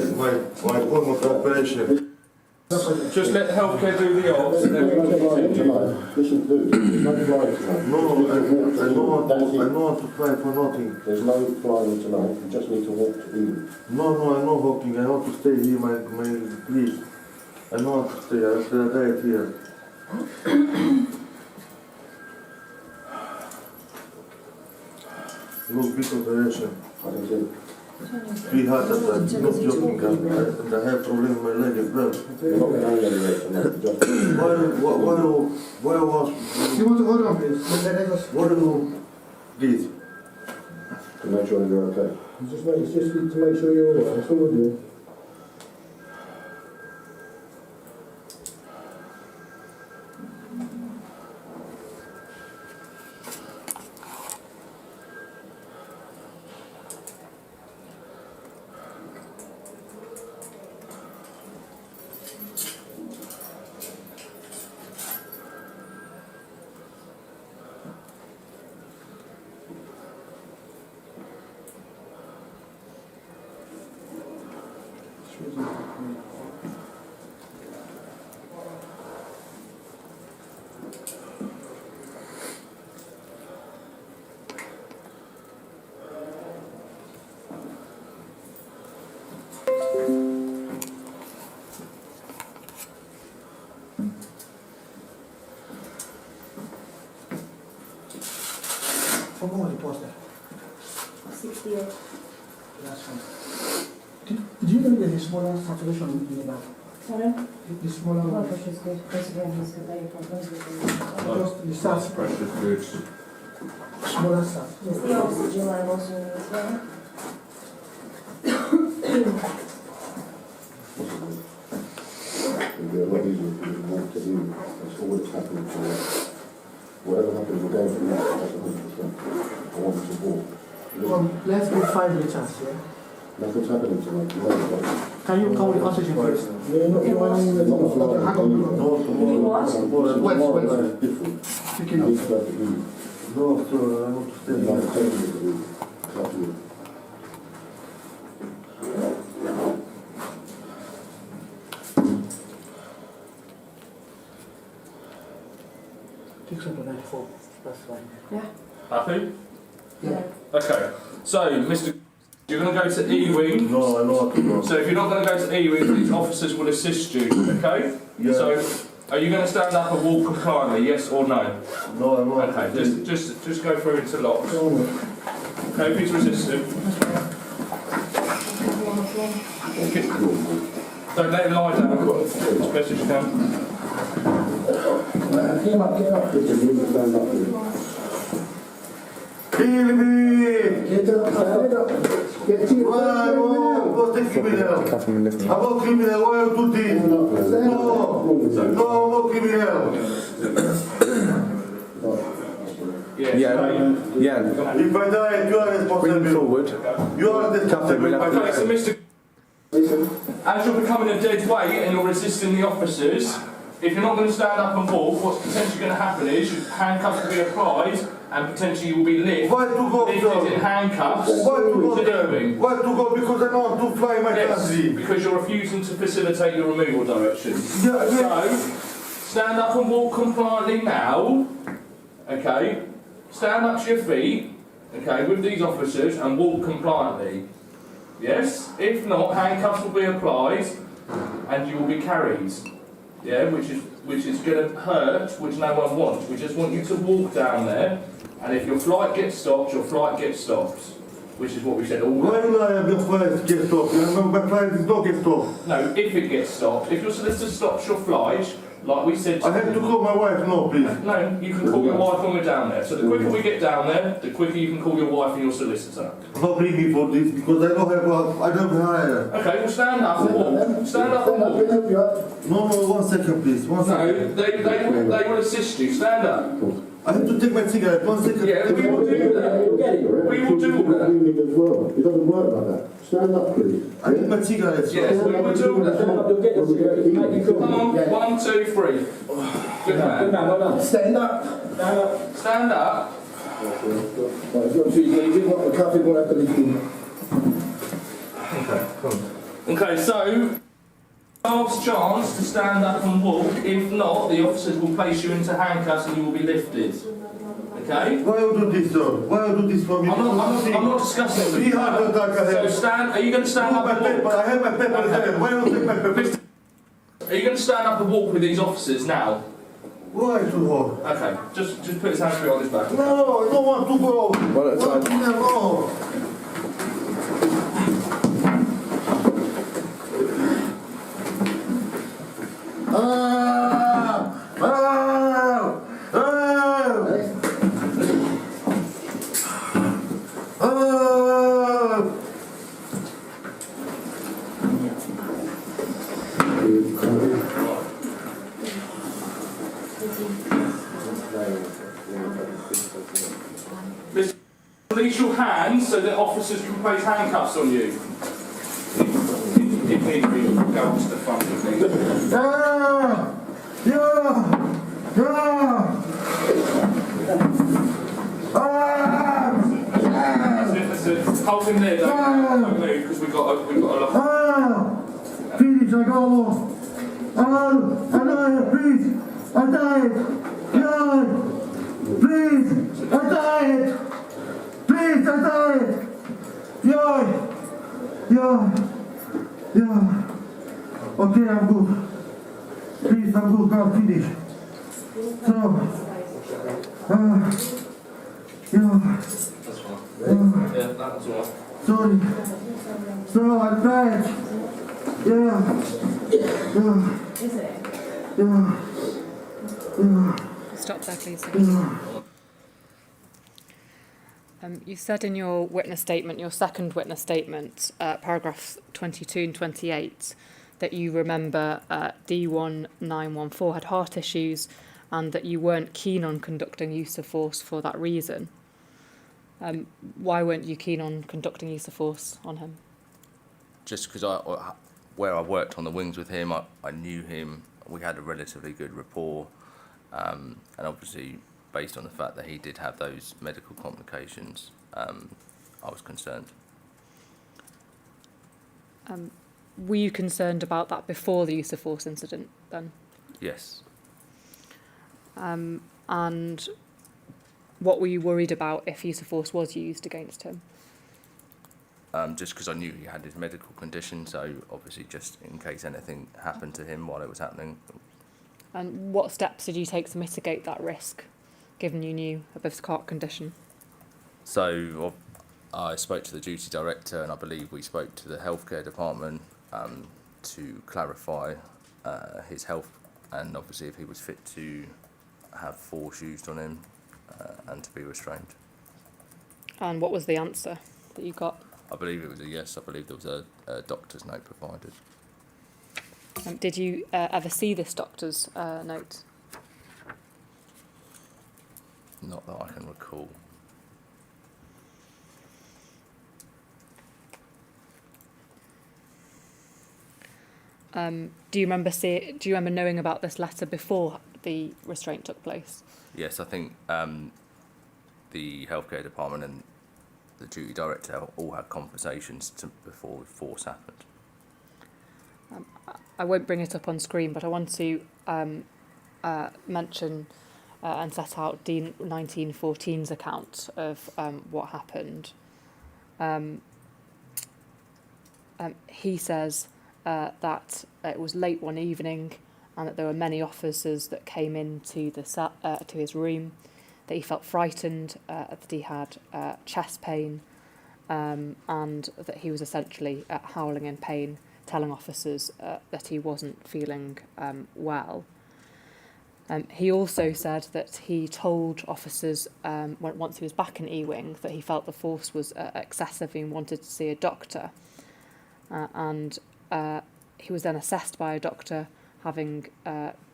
form of operation. Just let healthcare do the odds, and then we can continue. Listen, dude, there's no flying tonight. No, I know how to fly for nothing. There's no flying tonight. You just need to walk to Eden. No, I'm not walking. I want to stay here, my please. I know how to stay. I died here. Look, big operation. I can see. 3 heart attacks, not joking. And I have problem with my leg as well. You're not going anywhere tonight. Just... Why was... You want to hold on, please? What do you did? To make sure you're okay. It's just to make sure you're alright. That's all we're doing. What more was there? 68. That's fine. Did you know there's a smaller saturation in the back? Sorry? The smaller Blood one. pressure's good. Considering he's got very problems with him. Just the sats, Pressure's good. smaller sats. Just the oxygen levels you need as well. It'll be a lot easier if you walk to Eden. That's always happening to us. Whatever happens, we're going through that. That's 100%. I want you to walk. Let's do 5 liters, yeah? Nothing's happening tonight. You know that. Can you come with oxygen first? Yeah, not flying. Not flying. Hang on. Wait. Different. Take it You up. need to go to Eden. No, sir, I want to stay You're not here. taking it to Eden. It's up to you. Take some to 94. That's fine. Yeah. Happy? Yeah. Okay. So, Mr. You're going to go to E-Wing. No, I know how to go. So if you're not going to go to E-Wing, these officers will assist you, okay? Yeah. So, are you going to stand up and walk compliantly, yes or no? No, I'm not. Okay, just go through into locks. Okay, please resist him. Don't let him lie down as best as you can. Get up. Listen, you can stand up here. Kill me! Get up. Get to your Why? What's the criminal? I'm not criminal. Why you do this? No, I'm not criminal. Yeah. If I die, you are responsible. Forward. You are responsible. Okay, so Mr. As you're becoming a dead weight and you're resisting the officers, if you're not going to stand up and walk, what's potentially going to happen is your handcuffs will be applied and potentially you will be Why to go, lifted sir? in handcuffs Why to go to there? E-Wing. Why to go? Because I don't want to fly my Yes, country. because you're refusing to facilitate your removal directions. Yeah. So, stand up and walk compliantly now, okay? Stand up to your feet, okay, with these officers and walk compliantly. Yes? If not, handcuffs will be applied and you will be carried. Yeah, which is going to hurt, which no one wants. We just want you to walk down there, and if your flight gets stopped, your flight gets stopped. Which is what we said all Why do I have your flight get stopped? You remember my flight did not get stopped. No, if it gets stopped. If your solicitor stops your flight, like we said... I have to call my wife, no, please. No, you can call your wife when we're down there. So the quicker we get down there, the quicker you can call your wife and your solicitor. Not bring me for this because I don't have I don't hire. Okay, well stand up and walk. Stand up and walk. No, 1 second, please. 1 second. No, they will assist you. Stand up. I have to take my cigarette. 1 second. Yeah, we will do that. We will do all that. As well. It doesn't work like that. Stand up, please. I need my cigarette. Yes, we will do all that. You'll get your cigarette. Mate, you Come on, Yeah. 1, 2, 3. Good Good man. man, well done. Stand up. Stand up. Stand up. Right, it's got to you got the traffic will have to lift in. Okay, so last chance to stand up and walk. If not, the officers will place you into handcuffs and you will be lifted. Okay? Why you do this, sir? Why you do this for me? I'm not discussing it with you. 3 heart attack I So have. stand. Are you going to stand up My and paper. walk? I have my paper there. Why you take my paper? Are you going to stand up and walk with these officers now? Why to walk? Okay. Just put his hands free on his back. No, I don't want to go. One at a time. No. Release your hands so that officers can place handcuffs on you. If need be, go to the front if need That's it. Hold him there, don't move, because we've got a lot. Please, I go. I died, please. I died. Yeah. Please, I died. Please, I died. Yeah. Okay, I'm good. Please, I'm good. Now finish. So, Yeah, that's all right. sorry. So I died. Yeah. Stop there, please. Yeah. You said in your witness statement, your second witness statement, paragraphs 22 and 28, that you remember D1914 had heart issues and that you weren't keen on conducting use of force for that reason. Why weren't you keen on conducting use of force on him? Just because where I worked on the wings with him, I knew him. We had a relatively good rapport, and obviously, based on the fact that he did have those medical complications, I was concerned. Were you concerned about that before the use of force incident then? Yes. And what were you worried about if use of force was used against him? Just because I knew he had his medical condition, so obviously just in case anything happened to him while it was happening. And what steps did you take to mitigate that risk, given you knew of his heart condition? So I spoke to the duty director, and I believe we spoke to the healthcare department to clarify his health, and obviously if he was fit to have force used on him and to be restrained. And what was the answer that you got? I believe it was a yes. I believe there was a doctor's note provided. Did you ever see this doctor's note? Not that I can recall. Do you remember knowing about this letter before the restraint took place? Yes, I think the healthcare department and the duty director all had conversations before force happened. I won't bring it up on screen, but I want to mention and set out D1914's account of what happened. He says that it was late one evening and that there were many officers that came into to his room, that he felt frightened, that he had chest pain, and that he was essentially howling in pain, telling officers that he wasn't feeling well. He also said that he told officers once he was back in E-Wing that he felt the force was excessive and wanted to see a doctor. And he was then assessed by a doctor, having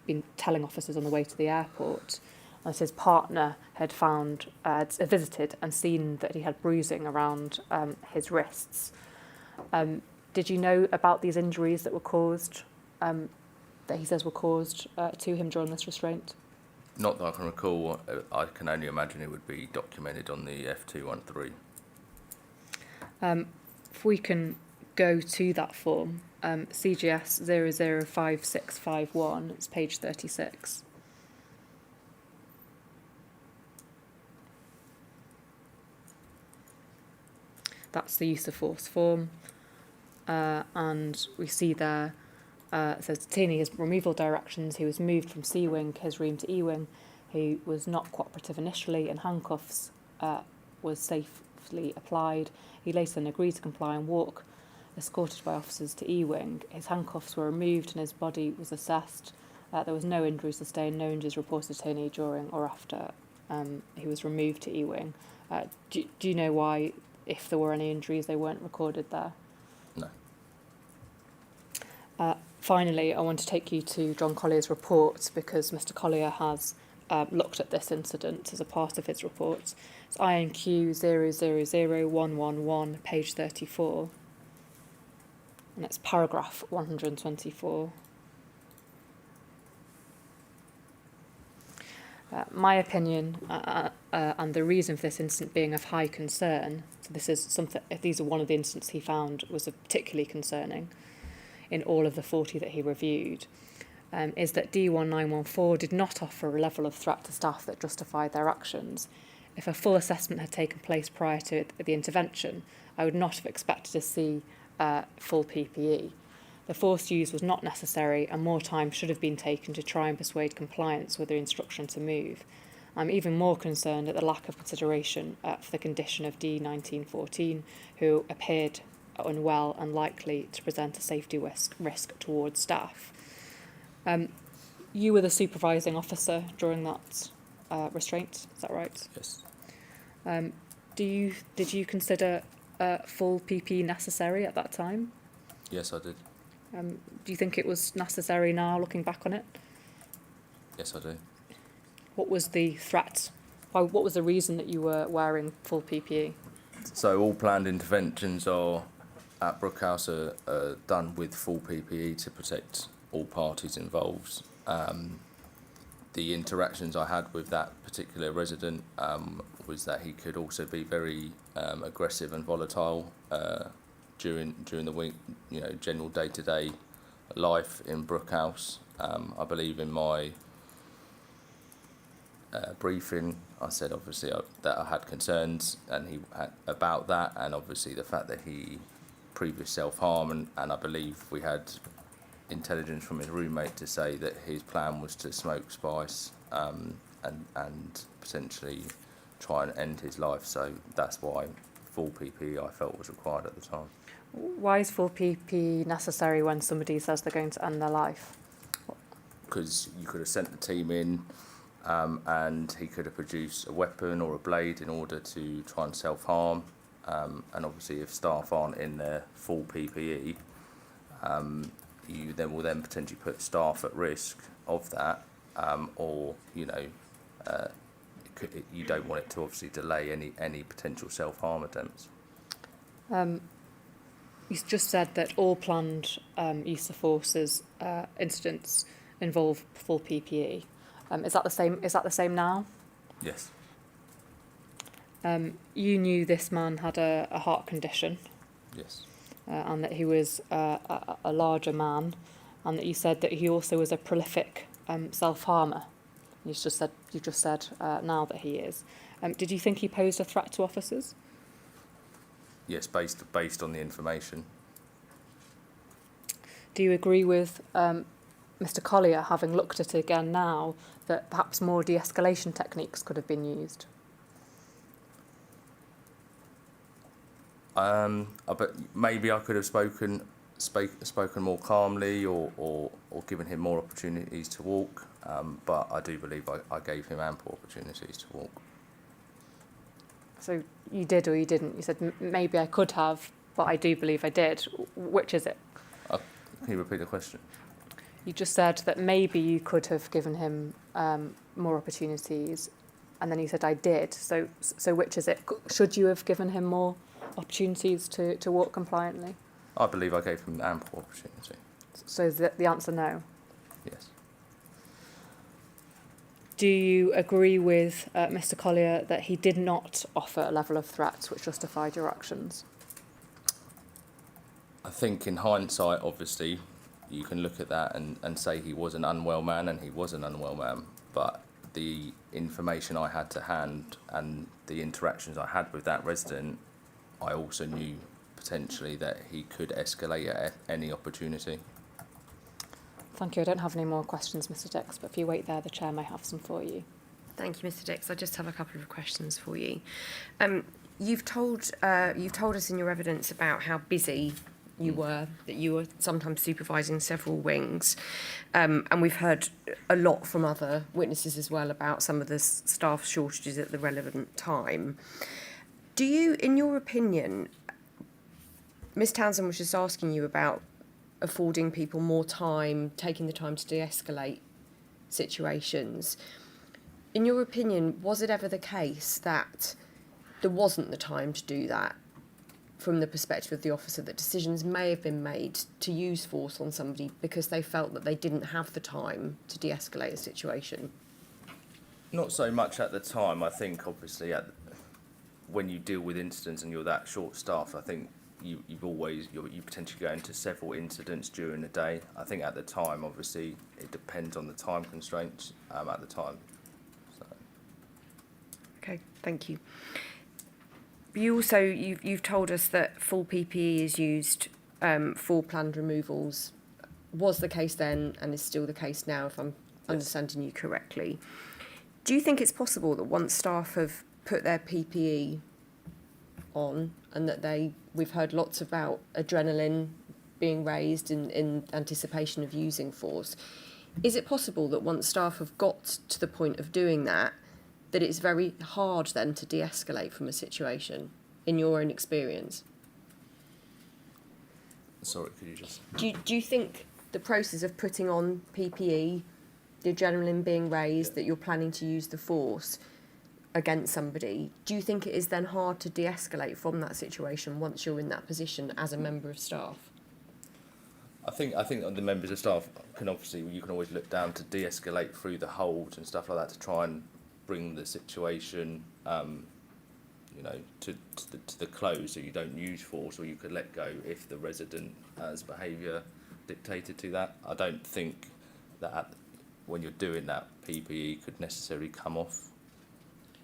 been telling officers on the way to the airport, as his partner had visited and seen that he had bruising around his wrists. Did you know about these injuries that were caused, that he says were caused to him during this restraint? Not that I can recall. I can only imagine it would be documented on the F213. If we can go to that form, CGS 005651, it's page 36. That's the use of force form, and we see there, it says detainee his removal directions. He was moved from C wing, his room to E wing. He was not cooperative initially, and handcuffs was safely applied. He later then agreed to comply and walk, escorted by officers to E wing. His handcuffs were removed and his body was assessed. There was no injuries sustained, no injuries reported to detainee during or after he was removed to E wing. Do you know why, if there were any injuries, they weren't recorded there? No. Finally, I want to take you to John Collier's report, because Mr. Collier has looked at this incident as a part of his report. It's INQ 000111, page 34, and it's paragraph 124. My opinion and the reason for this incident being of high concern, so this is something, these are one of the incidents he found was particularly concerning in all of the 40 that he reviewed, is that D1914 did not offer a level of threat to staff that justified their actions. If a full assessment had taken place prior to the intervention, I would not have expected to see full PPE. The force used was not necessary, and more time should have been taken to try and persuade compliance with the instruction to move. I'm even more concerned at the lack of consideration for the condition of D1914, who appeared unwell and likely to present a safety risk towards staff. You were the supervising officer during that restraint, is that right? Yes. Did you consider full PPE necessary at that time? Yes, I did. Do you think it was necessary now, looking back on it? Yes, I do. What was the threat? What was the reason that you were wearing full PPE? So all planned interventions at Brookhouse are done with full PPE to protect all parties involved. The interactions I had with that particular resident was that he could also be very aggressive and volatile during the week, general day-to-day life in Brookhouse. I believe in my briefing, I said obviously that I had concerns and he had about that, and obviously the fact that he previous self-harm, and I believe we had intelligence from his roommate to say that his plan was to smoke spice and potentially try and end his life. So that's why full PPE I felt was required at the time. Why is full PPE necessary when somebody says they're going to end their life? Because you could have sent the team in and he could have produced a weapon or a blade in order to try and self-harm. And obviously if staff aren't in their full PPE, you will then potentially put staff at risk of that, or you don't want it to obviously delay any potential self-harm attempts. You just said that all planned use of forces incidents involve full PPE. Is that the same? Is that the same now? Yes. You knew this man had a heart condition. Yes. And that he was a larger man, and that you said that he also was a prolific self-harmer. You just said now that he is. Did you think he posed a threat to officers? Yes, based on the information. Do you agree with Mr. Collier, having looked at it again now, that perhaps more de-escalation techniques could have been used? But maybe I could have spoken more calmly or given him more opportunities to walk. But I do believe I gave him ample opportunities to walk. So you did or you didn't? You said maybe I could have, but I do believe I did. Which is it? Can you repeat the question? You just said that maybe you could have given him more opportunities, and then you said I did. So which is it? Should you have given him more opportunities to walk compliantly? I believe I gave him ample opportunity. So is the answer no? Yes. Do you agree with Mr. Collier that he did not offer a level of threats which justified your actions? I think in hindsight, obviously, you can look at that and say he was an unwell man, and he was an unwell man. But the information I had to hand and the interactions I had with that resident, I also knew potentially that he could escalate at any opportunity. Thank you. I don't have any more questions, Mr. Dix, but if you wait there, the chair may have some for you. Thank you, Mr. Dix. I just have a couple of questions for you. You've told us in your evidence about how busy you were, that you were sometimes supervising several wings, and we've heard a lot from other witnesses as well about some of the staff shortages at the relevant time. Do you, in your opinion, Ms. Townsend was just asking you about affording people more time, taking the time to de-escalate situations. In your opinion, was it ever the case that there wasn't the time to do that from the perspective of the officer, that decisions may have been made to use force on somebody because they felt that they didn't have the time to de-escalate a situation? Not so much at the time. I think obviously when you deal with incidents and you're that short staffed, I think you potentially go into several incidents during the day. I think at the time, obviously, it depends on the time constraints at the time. So. Okay, thank you. You've told us that full PPE is used for planned removals. Was the case then and is still the case now, if I'm understanding you correctly. Do you think it's possible that once staff have put their PPE on and that we've heard lots about adrenaline being raised in anticipation of using force, is it possible that once staff have got to the point of doing that it's very hard then to de-escalate from a situation, in your own experience? Sorry, could you just... Do you think the process of putting on PPE, the adrenaline being raised, that you're planning to use the force against somebody, do you think it is then hard to de-escalate from that situation once you're in that position as a member of staff? I think the members of staff you can always look down to de-escalate through the holds and stuff like that to try and bring the situation, to the close, so you don't use force, or you could let go if the resident has behaviour dictated to that. I don't think that when you're doing that, PPE could necessarily come off.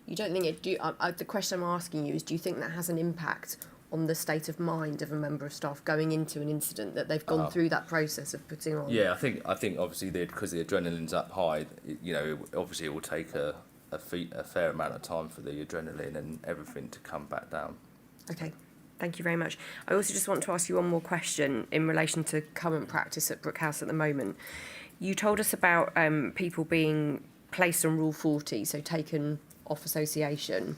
You don't think it? The question I'm asking you is: do you think that has an impact on the state of mind of a member of staff going into an incident, that they've gone through that process of putting on? Yeah, I think obviously because the adrenaline's up high, obviously it will take a fair amount of time for the adrenaline and everything to come back down. Okay, thank you very much. I also just want to ask you one more question in relation to current practice at Brookhouse at the moment. You told us about people being placed on Rule 40, so taken off association,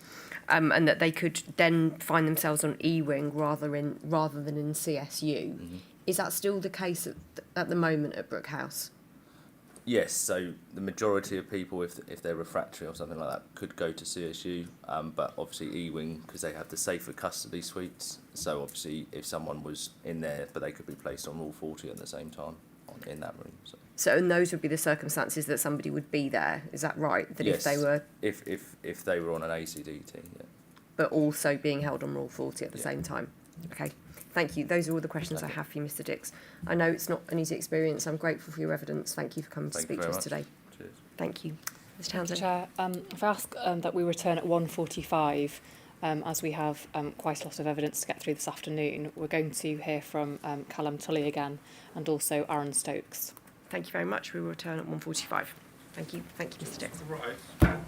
and that they could then find themselves on E-Wing rather than in CSU. Mm-hmm. Is that still the case at the moment at Brookhouse? Yes, so the majority of people, if they're refractory or something like that, could go to CSU, but obviously E-Wing, because they have the safer custody suites, so obviously if someone was in there, but they could be placed on Rule 40 at the same time in that room. So and those would be the circumstances that somebody would be there, is that right? That yes, if they were... If they were on an ACDT, yeah. But also being held on Rule 40 at the same time. Okay. Thank you. Those are all the questions I have for you, Mr. Dix. I know it's not an easy experience. I'm grateful for your evidence. Thank you for coming to speak to us today. Cheers. Thank you. Ms. Townsend. Chair, if I ask that we return at 1:45, as we have quite a lot of evidence to get through this afternoon, we're going to hear from Callum Tully again and also Aaron Stokes. Thank you very much. We will return at 1:45. Thank you. Thank you, Mr. Dix. Right.